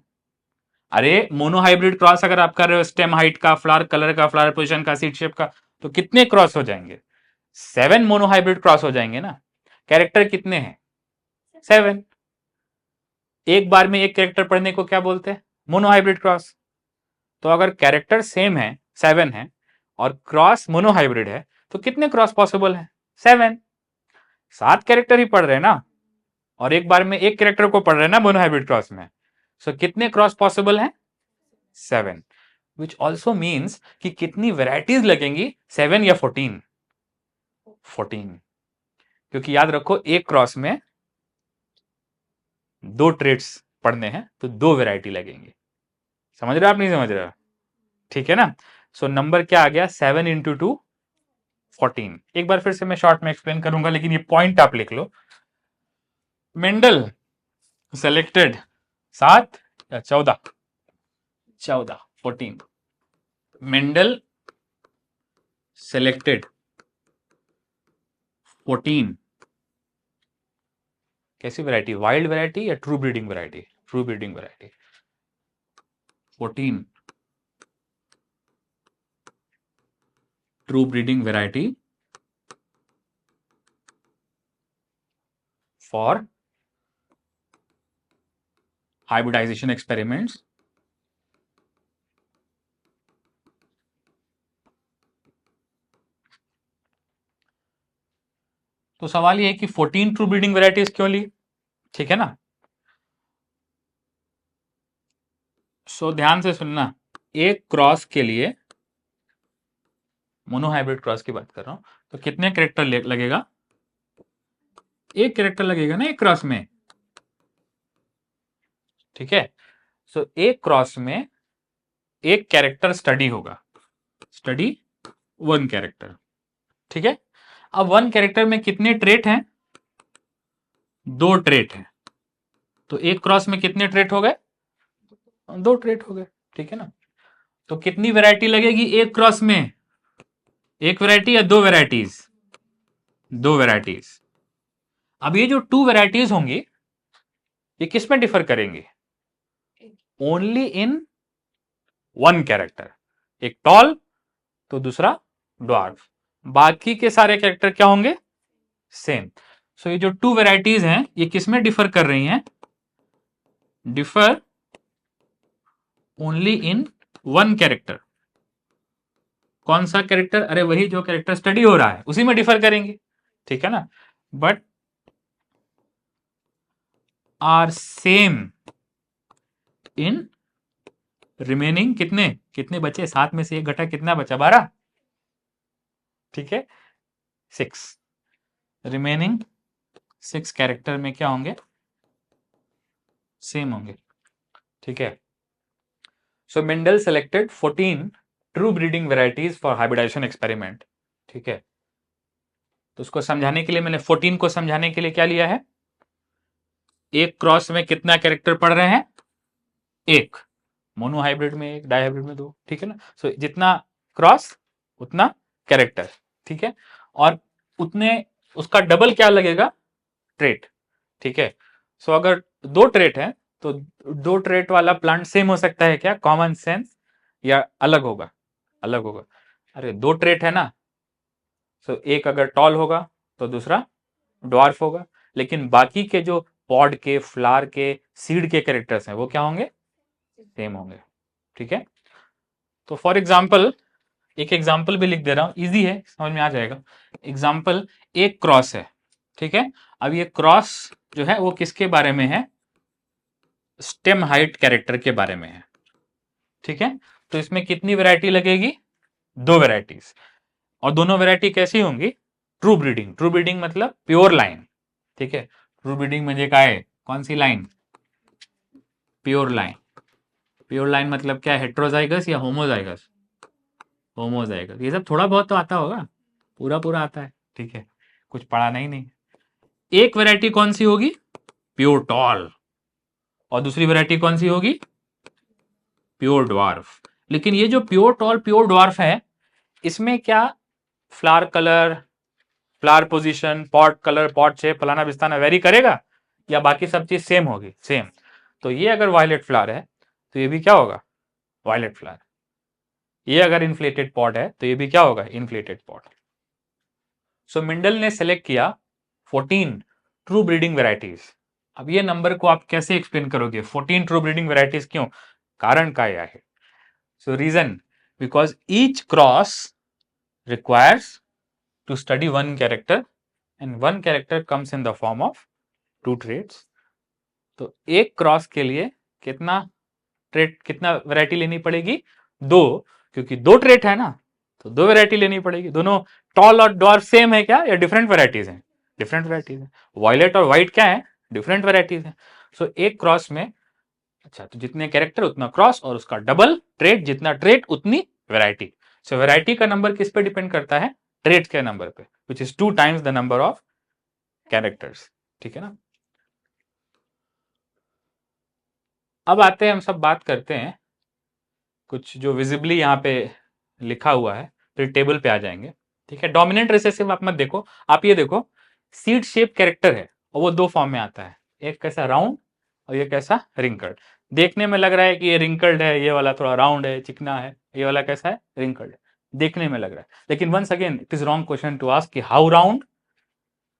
अरे मोनोहाइब्रिड क्रॉस अगर आप कर रहे हो, स्टेम हाइट का, फ्लावर कलर का, फ्लावर पोजीशन का, सीड शेप का, तो कितने क्रॉस हो जाएंगे, 7 मोनोहाइब्रिड क्रॉस हो जाएंगे ना। कैरेक्टर कितने हैं, 7, एक बार में एक कैरेक्टर पढ़ने को क्या बोलते हैं, मोनोहाइब्रिड क्रॉस। तो अगर कैरेक्टर सेम है, 7 है, और क्रॉस मोनोहाइब्रिड है, तो कितने क्रॉस पॉसिबल है, 7, 7 कैरेक्टर ही पढ़ रहे हैं ना, और एक बार में एक कैरेक्टर को पढ़ रहे हैं ना मोनोहाइब्रिड क्रॉस में। सो कितने क्रॉस पॉसिबल हैं, 7, विच ऑल्सो मीन्स कि कितनी वेराइटीज लगेंगी, 7 या 14, 14, क्योंकि याद रखो एक क्रॉस में 2 ट्रेड्स पढ़ने हैं तो 2 वेराइटी लगेंगी। समझ रहे हो आप, नहीं समझ रहे हो, ठीक है ना। सो नंबर क्या आ गया, 7 इंटू 2 14। एक बार फिर से मैं शॉर्ट में एक्सप्लेन करूंगा, लेकिन ये पॉइंट आप लिख लो। मेंडल सेलेक्टेड 7 या 14, 14, मेंडल सेलेक्टेड 14, कैसी वैरायटी, वाइल्ड वैरायटी या true breeding variety, true breeding variety, 14 true breeding variety for hybridization experiments तो सवाल ये है कि 14 ट्रू ब्रीडिंग वैरायटीज क्यों ली, ठीक है ना। सो ध्यान से सुनना, एक क्रॉस के लिए, मोनोहाइब्रिड क्रॉस की बात कर रहा हूं, तो कितने कैरेक्टर लगेगा, एक कैरेक्टर लगेगा ना एक क्रॉस में, ठीक है। सो एक क्रॉस में एक कैरेक्टर स्टडी होगा, स्टडी 1 कैरेक्टर, ठीक है। अब 1 कैरेक्टर में कितने ट्रेट हैं, 2 ट्रेट हैं, तो एक क्रॉस में कितने ट्रेट हो गए, 2 ट्रेट हो गए, ठीक है ना। तो कितनी वैरायटी लगेगी एक क्रॉस में? एक वैरायटी या 2 वैरायटीज? 2 वैरायटीज। अब ये जो 2 वैरायटीज होंगी ये किस में डिफर करेंगे? Only in 1 character. एक टॉल तो दूसरा ड्वार्फ। बाकी के सारे कैरेक्टर क्या होंगे? सेम। सो ये जो 2 वैरायटीज हैं ये किस में डिफर कर रही हैं? Differ only in 1 character. कौन सा कैरेक्टर? अरे वही जो कैरेक्टर स्टडी हो रहा है उसी में डिफर करेंगे, ठीक है ना। But are same in remaining कितने कितने बचे? 7 में से 1 घटा, कितना बचा? 12, ठीक है। 6 रिमेनिंग 6 कैरेक्टर में क्या होंगे? सेम होंगे, ठीक है। So Mendel selected 14 true breeding varieties for hybridization experiment, ठीक है। तो उसको समझाने के लिए मैंने 14 को समझाने के लिए क्या लिया है? एक क्रॉस में कितना कैरेक्टर पढ़ रहे हैं? 1। मोनो हाइब्रिड में 1, डाई हाइब्रिड में 2, ठीक है ना। सो जितना क्रॉस उतना कैरेक्टर, ठीक है। और उतने उसका डबल क्या लगेगा? ट्रेट, ठीक है। सो अगर 2 ट्रेट है तो 2 ट्रेट वाला प्लांट सेम हो सकता है क्या? कॉमन सेंस, या अलग होगा? अलग होगा। अरे 2 ट्रेट है ना, सो एक अगर टॉल होगा तो दूसरा ड्वार्फ होगा। लेकिन बाकी के जो पॉड के, फ्लावर के, सीड के कैरेक्टर्स हैं वो क्या होंगे? सेम होंगे, ठीक है। तो फॉर एग्जाम्पल एक एग्जाम्पल भी लिख दे रहा हूं, इजी है, समझ में आ जाएगा। एग्जाम्पल एक क्रॉस है, ठीक है। अब ये क्रॉस जो है वो किसके बारे में है? स्टेम हाइट कैरेक्टर के बारे में है, ठीक है। तो इसमें कितनी वैरायटी लगेगी? 2 वैरायटीज। और दोनों वैरायटी कैसी होंगी? True breeding. ट्रू ब्रीडिंग मतलब प्योर लाइन, ठीक है। ट्रू ब्रीडिंग म्हणजे काय? कौन सी लाइन? Pure line. प्योर लाइन मतलब क्या? हेट्रोजाइगस या होमोजाइगस? होमोजाइगस। ये सब थोड़ा बहुत तो आता होगा, पूरा पूरा आता है, ठीक है। कुछ पढ़ा नहीं। एक वैरायटी कौन सी होगी? Pure tall. और दूसरी वैरायटी कौन सी होगी? Pure dwarf. लेकिन ये जो प्योर टॉल प्योर ड्वार्फ है इसमें क्या flower colour, flower position, pot colour, pot shape, फलाना बिस्ताना वेरी करेगा, या बाकी सब चीज सेम होगी? सेम। तो ये अगर वायलेट फ्लावर है तो ये भी क्या होगा? Violet flower. ये अगर इन्फ्लेटेड पॉट है तो ये भी क्या होगा? Inflated pod. सो मिंडल ने सेलेक्ट किया 14 ट्रू ब्रीडिंग वेराइटीज। अब ये नंबर को आप कैसे एक्सप्लेन करोगे? 14 ट्रू ब्रीडिंग वेराइटीज क्यों? कारण का यह है। So reason, because each cross requires to study 1 character and 1 character comes in the form of 2 traits. तो एक क्रॉस के लिए कितना ट्रेट, कितना वैरायटी लेनी पड़ेगी? 2, क्योंकि 2 ट्रेट है ना, तो 2 वैरायटी लेनी पड़ेगी। दोनों टॉल और ड्वार्फ सेम है क्या, या डिफरेंट वैरायटीज हैं? डिफरेंट वैरायटीज है। वायलेट और व्हाइट क्या है? डिफरेंट वैरायटीज है। सो एक क्रॉस में, अच्छा, तो जितने कैरेक्टर उतना क्रॉस, और उसका डबल ट्रेट, जितना ट्रेट उतनी वैरायटी। सो वैरायटी का नंबर किस पे डिपेंड करता है? ट्रेट के नंबर पे, which is 2 times the number of characters, ठीक है ना। अब आते हैं, हम सब बात करते हैं कुछ जो विजिबली यहाँ पे लिखा हुआ है, फिर टेबल पे आ जाएंगे, ठीक है। डोमिनेंट रिसेसिव आप मत देखो, आप ये देखो सीड शेप कैरेक्टर है और वो 2 फॉर्म में आता है, एक कैसा राउंड और ये कैसा रिंकल्ड। देखने में लग रहा है कि ये रिंकल्ड है, ये वाला थोड़ा राउंड है, चिकना है, ये वाला कैसा है? रिंकल्ड है, देखने में लग रहा है। लेकिन once again it is wrong question to ask कि how round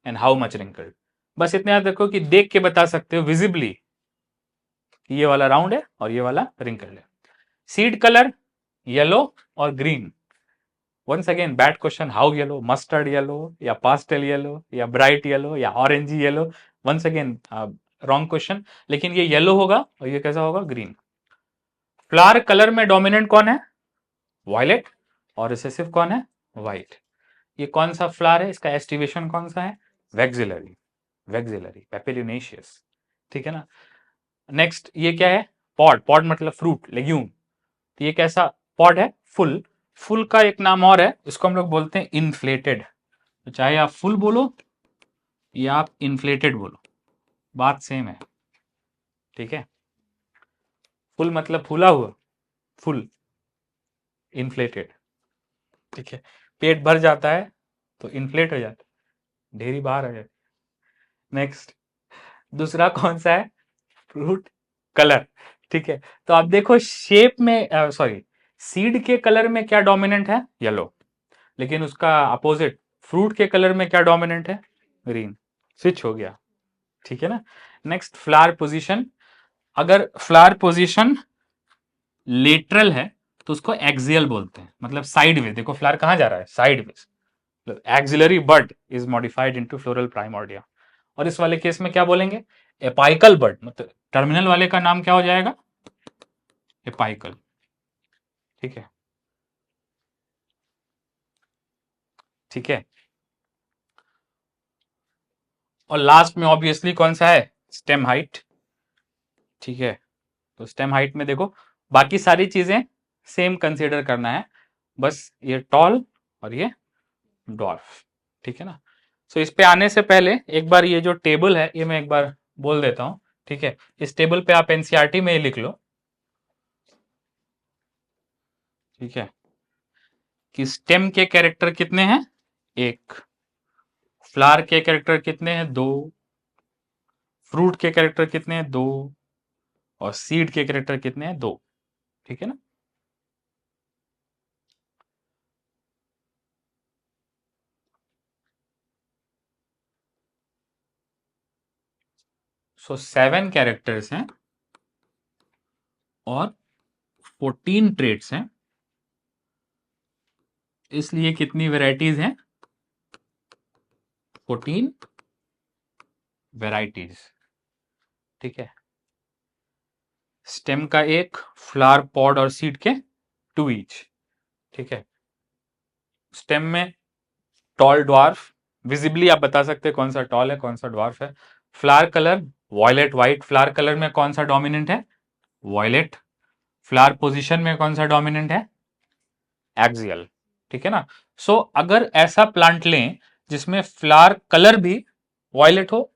and how much wrinkled. बस इतना याद देखो कि देख के बता सकते हो विजिबली कि ये वाला राउंड है और ये वाला रिंकल्ड है। सीड कलर येलो और green. Once again bad question, how yellow? Mustard yellow या पास्टेल येलो या ब्राइट येलो या orangey yellow? Once again wrong question. लेकिन ये येलो होगा और ये कैसा होगा? ग्रीन। फ्लावर कलर में डोमिनेंट कौन है? वायलेट। और रिसेसिव कौन है? व्हाइट। ये कौन सा फ्लावर है? इसका एस्टिवेशन कौन सा है? वेक्सिलरी। वेक्सिलरी, पेपिलिनेशियस, ठीक है ना। नेक्स्ट ये क्या है? पॉड। पॉड मतलब फ्रूट, लेग्यूम। तो ये कैसा पॉड है? फुल। फुल का एक नाम और है, इसको हम लोग बोलते हैं इन्फ्लेटेड। तो चाहे आप फुल बोलो या आप इन्फ्लेटेड बोलो, बात सेम है, ठीक है। फुल मतलब फूला हुआ, फुल, इन्फ्लेटेड। ठीक है, पेट भर जाता है तो इन्फ्लेट हो जाता है, ढेरी बाहर आ जाती है। नेक्स्ट, दूसरा कौन सा है? Fruit colour. ठीक है, तो आप देखो शेप में, सॉरी, सीड के कलर में क्या डोमिनेंट है? येलो। लेकिन उसका अपोजिट फ्रूट के कलर में क्या डोमिनेंट है? ग्रीन। स्विच हो गया। ठीक है ना। Next, flower position. अगर फ्लावर पोजीशन लेटरल है तो उसको एक्सियल बोलते हैं, मतलब साइडवेज। देखो फ्लावर कहां जा रहा है? Sideways. Axillary bud is modified into floral primordia. और इस वाले केस में क्या बोलेंगे? एपाइकल बड, मतलब टर्मिनल वाले का नाम क्या हो जाएगा? एपाइकल। ठीक है, ठीक है। और लास्ट में ऑब्वियसली कौन सा है? Stem height. ठीक है, तो स्टेम हाइट में देखो बाकी सारी चीजें सेम कंसीडर करना है, बस ये टॉल और ये डॉर्फ। ठीक है ना। सो इस पे आने से पहले एक बार ये जो टेबल है ये मैं एक बार बोल देता हूं। ठीक है, इस टेबल पे आप एनसीईआरटी में ही लिख लो। ठीक है, कि स्टेम के कैरेक्टर कितने हैं? एक। फ्लावर के कैरेक्टर कितने हैं? दो। फ्रूट के कैरेक्टर कितने हैं? दो। और सीड के कैरेक्टर कितने हैं? दो। ठीक है ना। सो 7 कैरेक्टर्स हैं और 14 ट्रेड्स हैं, इसलिए कितनी वेराइटीज हैं? 14 वेराइटीज। ठीक है, स्टेम का एक, फ्लावर, पॉड और सीड के 2 ईच। ठीक है, स्टेम में टॉल, ड्वार्फ, विजिबली आप बता सकते हैं कौन सा टॉल है कौन सा ड्वार्फ है। Flower colour violet white, flower colour में कौन सा डोमिनेंट है? वॉयलेट। फ्लावर पोजीशन में कौन सा डोमिनेंट है? एक्सियल। ठीक है ना। सो अगर ऐसा प्लांट लें जिसमें फ्लावर कलर भी वॉयलेट हो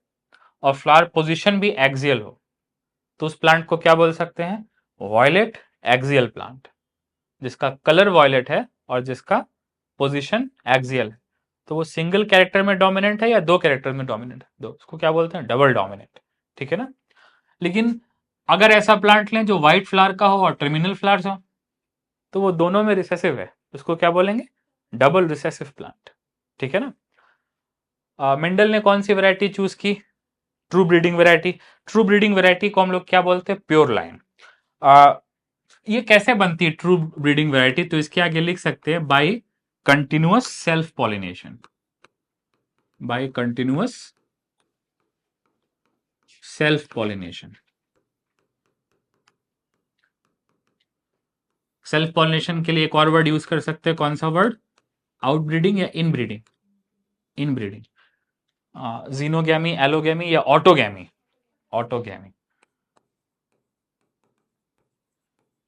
और फ्लावर पोजीशन भी एक्सियल हो, तो उस प्लांट को क्या बोल सकते हैं? Violet axial plant. जिसका कलर वॉयलेट है और जिसका पोजीशन एक्सियल है, तो वो सिंगल कैरेक्टर में डोमिनेंट है या दो कैरेक्टर में डोमिनेंट है? दो। उसको क्या बोलते हैं? Double dominant. ठीक है ना। लेकिन अगर ऐसा प्लांट लें जो व्हाइट फ्लावर का हो और टर्मिनल फ्लावर्स हो, तो वो दोनों में रिसेसिव है, उसको क्या बोलेंगे? Double recessive plant. ठीक है ना। मेंडल ने कौन सी वैरायटी चूज की? True breeding variety. True breeding variety को हम लोग क्या बोलते हैं? Pure line. ये कैसे बनती है ट्रू ब्रीडिंग वैरायटी? तो इसके आगे लिख सकते हैं by continuous self pollination. By continuous self pollination. Self pollination के लिए एक और वर्ड यूज कर सकते हैं, कौन सा वर्ड? आउटब्रीडिंग या इनब्रीडिंग? इनब्रीडिंग। जीनोगैमी, एलोगैमी या ऑटोगैमी? ऑटोगैमी।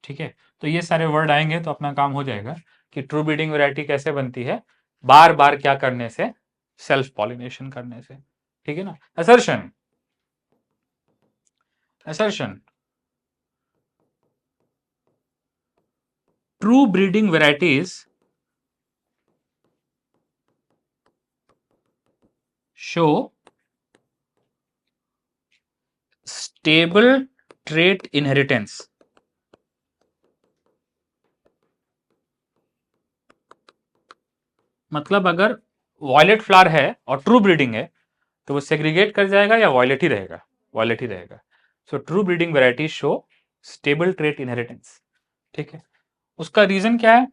ठीक है, तो ये सारे वर्ड आएंगे तो अपना काम हो जाएगा कि ट्रू ब्रीडिंग वैरायटी कैसे बनती है? बार बार क्या करने से? सेल्फ पॉलिनेशन करने से। ठीक है ना। Assertion, assertion, true breeding varieties show stable trait inheritance. मतलब अगर वॉयलेट फ्लावर है और ट्रू ब्रीडिंग है तो वो सेग्रीगेट कर जाएगा या वॉयलेट ही रहेगा? वॉयलेट ही रहेगा। सो true breeding variety show stable trait inheritance. ठीक है, उसका रीजन क्या है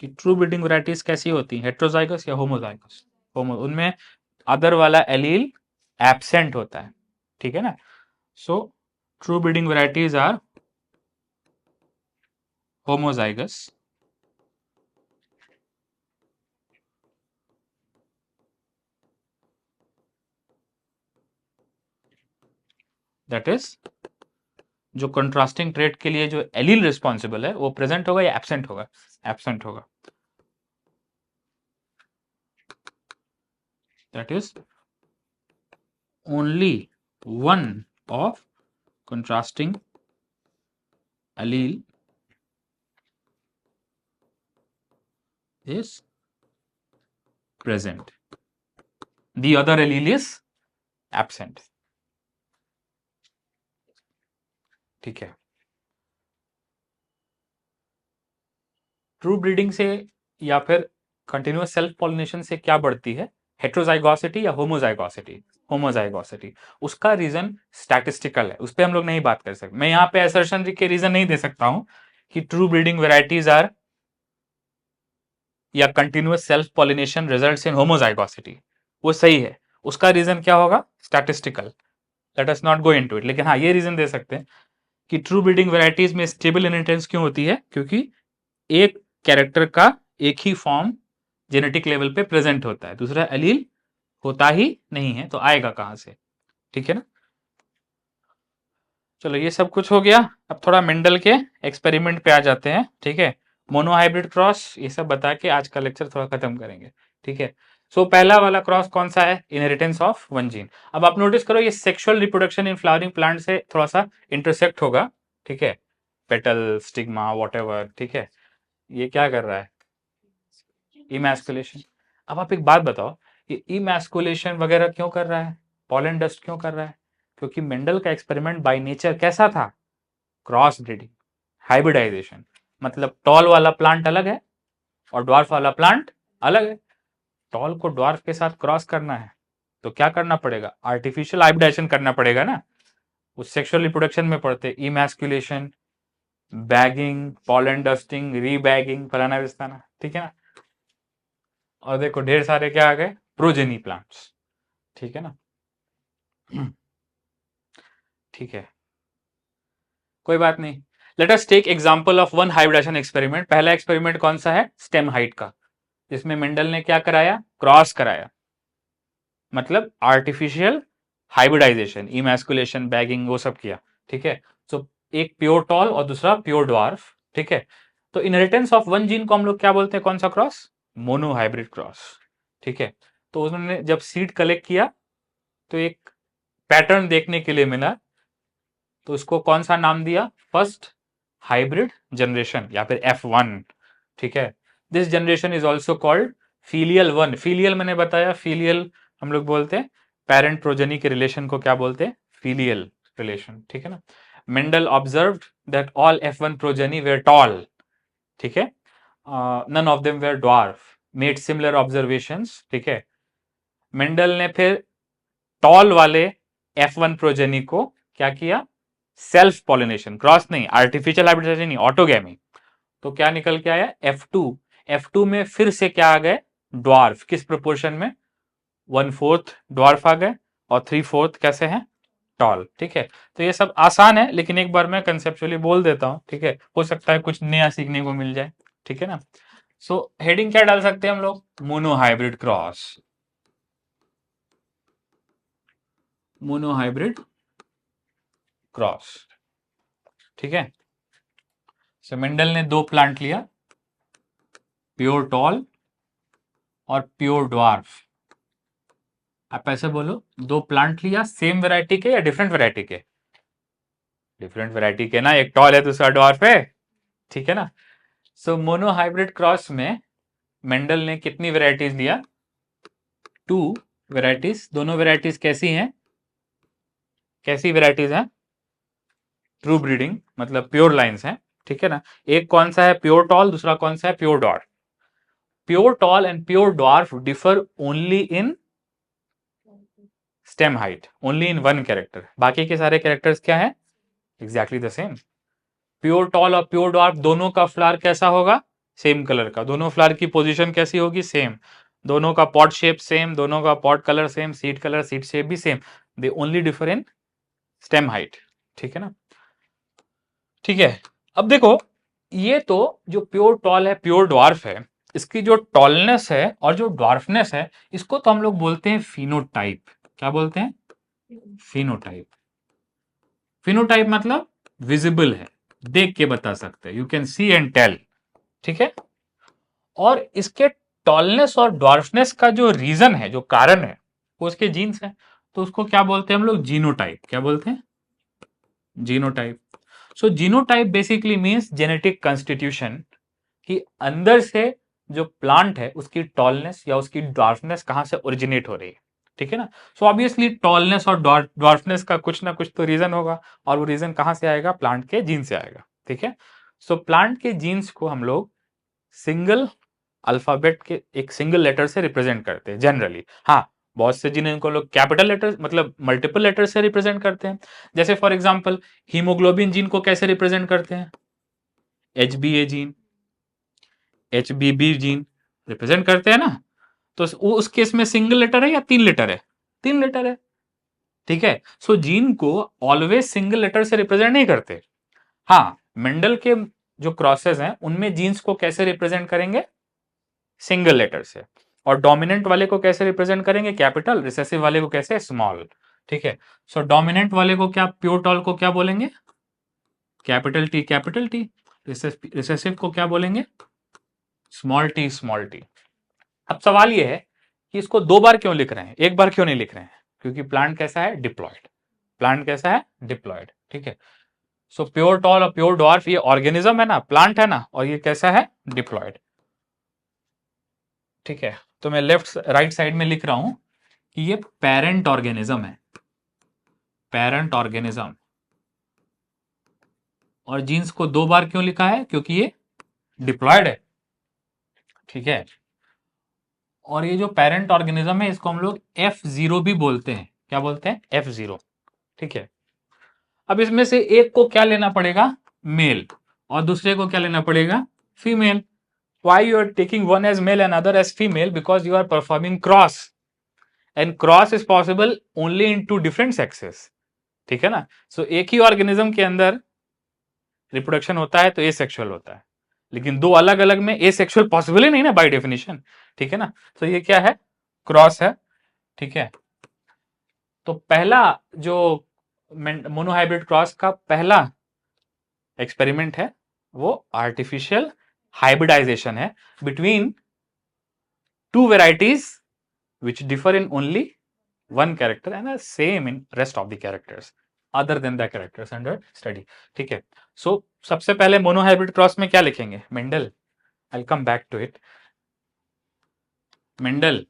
कि ट्रू ब्रीडिंग वैरायटीज कैसी होती है? हेट्रोजाइगस या होमोजाइगस? होमो, उनमें अदर वाला एलील एब्सेंट होता है। ठीक है ना। So true breeding varieties are homozygous, that is जो कंट्रास्टिंग ट्रेट के लिए जो एलील रिस्पॉन्सिबल है वो प्रेजेंट होगा या एब्सेंट होगा? एब्सेंट होगा। That is only one of contrasting allele is present, the other allele is absent. ठीक है, ट्रू ब्रीडिंग से या फिर कंटिन्यूअस सेल्फ पॉलिनेशन से क्या बढ़ती है, हेट्रोजाइगोसिटी या होमोजाइगोसिटी? होमोजाइगोसिटी। उसका रीजन स्टैटिस्टिकल है, उस पर हम लोग नहीं बात कर सकते। मैं यहाँ पे असर्शन के रीजन नहीं दे सकता हूं कि ट्रू ब्रीडिंग वेराइटीज आर या continuous self pollination results in homozygosity, वो सही है। उसका रीजन क्या होगा? Statistical. Let us not go into it. लेकिन हाँ, ये रीजन दे सकते हैं कि ट्रू ब्रीडिंग वेराइटीज में स्टेबल इनहेरिटेंस क्यों होती है, क्योंकि एक कैरेक्टर का एक ही फॉर्म जेनेटिक लेवल पे प्रेजेंट होता है, दूसरा एलील होता ही नहीं है, तो आएगा कहां से? ठीक है ना। चलो ये सब कुछ हो गया, अब थोड़ा मेंडल के एक्सपेरिमेंट पे आ जाते हैं। ठीक है, मोनोहाइब्रिड क्रॉस ये सब बता के आज का लेक्चर थोड़ा खत्म करेंगे। ठीक है, सो पहला वाला क्रॉस कौन सा है? Inheritance of one gene. अब आप नोटिस करो, ये sexual reproduction in flowering plant से थोड़ा सा इंटरसेक्ट होगा। ठीक है, पेटल, स्टिग्मा, व्हाटएवर। ठीक है, ये क्या कर रहा है? इमैस्कुलेशन। अब आप एक बात बताओ, ये इमैस्कुलेशन वगैरह क्यों कर रहा है, पॉलन डस्ट क्यों कर रहा है? क्योंकि मेंडल का एक्सपेरिमेंट बाय नेचर कैसा था? Cross breeding, hybridization. मतलब टॉल वाला प्लांट अलग है और ड्वार्फ वाला प्लांट अलग है। टॉल को ड्वार्फ के साथ क्रॉस करना है तो क्या करना पड़ेगा? आर्टिफिशियल हाइब्रिडाइजेशन करना पड़ेगा ना। उस सेक्सुअल रिप्रोडक्शन में पड़ते इमैस्कुलेशन, बैगिंग, पॉलन डस्टिंग, रीबैगिंग, फलाना विस्ताना। ठीक है ना। और देखो ढेर सारे क्या आ गए? Progeny plants. ठीक है ना। ठीक है, कोई बात नहीं। Let us take example of one hybridization experiment. पहला एक्सपेरिमेंट कौन सा है? स्टेम हाइट का, जिसमें मेंडल ने क्या कराया? क्रॉस कराया, मतलब आर्टिफिशियल हाइब्रिडाइजेशन, इमैस्कुलेशन, बैगिंग, वो सब किया। ठीक है, तो एक प्योर टॉल और दूसरा प्योर ड्वार्फ। ठीक है, तो इनहेरिटेंस ऑफ वन जीन को हम लोग क्या बोलते हैं? कौन सा क्रॉस? Mono hybrid cross. ठीक है, तो उन्होंने जब सीड कलेक्ट किया तो एक पैटर्न देखने के लिए मिला, तो उसको कौन सा नाम दिया? फर्स्ट हाइब्रिड जनरेशन या फिर F1। ठीक है, this generation is also called filial one. Filial मैंने बताया, फीलियल हम लोग बोलते हैं पेरेंट प्रोजेनी के रिलेशन को क्या बोलते हैं? Filial relation. ठीक है ना। Mendel observed that all F1 progeny were tall. ठीक है, none of them were dwarf, made similar observations. ठीक है, मेंडल ने फिर टॉल वाले F1 प्रोजेनी को क्या किया? सेल्फ पॉलिनेशन, क्रॉस नहीं, आर्टिफिशियल हाइब्रिडाइजेशन नहीं, ऑटोगैमी। तो क्या निकल के आया? F2। F2 में फिर से क्या आ गए? ड्वार्फ। किस प्रोपोर्शन में? 1/4 ड्वार्फ आ गए और 3/4 कैसे हैं? टॉल। ठीक है, तो ये सब आसान है, लेकिन एक बार मैं कंसेप्चुअली बोल देता हूं। ठीक है, हो सकता है कुछ नया सीखने को मिल जाए। ठीक है ना। सो हेडिंग क्या डाल सकते हैं हम लोग? Mono hybrid cross, mono hybrid cross. ठीक है, सो मेंडल ने दो प्लांट लिया, प्योर टॉल और प्योर ड्वार्फ। आप ऐसे बोलो, दो प्लांट लिया सेम वैरायटी के या डिफरेंट वैरायटी के? डिफरेंट वैरायटी के ना, एक टॉल है दूसरा ड्वार्फ है। ठीक है ना। सो मोनो हाइब्रिड क्रॉस में मेंडल ने कितनी वैरायटीज लिया? 2 वैरायटीज। दोनों वैरायटीज कैसी हैं? कैसी वैरायटीज हैं? ट्रू ब्रीडिंग, मतलब प्योर लाइन्स हैं। ठीक है ना। एक कौन सा है? प्योर टॉल, दूसरा कौन सा है? Pure dwarf. Pure tall and pure dwarf differ only in stem height, only in one character. बाकी के सारे कैरेक्टर्स क्या है? Exactly the same. Pure tall और प्योर ड्वार्फ दोनों का फ्लावर कैसा होगा? सेम कलर का। दोनों फ्लावर की पोजीशन कैसी होगी? सेम। दोनों का पॉट शेप सेम, दोनों का pod colour same, seed colour, seed shape भी same. They only differ in stem height. ठीक है ना। ठीक है, अब देखो, ये तो जो प्योर टॉल है, प्योर ड्वार्फ है, इसकी जो टॉलनेस है और जो ड्वार्फनेस है, इसको तो हम लोग बोलते हैं फिनोटाइप। क्या बोलते हैं? फिनोटाइप। फिनोटाइप मतलब विजिबल है, देख के बता सकते हैं, you can see and tell. ठीक है, और इसके टॉलनेस और ड्वार्फनेस का जो रीजन है, जो कारण है, वो उसके जीन्स है। तो उसको क्या बोलते हैं हम लोग? जीनोटाइप। क्या बोलते हैं? Genotype. So genotype basically means genetic constitution, कि अंदर से जो प्लांट है उसकी टॉलनेस या उसकी ड्वार्फनेस कहां से ओरिजिनेट हो रही है, ठीक है ना। सो ऑब्वियसली टॉलनेस और ड्वार्फनेस का कुछ ना कुछ तो रीजन होगा, और वो रीजन कहां से आएगा, प्लांट के जीन से आएगा, ठीक है। सो प्लांट के जीन्स को हम लोग सिंगल अल्फाबेट के एक सिंगल लेटर से रिप्रेजेंट करते हैं जनरली। हाँ, बहुत से जीन इनको लोग कैपिटल लेटर मतलब मल्टीपल लेटर से रिप्रेजेंट करते हैं। जैसे फॉर एग्जांपल हीमोग्लोबिन जीन को कैसे रिप्रेजेंट करते हैं, HbA gene, HBB gene represent करते हैं ना। तो उस केस में सिंगल लेटर है या 3 लेटर है, 3 लेटर है, ठीक है। सो जीन को ऑलवेज सिंगल लेटर से रिप्रेजेंट नहीं करते। हाँ, मेंडल के जो क्रॉसेस हैं उनमें जीन्स को कैसे रिप्रेजेंट करेंगे, सिंगल लेटर से। और डोमिनेंट वाले को कैसे रिप्रेजेंट करेंगे, कैपिटल, रिसेसिव वाले को कैसे, स्मॉल, ठीक है। सो डोमिनेंट वाले को क्या, प्योर टॉल को क्या बोलेंगे, capital T capital T. Recessive को क्या बोलेंगे, स्मॉल टी स्मॉल टी। अब सवाल यह है कि इसको 2 बार क्यों लिख रहे हैं, एक बार क्यों नहीं लिख रहे हैं, क्योंकि प्लांट कैसा है, डिप्लॉयड। प्लांट कैसा है, डिप्लॉयड, ठीक है। सो प्योर टॉल और प्योर डॉर्फ ये ऑर्गेनिज्म है ना, प्लांट है ना, और ये कैसा है, डिप्लॉयड, ठीक है। तो मैं लेफ्ट राइट साइड में लिख रहा हूं कि ये पेरेंट ऑर्गेनिज्म है, पेरेंट ऑर्गेनिज्म। और जीन्स को 2 बार क्यों लिखा है, क्योंकि ये डिप्लॉयड है, ठीक है। और ये जो पेरेंट ऑर्गेनिज्म है इसको हम लोग F0 भी बोलते हैं, क्या बोलते हैं, F0, ठीक है। अब इसमें से एक को क्या लेना पड़ेगा, मेल, और दूसरे को क्या लेना पड़ेगा, female. Why you are taking one as male and other as female? Because you are performing cross, and cross is possible only in 2 different sexes, ठीक है ना। सो एक ही ऑर्गेनिज्म के अंदर रिप्रोडक्शन होता है तो एसेक्सुअल होता है, लेकिन 2 अलग अलग में एसेक्सुअल पॉसिबल ही नहीं ना बाय डेफिनेशन, ठीक है ना। तो ये क्या है, क्रॉस है, ठीक है। तो पहला जो मोनोहाइब्रिड क्रॉस का पहला एक्सपेरिमेंट है वो आर्टिफिशियल हाइब्रिडाइजेशन है between 2 varieties which differ in only one character and are same in rest of the characters other than the characters under study, ठीक है। सो सबसे पहले मोनोहाइब्रिड क्रॉस में क्या लिखेंगे, Mendel, I come back to it. Mendel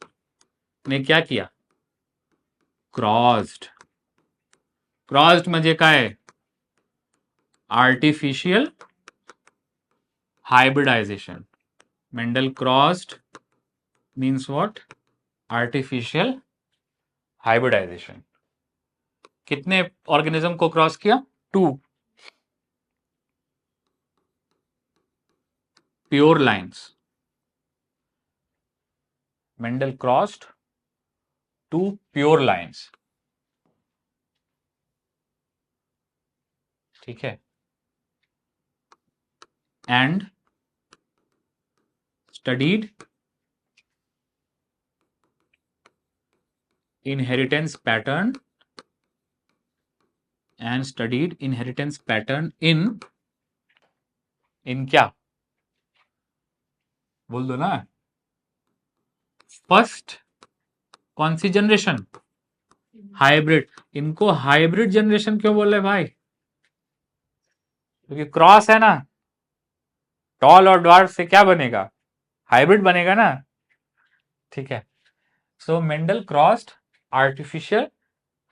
ने क्या किया, क्रॉस्ड, क्रॉस्ड म्हणजे काय, artificial hybridisation. Mendel crossed means what, artificial hybridisation. कितने ऑर्गेनिज्म को क्रॉस किया, 2 pure lines. Mendel crossed 2 pure lines, ठीक है। And studied inheritance pattern and studied inheritance pattern in क्या, बोल दो ना, फर्स्ट कौन सी जनरेशन, हाइब्रिड। इनको हाइब्रिड जनरेशन क्यों बोल रहे भाई, क्योंकि क्रॉस है ना, टॉल और ड्वार्फ से क्या बनेगा, हाइब्रिड बनेगा ना, ठीक है। So Mendel crossed artificial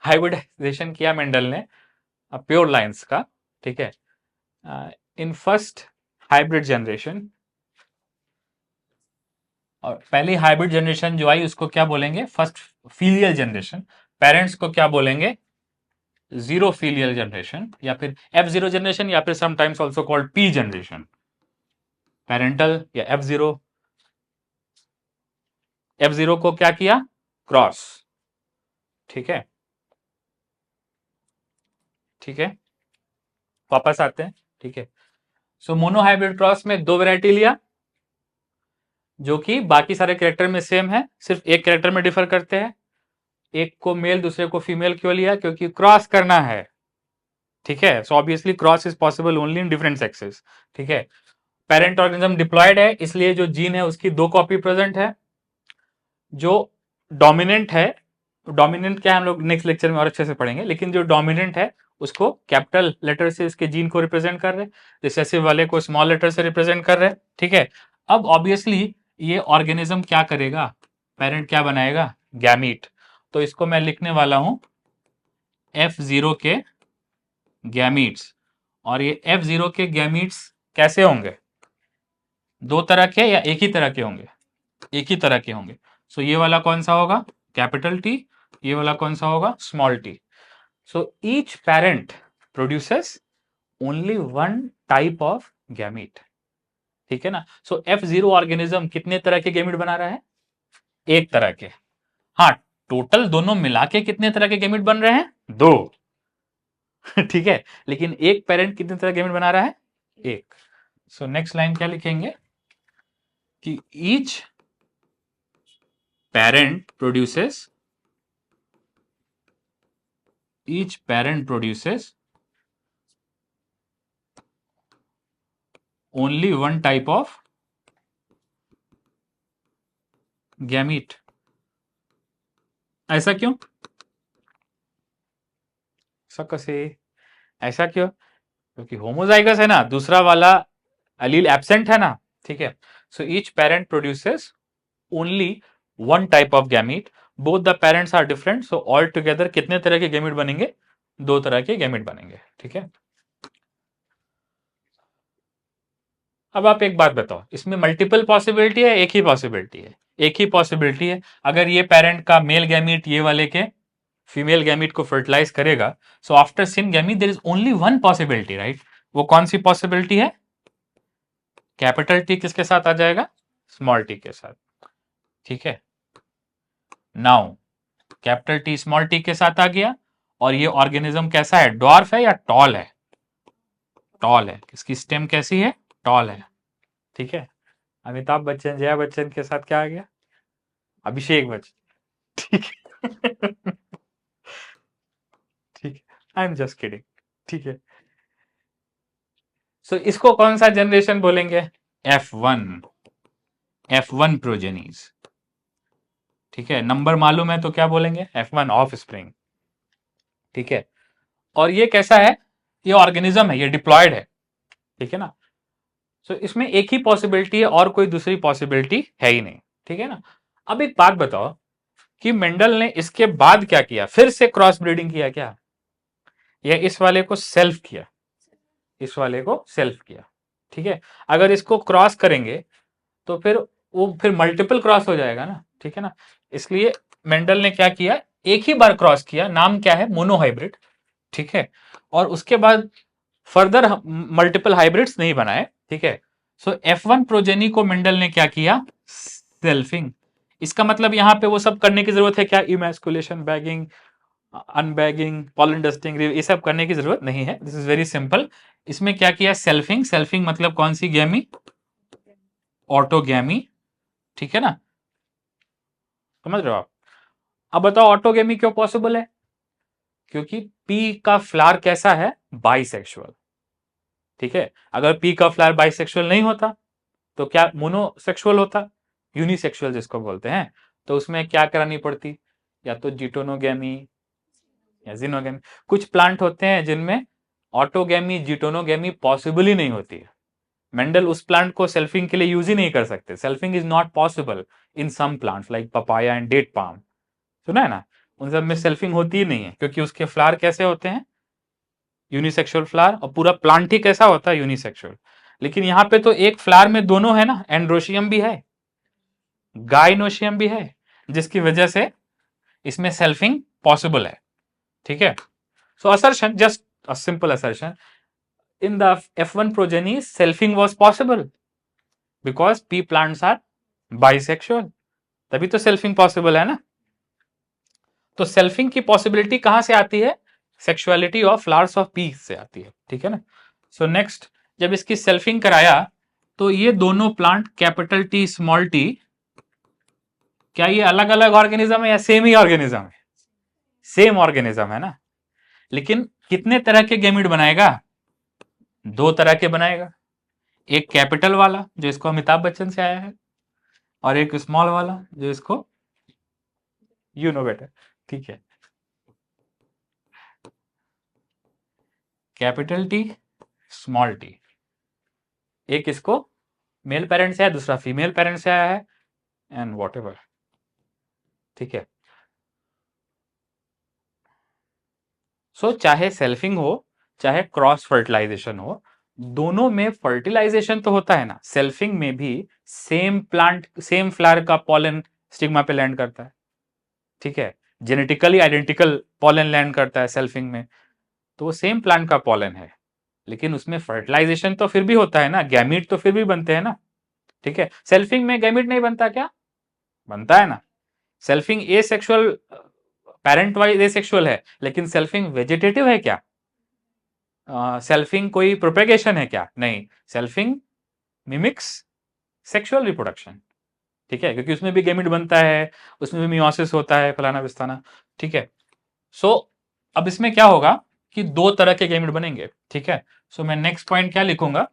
hybridisation किया मेंडल ने प्योर लाइन्स का, ठीक है, इन फर्स्ट हाइब्रिड जनरेशन। और पहली हाइब्रिड जनरेशन जो आई उसको क्या बोलेंगे, फर्स्ट फीलियल जनरेशन। पेरेंट्स को क्या बोलेंगे, जीरो फीलियल जनरेशन, या फिर F0 जनरेशन, या फिर sometimes also called P generation, parental या F0। F0 को क्या किया, क्रॉस, ठीक है, ठीक है, वापस आते हैं, ठीक है। सो मोनोहाइब्रिड क्रॉस में 2 वैरायटी लिया जो कि बाकी सारे कैरेक्टर में सेम है, सिर्फ एक कैरेक्टर में डिफर करते हैं। एक को मेल दूसरे को फीमेल क्यों लिया, क्योंकि क्रॉस करना है, ठीक है। So obviously cross is possible only in different sexes, ठीक है। पेरेंट ऑर्गेनिज्म डिप्लॉयड है, इसलिए जो जीन है उसकी 2 कॉपी प्रेजेंट है। जो डोमिनेंट है, डोमिनेंट क्या है हम लोग नेक्स्ट लेक्चर में और अच्छे से पढ़ेंगे, लेकिन जो डोमिनेंट है उसको कैपिटल लेटर से इसके जीन को रिप्रेजेंट कर रहे हैं, रिसेसिव वाले को स्मॉल लेटर से रिप्रेजेंट कर रहे हैं, ठीक है। अब ऑब्वियसली ये ऑर्गेनिज्म क्या करेगा, पेरेंट क्या बनाएगा, गैमीट। तो इसको मैं लिखने वाला हूं F0 के गैमीट्स। और ये F0 के गैमीट्स कैसे होंगे, दो तरह के या एक ही तरह के होंगे, एक ही तरह के होंगे। सो ये वाला कौन सा होगा, कैपिटल टी, ये वाला कौन सा होगा, small T. So each parent produces only one type of gamete, ठीक है ना। सो F0 ऑर्गेनिज्म कितने तरह के गैमीट बना रहा है, एक तरह के। हाँ, टोटल दोनों मिला के कितने तरह के गैमीट बन रहे हैं, दो। ठीक है, लेकिन एक पेरेंट कितने तरह गैमीट बना रहा है, एक। सो नेक्स्ट लाइन क्या लिखेंगे कि each parent produces only one type of gamete. ऐसा क्यों, ऐसा क्यों, क्योंकि होमोजाइगस है ना, दूसरा वाला अलील एब्सेंट है ना, ठीक है। So each parent produces only one type of gamete, both the parents are different, so all together कितने तरह के गैमीट बनेंगे, दो तरह के गैमीट बनेंगे, ठीक है। अब आप एक बात बताओ, इसमें मल्टीपल पॉसिबिलिटी है, एक ही पॉसिबिलिटी है, एक ही पॉसिबिलिटी है। अगर ये पेरेंट का मेल गैमीट ये वाले के फीमेल गैमीट को फर्टिलाइज करेगा, so after syngamy there is only one possibility, right. वो कौन सी पॉसिबिलिटी है, कैपिटल टी किसके साथ आ जाएगा, स्मॉल टी के साथ, ठीक है। Now capital T small T के साथ आ गया, और ये ऑर्गेनिज्म कैसा है, ड्वार्फ है या टॉल है, टॉल है। इसकी स्टेम कैसी है, टॉल है, ठीक है। अमिताभ बच्चन, जया बच्चन के साथ क्या आ गया, अभिषेक बच्चन, ठीक है। ठीक है, आई एम जस्ट किडिंग, ठीक है। सो इसको कौन सा जनरेशन बोलेंगे, F1, F1 प्रोजेनीज, ठीक है। नंबर मालूम है तो क्या बोलेंगे, F1 ऑफ स्प्रिंग, ठीक है। और ये कैसा है, ये ऑर्गेनिज्म है, ये डिप्लॉयड है, ठीक है ना। सो इसमें एक ही पॉसिबिलिटी है, और कोई दूसरी पॉसिबिलिटी है ही नहीं, ठीक है ना। अब एक बात बताओ कि मेंडल ने इसके बाद क्या किया, फिर से क्रॉस ब्रीडिंग किया क्या, या इस वाले को सेल्फ किया, इस वाले को सेल्फ किया, ठीक है। अगर इसको क्रॉस करेंगे तो फिर वो फिर मल्टीपल क्रॉस हो जाएगा ना, ठीक है ना। इसलिए मेंडल ने क्या किया, एक ही बार क्रॉस किया, नाम क्या है, मोनोहाइब्रिड, ठीक है। और उसके बाद फर्दर मल्टीपल हाइब्रिड्स नहीं बनाए, ठीक है। सो F1 प्रोजेनी को मेंडल ने क्या किया, सेल्फिंग। इसका मतलब यहां पे वो सब करने की जरूरत है क्या, इमैस्कुलेशन, बैगिंग, अनबैगिंग, पॉलन डस्टिंग, ये सब करने की जरूरत नहीं है, दिस इज वेरी सिंपल। इसमें क्या किया, सेल्फिंग। सेल्फिंग मतलब कौन सी गैमी, ऑटोगैमी, ठीक है ना, समझ रहे हो आप। अब बताओ ऑटोगैमी क्यों पॉसिबल है, क्योंकि पी का फ्लावर कैसा है, बाइसेक्सुअल, ठीक है। अगर पी का फ्लावर बाइसेक्सुअल नहीं होता तो क्या मोनोसेक्सुअल होता, यूनिसेक्सुअल जिसको बोलते हैं। तो उसमें क्या करानी पड़ती, या तो जिटोनोगैमी या जिनोगैमी। कुछ प्लांट होते हैं जिनमें ऑटोगैमी जिटोनोगैमी पॉसिबल ही नहीं होती है, मेंडल उस प्लांट को सेल्फिंग के लिए यूज ही नहीं कर सकते, selfing is not possible in some plants like papaya and date palm, सुना है ना, उन सब में सेल्फिंग होती ही नहीं है, क्योंकि उसके फ्लावर कैसे होते हैं, यूनिसेक्सुअल फ्लावर, और पूरा प्लांट ही कैसा होता है, यूनिसेक्सुअल। लेकिन यहाँ पे तो एक फ्लावर में दोनों है ना, एंड्रोशियम भी है, गाइनोशियम भी है, जिसकी वजह से इसमें सेल्फिंग पॉसिबल है, ठीक है। So assertion, just a simple assertion, in the F1 progeny selfing was possible because pea plants are bisexual, तभी तो सेल्फिंग पॉसिबल है ना। तो सेल्फिंग की पॉसिबिलिटी कहां से आती है, sexuality of flowers of P से आती है, ठीक है ना। सो नेक्स्ट, जब इसकी सेल्फिंग कराया तो ये दोनों plant capital T small T, क्या ये अलग अलग ऑर्गेनिज्म है या सेम ही ऑर्गेनिज्म है, सेम ऑर्गेनिज्म है ना। लेकिन कितने तरह के गैमीट बनाएगा, दो तरह के बनाएगा, एक कैपिटल वाला जो इसको अमिताभ बच्चन से आया है, और एक स्मॉल वाला जो इसको यू नो बेटर, ठीक है। कैपिटल टी स्मॉल टी, एक इसको मेल पेरेंट से आया, दूसरा फीमेल पेरेंट से आया है, एंड वॉट एवर, ठीक है। सो चाहे सेल्फिंग हो चाहे क्रॉस फर्टिलाइजेशन हो, दोनों में फर्टिलाइजेशन तो होता है ना। सेल्फिंग में भी सेम प्लांट सेम फ्लावर का पॉलन स्टिग्मा पे लैंड करता है, ठीक है। जेनेटिकली आइडेंटिकल पॉलन लैंड करता है सेल्फिंग में, तो वो सेम प्लांट का पॉलन है, लेकिन उसमें फर्टिलाइजेशन तो फिर भी होता है ना, गैमीट तो फिर भी बनते हैं ना, ठीक है। सेल्फिंग में गैमीट नहीं बनता क्या? बनता है ना। सेल्फिंग ए सेक्सुअल पेरेंट वाइज ए सेक्सुअल है, लेकिन सेल्फिंग वेजिटेटिव है क्या? सेल्फिंग कोई प्रोपेगेशन है क्या? नहीं, सेल्फिंग मिमिक्स सेक्सुअल रिप्रोडक्शन, ठीक है, क्योंकि उसमें भी गैमीट बनता है, उसमें भी मियोसिस होता है, फलाना विस्ताना, ठीक है। सो अब इसमें क्या होगा कि दो तरह के गैमीट बनेंगे, ठीक है। सो मैं नेक्स्ट पॉइंट क्या लिखूंगा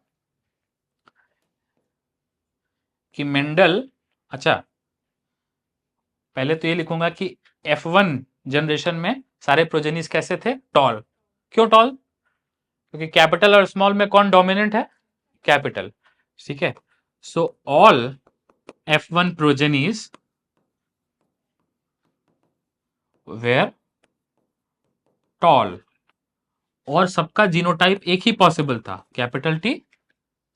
कि मेंडल, अच्छा पहले तो ये लिखूंगा कि F1 जनरेशन में सारे प्रोजेनिस कैसे थे? टॉल। क्यों टॉल? क्योंकि कैपिटल और स्मॉल में कौन डोमिनेंट है? कैपिटल, ठीक है। So all F1 progenies were tall, और सबका जीनोटाइप एक ही पॉसिबल था, capital T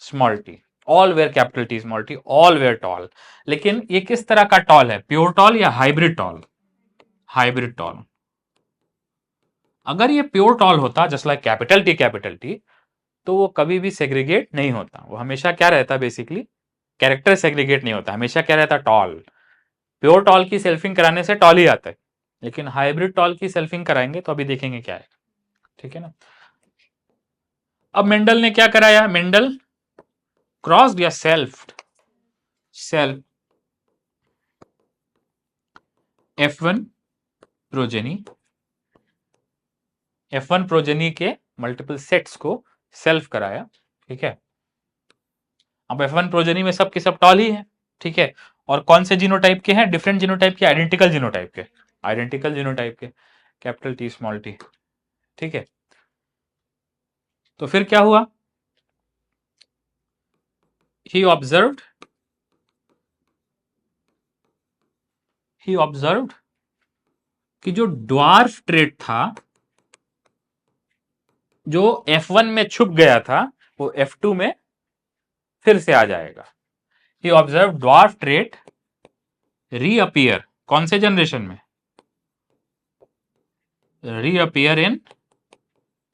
small T. All were capital T small T, all were tall. लेकिन ये किस तरह का टॉल है? प्योर टॉल या हाइब्रिड टॉल? Hybrid tall. अगर ये प्योर टॉल होता जस्ट लाइक कैपिटल टी, तो वो कभी भी सेग्रीगेट नहीं होता, वो हमेशा क्या रहता? बेसिकली कैरेक्टर सेग्रीगेट नहीं होता, हमेशा क्या रहता? टॉल। प्योर टॉल की सेल्फिंग कराने से टॉल ही आता है, लेकिन हाइब्रिड टॉल की सेल्फिंग कराएंगे तो अभी देखेंगे क्या है, ठीक है ना। अब मेंडल ने क्या कराया? मेंडल क्रॉस्ड या self F1 progeny, F1 progeny के मल्टीपल सेट्स को सेल्फ कराया, ठीक है। अब F1 प्रोजेनी में सब के सब टॉल ही है, ठीक है। और कौन से जीनोटाइप के हैं? डिफरेंट जीनोटाइप के, आइडेंटिकल जीनोटाइप के, आइडेंटिकल जीनोटाइप के, कैपिटल टी स्मॉल टी, ठीक है। तो फिर क्या हुआ? ही ऑब्जर्व्ड कि जो ड्वार्फ ट्रेट था, जो F1 में छुप गया था, वो F2 में फिर से आ जाएगा। ही ऑब्जर्व ड्वार्फ ट्रेट रीअपियर, कौन से जनरेशन में? रीअपियर इन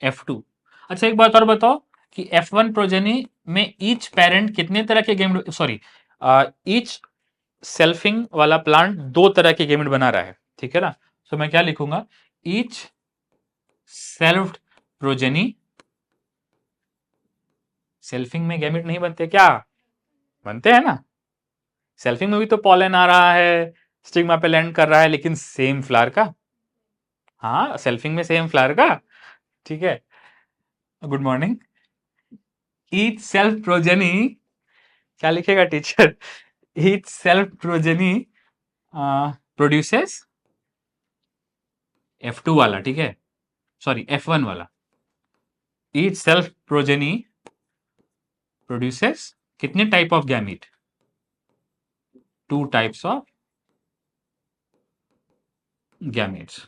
F2। अच्छा एक बात और बताओ कि F1 प्रोजेनी में ईच पेरेंट कितने तरह के गैमेट, सॉरी ईच सेल्फिंग वाला प्लांट दो तरह के गैमेट बना रहा है, ठीक है ना। सो मैं क्या लिखूंगा? ईच सेल्फ्ड प्रोजेनी, सेल्फिंग में गैमेट नहीं बनते क्या? बनते हैं ना। सेल्फिंग में भी तो पॉलन आ रहा है, स्टिग्मा पे लैंड कर रहा है, लेकिन सेम फ्लावर का। हाँ, सेल्फिंग में सेम फ्लावर का, ठीक है। Good morning. Each self progeny, क्या लिखेगा teacher? Each self progeny produces F2 वाला, ठीक है, सॉरी F1 वाला। ईच सेल्फ प्रोजेनी प्रोड्यूसेस कितने type of gamete? 2 types of gametes.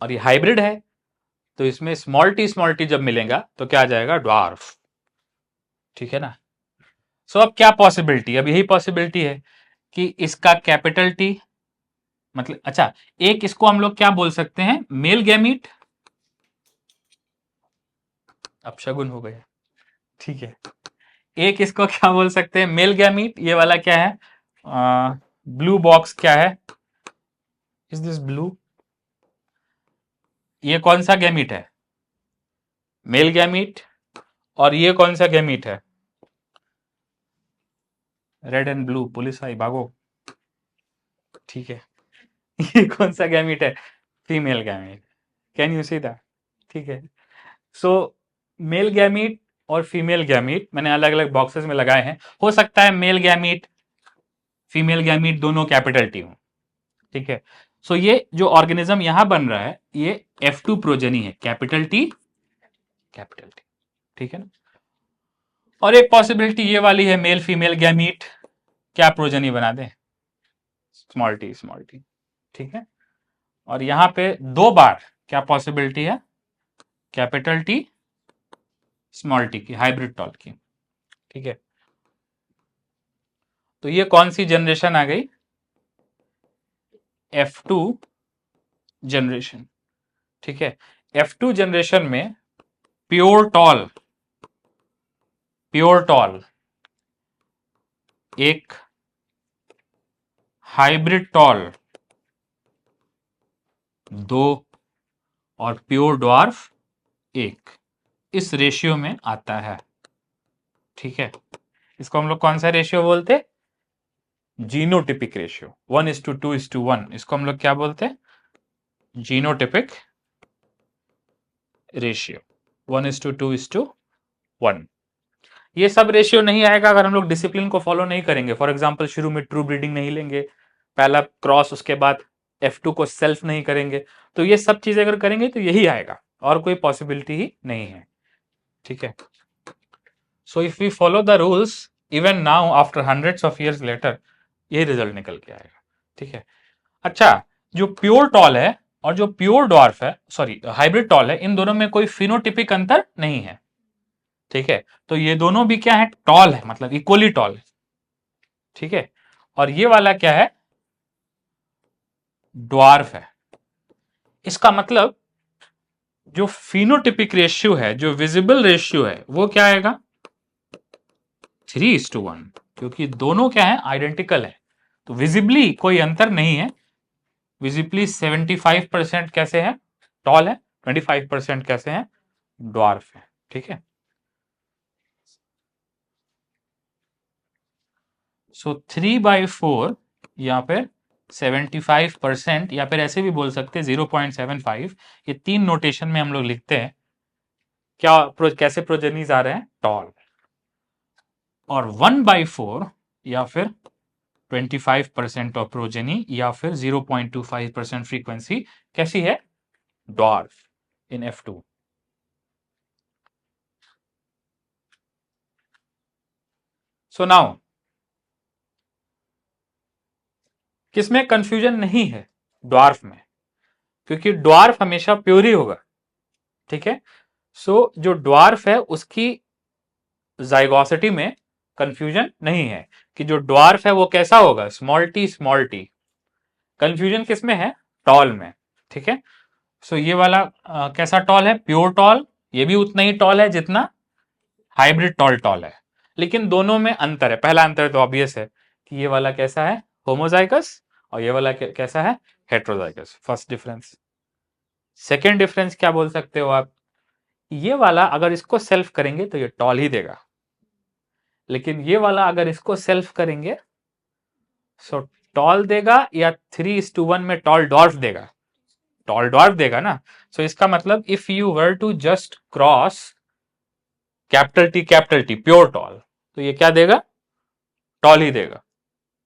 और ये हाइब्रिड है, तो इसमें स्मॉल टी जब मिलेगा तो क्या आ जाएगा? ड्वार्फ, ठीक है ना। सो अब क्या पॉसिबिलिटी? अब यही पॉसिबिलिटी है कि इसका कैपिटल टी, मतलब अच्छा, एक इसको हम लोग क्या बोल सकते हैं? मेल गैमीट, अपशगुन हो गया, ठीक है। एक इसको क्या बोल सकते हैं? Male gamete. ये वाला क्या है? ब्लू बॉक्स क्या है? Is this blue? ये कौन सा गैमीट है? Male gamete. और ये कौन सा गैमीट है? रेड एंड ब्लू, पुलिस आई भागो, ठीक है। ये कौन सा गैमीट है? Female gamete. Can you see that? ठीक है। सो मेल गैमीट और फीमेल गैमीट मैंने अलग अलग बॉक्सेस में लगाए हैं। हो सकता है मेल गैमीट फीमेल गैमीट दोनों कैपिटल टी हो, ठीक है। सो ये जो ऑर्गेनिज्म यहां बन रहा है ये F2 प्रोजेनी है, कैपिटल टी कैपिटल टी, ठीक है ना। और एक पॉसिबिलिटी ये वाली है, मेल फीमेल गैमीट क्या प्रोजेनी बना दें, स्मॉल टी, ठीक है। और यहां पे 2 बार क्या पॉसिबिलिटी है, कैपिटल टी स्मॉल टी की, हाइब्रिड टॉल की, ठीक है। तो ये कौन सी जनरेशन आ गई, F2 जनरेशन, ठीक है। F2 जनरेशन में प्योर टॉल एक, हाइब्रिड टॉल 2 और प्योर ड्वार्फ 1 इस रेशियो में आता है, ठीक है। इसको हम लोग कौन सा रेशियो बोलते, जीनोटिपिक रेशियो, 1:2:1, इसको हम लोग क्या बोलते हैं, जीनोटिपिक रेशियो 1:2:1। ये सब रेशियो नहीं आएगा अगर हम लोग डिसिप्लिन को फॉलो नहीं करेंगे। फॉर एग्जांपल शुरू में ट्रू ब्रीडिंग नहीं लेंगे, पहला क्रॉस, उसके बाद F2 को सेल्फ नहीं करेंगे, तो ये सब चीजें अगर करेंगे तो यही आएगा, और कोई पॉसिबिलिटी ही नहीं है, ठीक है। So if we follow the rules even now after hundreds of years later, यही रिजल्ट निकल के आएगा, ठीक है। अच्छा, जो प्योर टॉल है और जो प्योर डॉर्फ है, सॉरी हाइब्रिड टॉल है, इन दोनों में कोई फिनोटिपिक अंतर नहीं है, ठीक है। तो ये दोनों भी क्या है, टॉल है, मतलब इक्वली टॉल है, ठीक है। और ये वाला क्या है, ड्वार्फ है। इसका मतलब जो फिनोटिपिक रेशियो है, जो विजिबल रेशियो है, वो क्या आएगा, 3:1, क्योंकि दोनों क्या है, आइडेंटिकल है। तो विजिबली कोई अंतर नहीं है, विजिबली 75% कैसे है, टॉल है, 25% कैसे है, ड्वार्फ है, ठीक है। सो 3/4 या फिर 75%, या फिर ऐसे भी बोल सकते हैं 0.75, ये 3 नोटेशन में हम लोग लिखते हैं क्या, कैसे प्रोजेनीज आ रहे हैं, टॉल। और 1/4 या फिर 25% ऑफ प्रोजेनी या फिर 0.25% फ्रीक्वेंसी कैसी है, डॉर्फ इन F2। सो नाउ किसमें कंफ्यूजन नहीं है, ड्वार्फ में, क्योंकि ड्वार्फ हमेशा प्योर ही होगा, ठीक है। सो जो ड्वार्फ है उसकी जाइगोसिटी में कंफ्यूजन नहीं है कि जो ड्वार्फ है वो कैसा होगा, स्मॉल टी। कंफ्यूजन किसमें है, टॉल में, ठीक है। सो ये वाला कैसा टॉल है, प्योर टॉल, ये भी उतना ही टॉल है जितना हाइब्रिड टॉल है, लेकिन दोनों में अंतर है। पहला अंतर तो ऑब्वियस है कि ये वाला कैसा है, होमोजाइगस, और ये वाला कैसा है, heterozygous, first difference. Second difference क्या बोल सकते हो आप, ये वाला अगर इसको सेल्फ करेंगे तो ये टॉल ही देगा, लेकिन ये वाला अगर इसको सेल्फ करेंगे सो टॉल देगा, या 3:1 में टॉल डॉर्फ देगा ना। सो इसका मतलब if you were to just cross capital T pure tall, तो ये क्या देगा, टॉल ही देगा,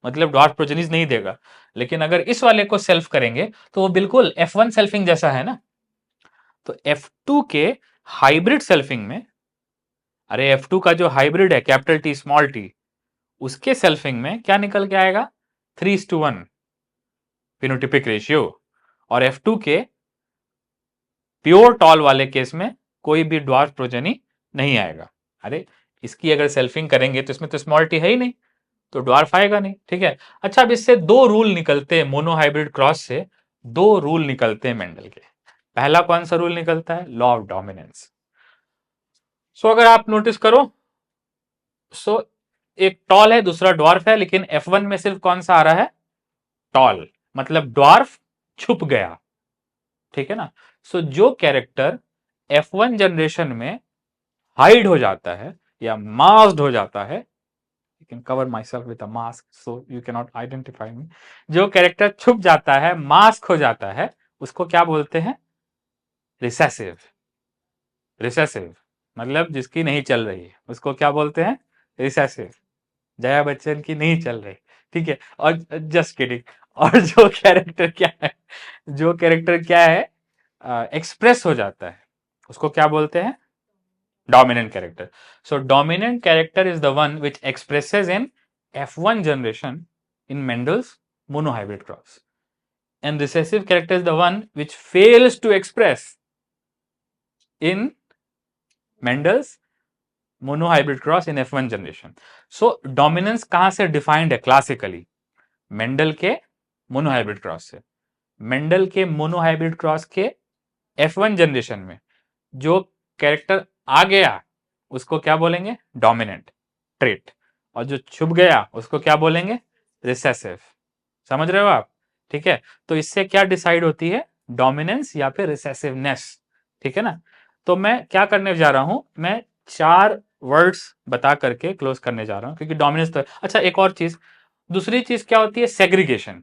मतलब डॉर्फ प्रोजेनिस नहीं देगा। लेकिन अगर इस वाले को सेल्फ करेंगे तो वो बिल्कुल F1 सेल्फिंग जैसा है ना। तो F2 के हाइब्रिड सेल्फिंग में, अरे F2 का जो हाइब्रिड है कैपिटल टी स्मॉल टी, उसके सेल्फिंग में क्या निकल के आएगा, 3:1 फिनोटिपिक रेशियो। और F2 के प्योर टॉल वाले केस में कोई भी ड्वार्फ प्रोजेनी नहीं आएगा। अरे इसकी अगर सेल्फिंग करेंगे तो इसमें तो स्मॉल टी है ही नहीं, तो ड्वार्फ आएगा नहीं, ठीक है। अच्छा, अब इससे 2 रूल निकलते हैं, मोनो हाइब्रिड क्रॉस से 2 रूल निकलते हैं मेंडल के। पहला कौन सा रूल निकलता है, लॉ ऑफ डोमिनेंस। सो अगर आप नोटिस करो, सो एक टॉल है दूसरा ड्वार्फ है, लेकिन F1 में सिर्फ कौन सा आ रहा है, टॉल, मतलब ड्वार्फ छुप गया, ठीक है ना। सो जो कैरेक्टर F1 जनरेशन में हाइड हो जाता है या मास्क्ड हो जाता है, you can cover myself with a mask so you cannot identify me, जो कैरेक्टर छुप जाता है, मास्क हो जाता है, उसको क्या बोलते हैं, रिसेसिव। मतलब जिसकी नहीं चल रही है उसको क्या बोलते हैं, रिसेसिव। जया बच्चन की नहीं चल रही, ठीक है। और जस्ट किडिंग, और जो कैरेक्टर क्या है, जो कैरेक्टर क्या है एक्सप्रेस हो जाता है, उसको क्या बोलते हैं? Dominant character. So dominant character is the one which expresses in F1 generation in Mendel's monohybrid cross, and recessive character is the one which fails to express in Mendel's monohybrid cross in F1 generation. So dominance कहां से defined है classically? Mendel के monohybrid cross से. Mendel के monohybrid cross के F1 generation में जो character आ गया उसको क्या बोलेंगे? Dominant trait. और जो छुप गया उसको क्या बोलेंगे? रिसेसिव. समझ रहे हो आप? ठीक है. तो इससे क्या डिसाइड होती है? डोमिनेंस या फिर रिसेसिवनेस. ठीक है ना. तो मैं क्या करने जा रहा हूं, मैं 4 वर्ड्स बता करके क्लोज करने जा रहा हूं, क्योंकि डोमिनेंस तो. अच्छा, एक और चीज, दूसरी चीज क्या होती है? सेग्रीगेशन.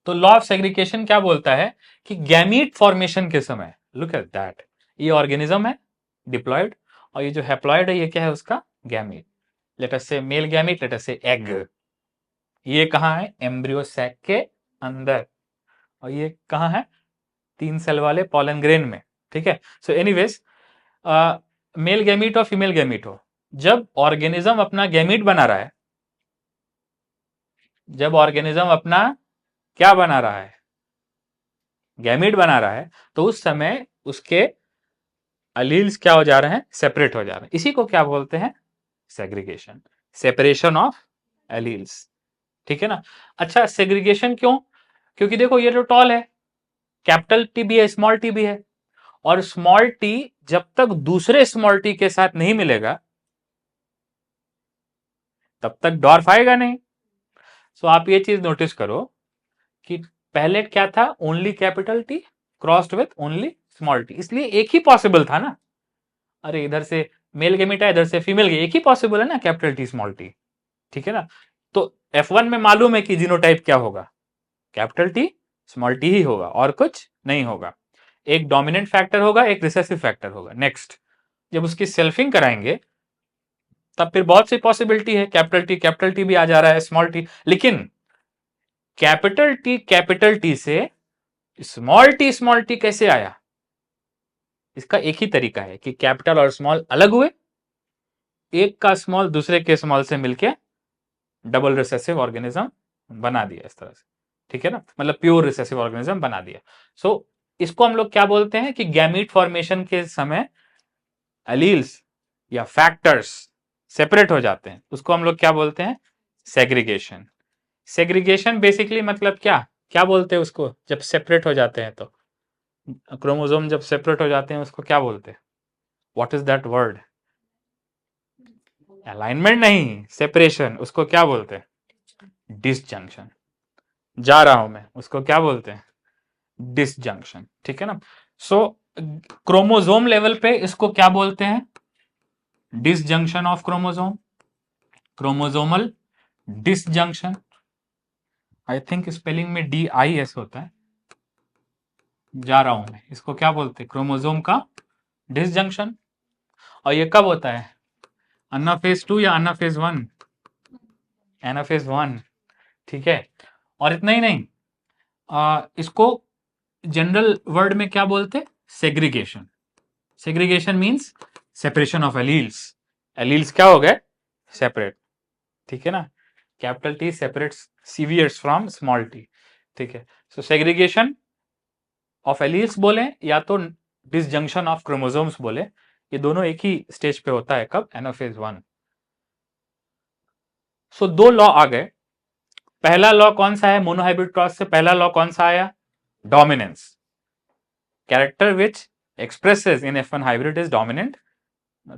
तो लॉ ऑफ सेग्रीगेशन क्या बोलता है कि गैमीट फॉर्मेशन के समय, लुक एट दैट, ये ऑर्गेनिज्म है डिप्लॉयड, और ये जो हैप्लॉयड है ये क्या है? उसका गैमीट. लेट अस से मेल गैमीट, लेट अस से एग. ये कहां है? एम्ब्रियो सैक के अंदर. और ये कहां है? 3 सेल वाले पॉलन ग्रेन में. ठीक है. सो एनीवेज, मेल गैमीट और फीमेल गैमीट हो, जब ऑर्गेनिज्म अपना गैमीट बना रहा है, जब ऑर्गेनिज्म अपना क्या बना रहा है? गैमीट बना रहा है, तो उस समय उसके अलील्स क्या हो जा रहे हैं? सेपरेट हो जा रहे हैं. इसी को क्या बोलते हैं? सेग्रीगेशन. Separation of alleles. ठीक है ना. अच्छा, सेग्रीगेशन क्यों? क्योंकि देखो ये जो टॉल है, कैपिटल टी भी है, स्मॉल टी भी है, और स्मॉल टी जब तक दूसरे स्मॉल टी के साथ नहीं मिलेगा तब तक डॉर्फ आएगा नहीं. सो आप ये चीज नोटिस करो कि पहले क्या था? Only capital T crossed with only small T. इसलिए एक ही पॉसिबल था ना. अरे इधर से मेल गेमीट है, इधर से फीमेल गेमीट, एक ही पॉसिबल है ना, कैपिटल टी स्मॉल टी. ठीक है ना. तो F1 में मालूम है कि जीनोटाइप क्या होगा? कैपिटल टी स्मॉल टी ही होगा और कुछ नहीं होगा. एक डोमिनेंट फैक्टर होगा, एक रिसेसिव फैक्टर होगा. नेक्स्ट, जब उसकी सेल्फिंग कराएंगे तब फिर बहुत सी पॉसिबिलिटी है. कैपिटल टी भी आ जा रहा है, स्मॉल टी, लेकिन कैपिटल टी से स्मॉल टी कैसे आया? इसका एक ही तरीका है कि कैपिटल और स्मॉल अलग हुए, एक का स्मॉल दूसरे के स्मॉल से मिलके डबल रिसेसिव ऑर्गेनिज्म बना दिया इस तरह से. ठीक है ना, मतलब प्योर रिसेसिव ऑर्गेनिज्म बना दिया. सो इसको हम लोग क्या बोलते हैं कि गैमीट फॉर्मेशन के समय एलील्स या फैक्टर्स सेपरेट हो जाते हैं, उसको हम लोग क्या बोलते हैं? सेग्रीगेशन. सेग्रीगेशन बेसिकली मतलब क्या क्या बोलते हैं उसको? जब सेपरेट हो जाते हैं, तो क्रोमोसोम जब सेपरेट हो जाते हैं उसको क्या बोलते हैं? What is that word? Alignment नहीं, सेपरेशन. उसको क्या बोलते हैं? डिसजंक्शन. जा रहा हूं मैं, उसको क्या बोलते हैं? डिसजंक्शन. ठीक है ना. सो क्रोमोसोम लेवल पे इसको क्या बोलते हैं? Disjunction of chromosome, chromosomal disjunction. I think spelling में DIS होता है. जा रहा हूं मैं, इसको क्या बोलते हैं? क्रोमोसोम का डिसजंक्शन. और ये कब होता है? एनाफेज 2 या एनाफेज 1? एनाफेज 1. ठीक है. और इतना ही नहीं, इसको जनरल वर्ड में क्या बोलते हैं? Segregation. Segregation means separation of alleles. Alleles क्या हो गए? सेपरेट. ठीक है ना. Capital T separates severs from small T. ठीक है. सो सेग्रीगेशन ऑफ एलील्स बोले या तो डिसजंक्शन ऑफ क्रोमोसोम्स बोले, ये दोनों एक ही स्टेज पे होता है. कब? एनाफेज 1. सो 2 लॉ आ गए. पहला लॉ कौन सा है? मोनोहाइब्रिड क्रॉस से पहला लॉ कौन सा आया? Dominance. Character which expresses in F1 hybrid is dominant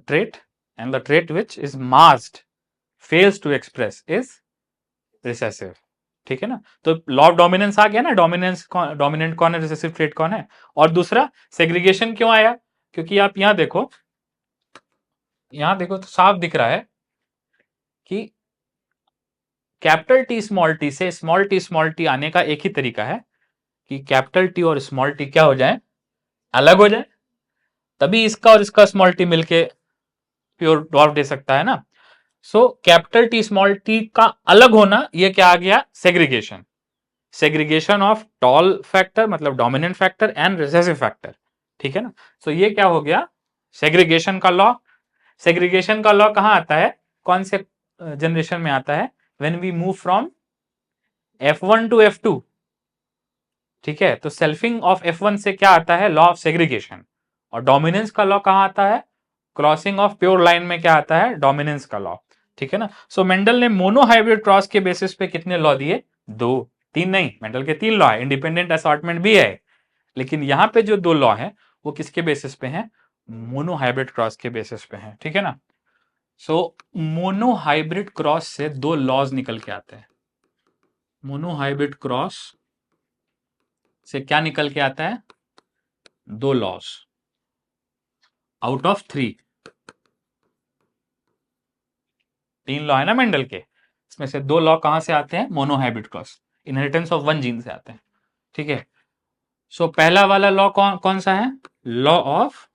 trait, and the trait which is masked fails to express is recessive. ठीक है ना. तो लॉ ऑफ डोमिनेंस आ गया ना. डोमिनेंट कौन है, रिसेसिव ट्रेट कौन है. और दूसरा, सेग्रीगेशन क्यों आया? क्योंकि आप यहां देखो, यहां देखो तो साफ दिख रहा है कि कैपिटल टी से स्मॉल टी आने का एक ही तरीका है कि कैपिटल टी और स्मॉल टी क्या हो जाए? अलग हो जाए. तभी इसका और इसका स्मॉल टी मिलके प्योर डॉर्फ दे सकता है ना. So capital T small T का अलग होना, ये क्या आ गया? Segregation. Segregation of tall factor मतलब dominant factor and recessive factor, ठीक है ना। सो ये क्या हो गया, सेग्रीगेशन का लॉ। सेग्रीगेशन का लॉ कहां आता है, कौन से जनरेशन में आता है, when we move from F1 to F2, ठीक है। तो सेल्फिंग ऑफ F1 से क्या आता है, लॉ ऑफ सेग्रीगेशन। और डोमिनेंस का लॉ कहां आता है, क्रॉसिंग ऑफ प्योर लाइन में क्या आता है, डोमिनेंस का लॉ, ठीक है ना। सो मेंडल ने मोनो हाइब्रिड क्रॉस के बेसिस पे कितने लॉ दिए, दो, तीन नहीं, मेंडल के तीन लॉ है, इंडिपेंडेंट असॉर्टमेंट भी है, लेकिन यहां पे जो दो लॉ है वो किसके बेसिस पे है, मोनो हाइब्रिड क्रॉस के बेसिस पे है, ठीक है ना। सो मोनो हाइब्रिड क्रॉस से दो लॉज निकल के आते हैं। मोनो हाइब्रिड क्रॉस से क्या निकल के आता है, दो लॉज आउट ऑफ थ्री। तीन लॉ है ना मेंडल के, इसमें से दो लॉ कहां से आते हैं, mono hybrid cross, inheritance of one gene से आते हैं, ठीक है। सो पहला वाला लॉ कौन कौन सा है, लॉ ऑफ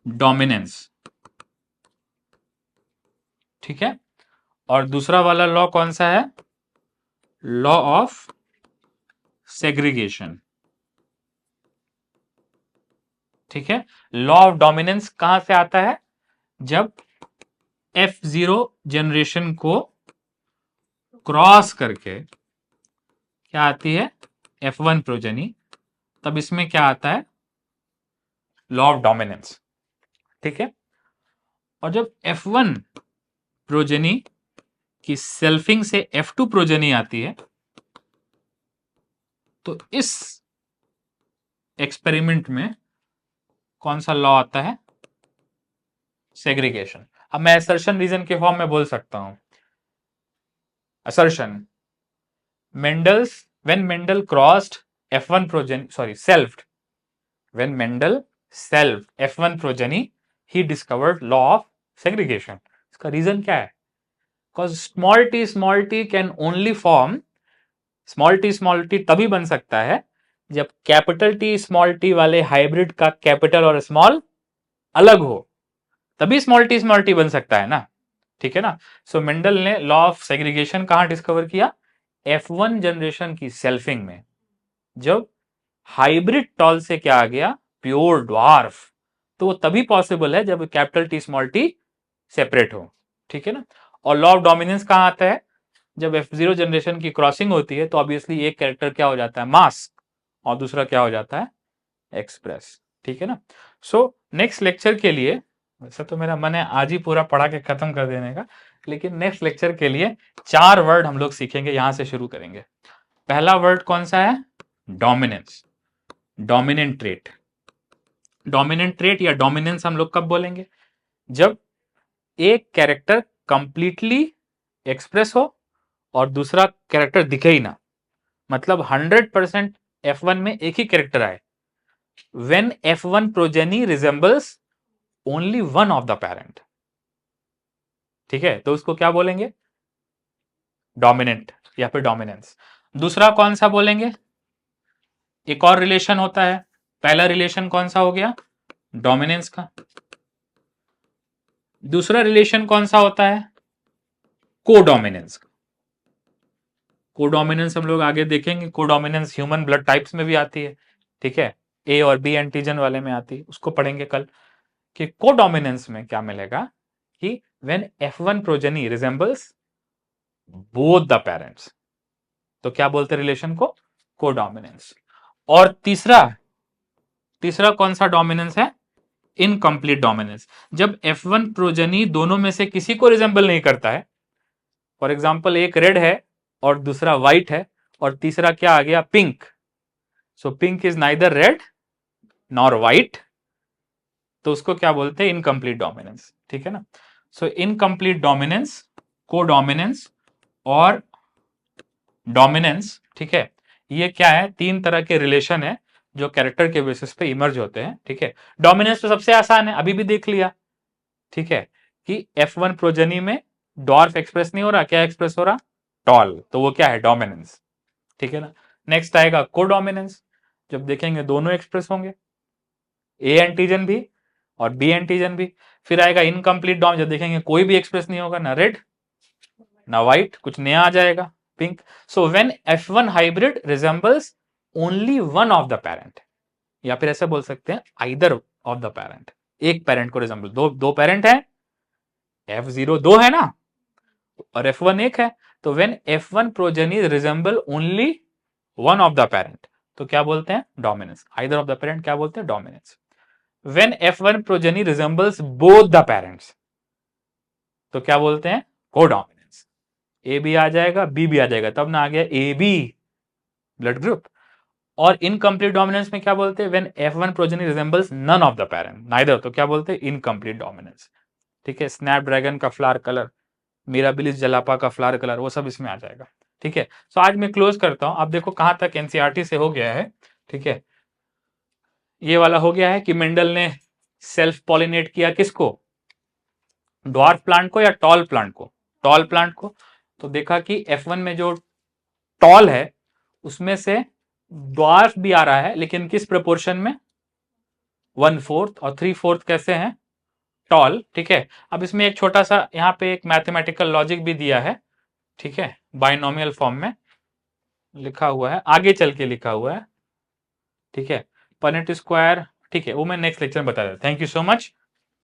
डोमिनेंस, ठीक है। और दूसरा वाला लॉ कौन सा है, लॉ ऑफ सेग्रीगेशन, ठीक है। लॉ ऑफ डोमिनेंस कहां से आता है, जब F0 जनरेशन को क्रॉस करके क्या आती है, F1 प्रोजेनी, तब इसमें क्या आता है, लॉ ऑफ डोमिनेंस, ठीक है। और जब F1 प्रोजेनी की सेल्फिंग से F2 प्रोजेनी आती है, तो इस एक्सपेरिमेंट में कौन सा लॉ आता है, सेग्रीगेशन। अब मैं असर्शन रीजन के फॉर्म में बोल सकता हूं, assertion Mendel's when Mendel crossed F1 progeny, sorry selfed, when Mendel self F1 progeny he discovered law of segregation. इसका रीजन क्या है, because small T can only form, small T तभी बन सकता है जब कैपिटल टी स्मॉल टी वाले hybrid का कैपिटल और स्मॉल अलग हो, तभी स्मॉल टी बन सकता है ना, ठीक है ना। सो मेंडल ने लॉ ऑफ सेग्रीगेशन कहां डिस्कवर किया, F1 जनरेशन की सेल्फिंग में, जब हाइब्रिड टॉल से क्या आ गया, प्योर ड्वार्फ, तो वो तभी पॉसिबल है जब capital T small T separate हो, ठीक है ना। और लॉ ऑफ डोमिनेंस कहां आता है, जब F0 जनरेशन की क्रॉसिंग होती है तो ऑब्वियसली एक कैरेक्टर क्या हो जाता है, मास्क, और दूसरा क्या हो जाता है, एक्सप्रेस, ठीक है ना। सो नेक्स्ट लेक्चर के लिए, वैसे तो मेरा मन है आज ही पूरा पढ़ा के खत्म कर देने का, लेकिन नेक्स्ट लेक्चर के लिए चार वर्ड हम लोग सीखेंगे, यहां से शुरू करेंगे। पहला वर्ड कौन सा है, dominance, dominant trait. Dominant trait या डोमिनेंस हम लोग कब बोलेंगे, जब एक कैरेक्टर कंप्लीटली एक्सप्रेस हो और दूसरा कैरेक्टर दिखे ही ना, मतलब 100% F1 में एक ही कैरेक्टर आए, when F1 progeny resembles only one of the parent, ठीक है, तो उसको क्या बोलेंगे, डोमिनेंट या फिर डोमिनेंस। दूसरा कौन सा बोलेंगे, एक और रिलेशन होता है, पहला रिलेशन कौन सा हो गया, डोमिनेंस का। दूसरा रिलेशन कौन सा होता है, कोडोमिनेंस का। कोडोमिनेंस हम लोग आगे देखेंगे, कोडोमिनेंस ह्यूमन ब्लड टाइप्स में भी आती है, ठीक है, ए और बी एंटीजन वाले में आती है, उसको पढ़ेंगे कल, कि कोडोमिनेंस में क्या मिलेगा, कि when F1 progeny resembles both the parents, तो क्या बोलते रिलेशन को, कोडोमिनेंस। और तीसरा तीसरा कौन सा डोमिनेंस है, इनकम्प्लीट डोमिनेंस, जब F1 प्रोजेनी दोनों में से किसी को रिजेंबल नहीं करता है, फॉर एग्जांपल एक रेड है और दूसरा व्हाइट है और तीसरा क्या आ गया, pink, so pink is neither red nor white, तो उसको क्या बोलते हैं, इनकम्प्लीट डोमिनेंस, ठीक है ना। सो इनकम्प्लीट डोमिनेंस, कोडोमिनेंस और डोमिनेंस, ठीक है, ये क्या है, तीन तरह के रिलेशन है जो कैरेक्टर के बेसिस पे इमर्ज होते हैं, ठीक है। डोमिनेंस तो सबसे आसान है, अभी भी देख लिया, ठीक है, कि F1 प्रोजेनी में डॉर्फ एक्सप्रेस नहीं हो रहा, क्या एक्सप्रेस हो रहा, टॉल, तो वो क्या है, डोमिनेंस, ठीक है ना। नेक्स्ट आएगा कोडोमिनेंस, जब देखेंगे दोनों एक्सप्रेस होंगे, ए एंटीजन भी और बी एंटीजन भी। फिर आएगा इनकम्प्लीट डॉम, जब देखेंगे कोई भी एक्सप्रेस नहीं होगा, ना रेड ना व्हाइट, कुछ नया आ जाएगा, pink. So when F1 hybrid resembles only one of the parent, या फिर ऐसे बोल सकते हैं आइदर ऑफ द पेरेंट, एक पेरेंट को रिजेंबल, दो पेरेंट है, F0 दो है ना और F1 एक है, तो when F1 progeny resemble only one of the parent, तो क्या बोलते हैं dominance. Either of the parent क्या बोलते हैं dominance. When F1 progeny resembles both the parents, तो क्या बोलते हैं कोडोमिनेंस. ए भी आ जाएगा बी भी आ जाएगा, तब ना आ गया ए बी ब्लड ग्रुप. और इनकम्प्लीट डोमिनेंस में क्या बोलते हैं when F1 progeny resembles none of the parent, neither, तो क्या बोलते हैं इनकम्प्लीट डोमिनेंस. ठीक है, स्नैपड्रैगन का फ्लावर कलर, मिराबिलिस जलापा का फ्लावर कलर, वो सब इसमें आ जाएगा. ठीक है, सो आज मैं क्लोज करता हूं. आप देखो कहां तक एनसीईआरटी से हो गया है. ठीक है, ये वाला हो गया है कि मेंडल ने सेल्फ पॉलिनेट किया किसको, ड्वार्फ प्लांट को या टॉल प्लांट को, टॉल प्लांट को. तो देखा कि F1 में जो टॉल है उसमें से ड्वार्फ भी आ रहा है, लेकिन किस प्रोपोर्शन में, 1/4 और 3/4 कैसे हैं टॉल. ठीक है, अब इसमें एक छोटा सा यहाँ पे एक मैथमेटिकल लॉजिक भी दिया है. ठीक है, बाइनोमियल फॉर्म में लिखा हुआ है, आगे चल के लिखा हुआ है. ठीक है, पनेट स्क्वायर. ठीक है, वो मैं नेक्स्ट लेक्चर में बता देता. Thank you so much.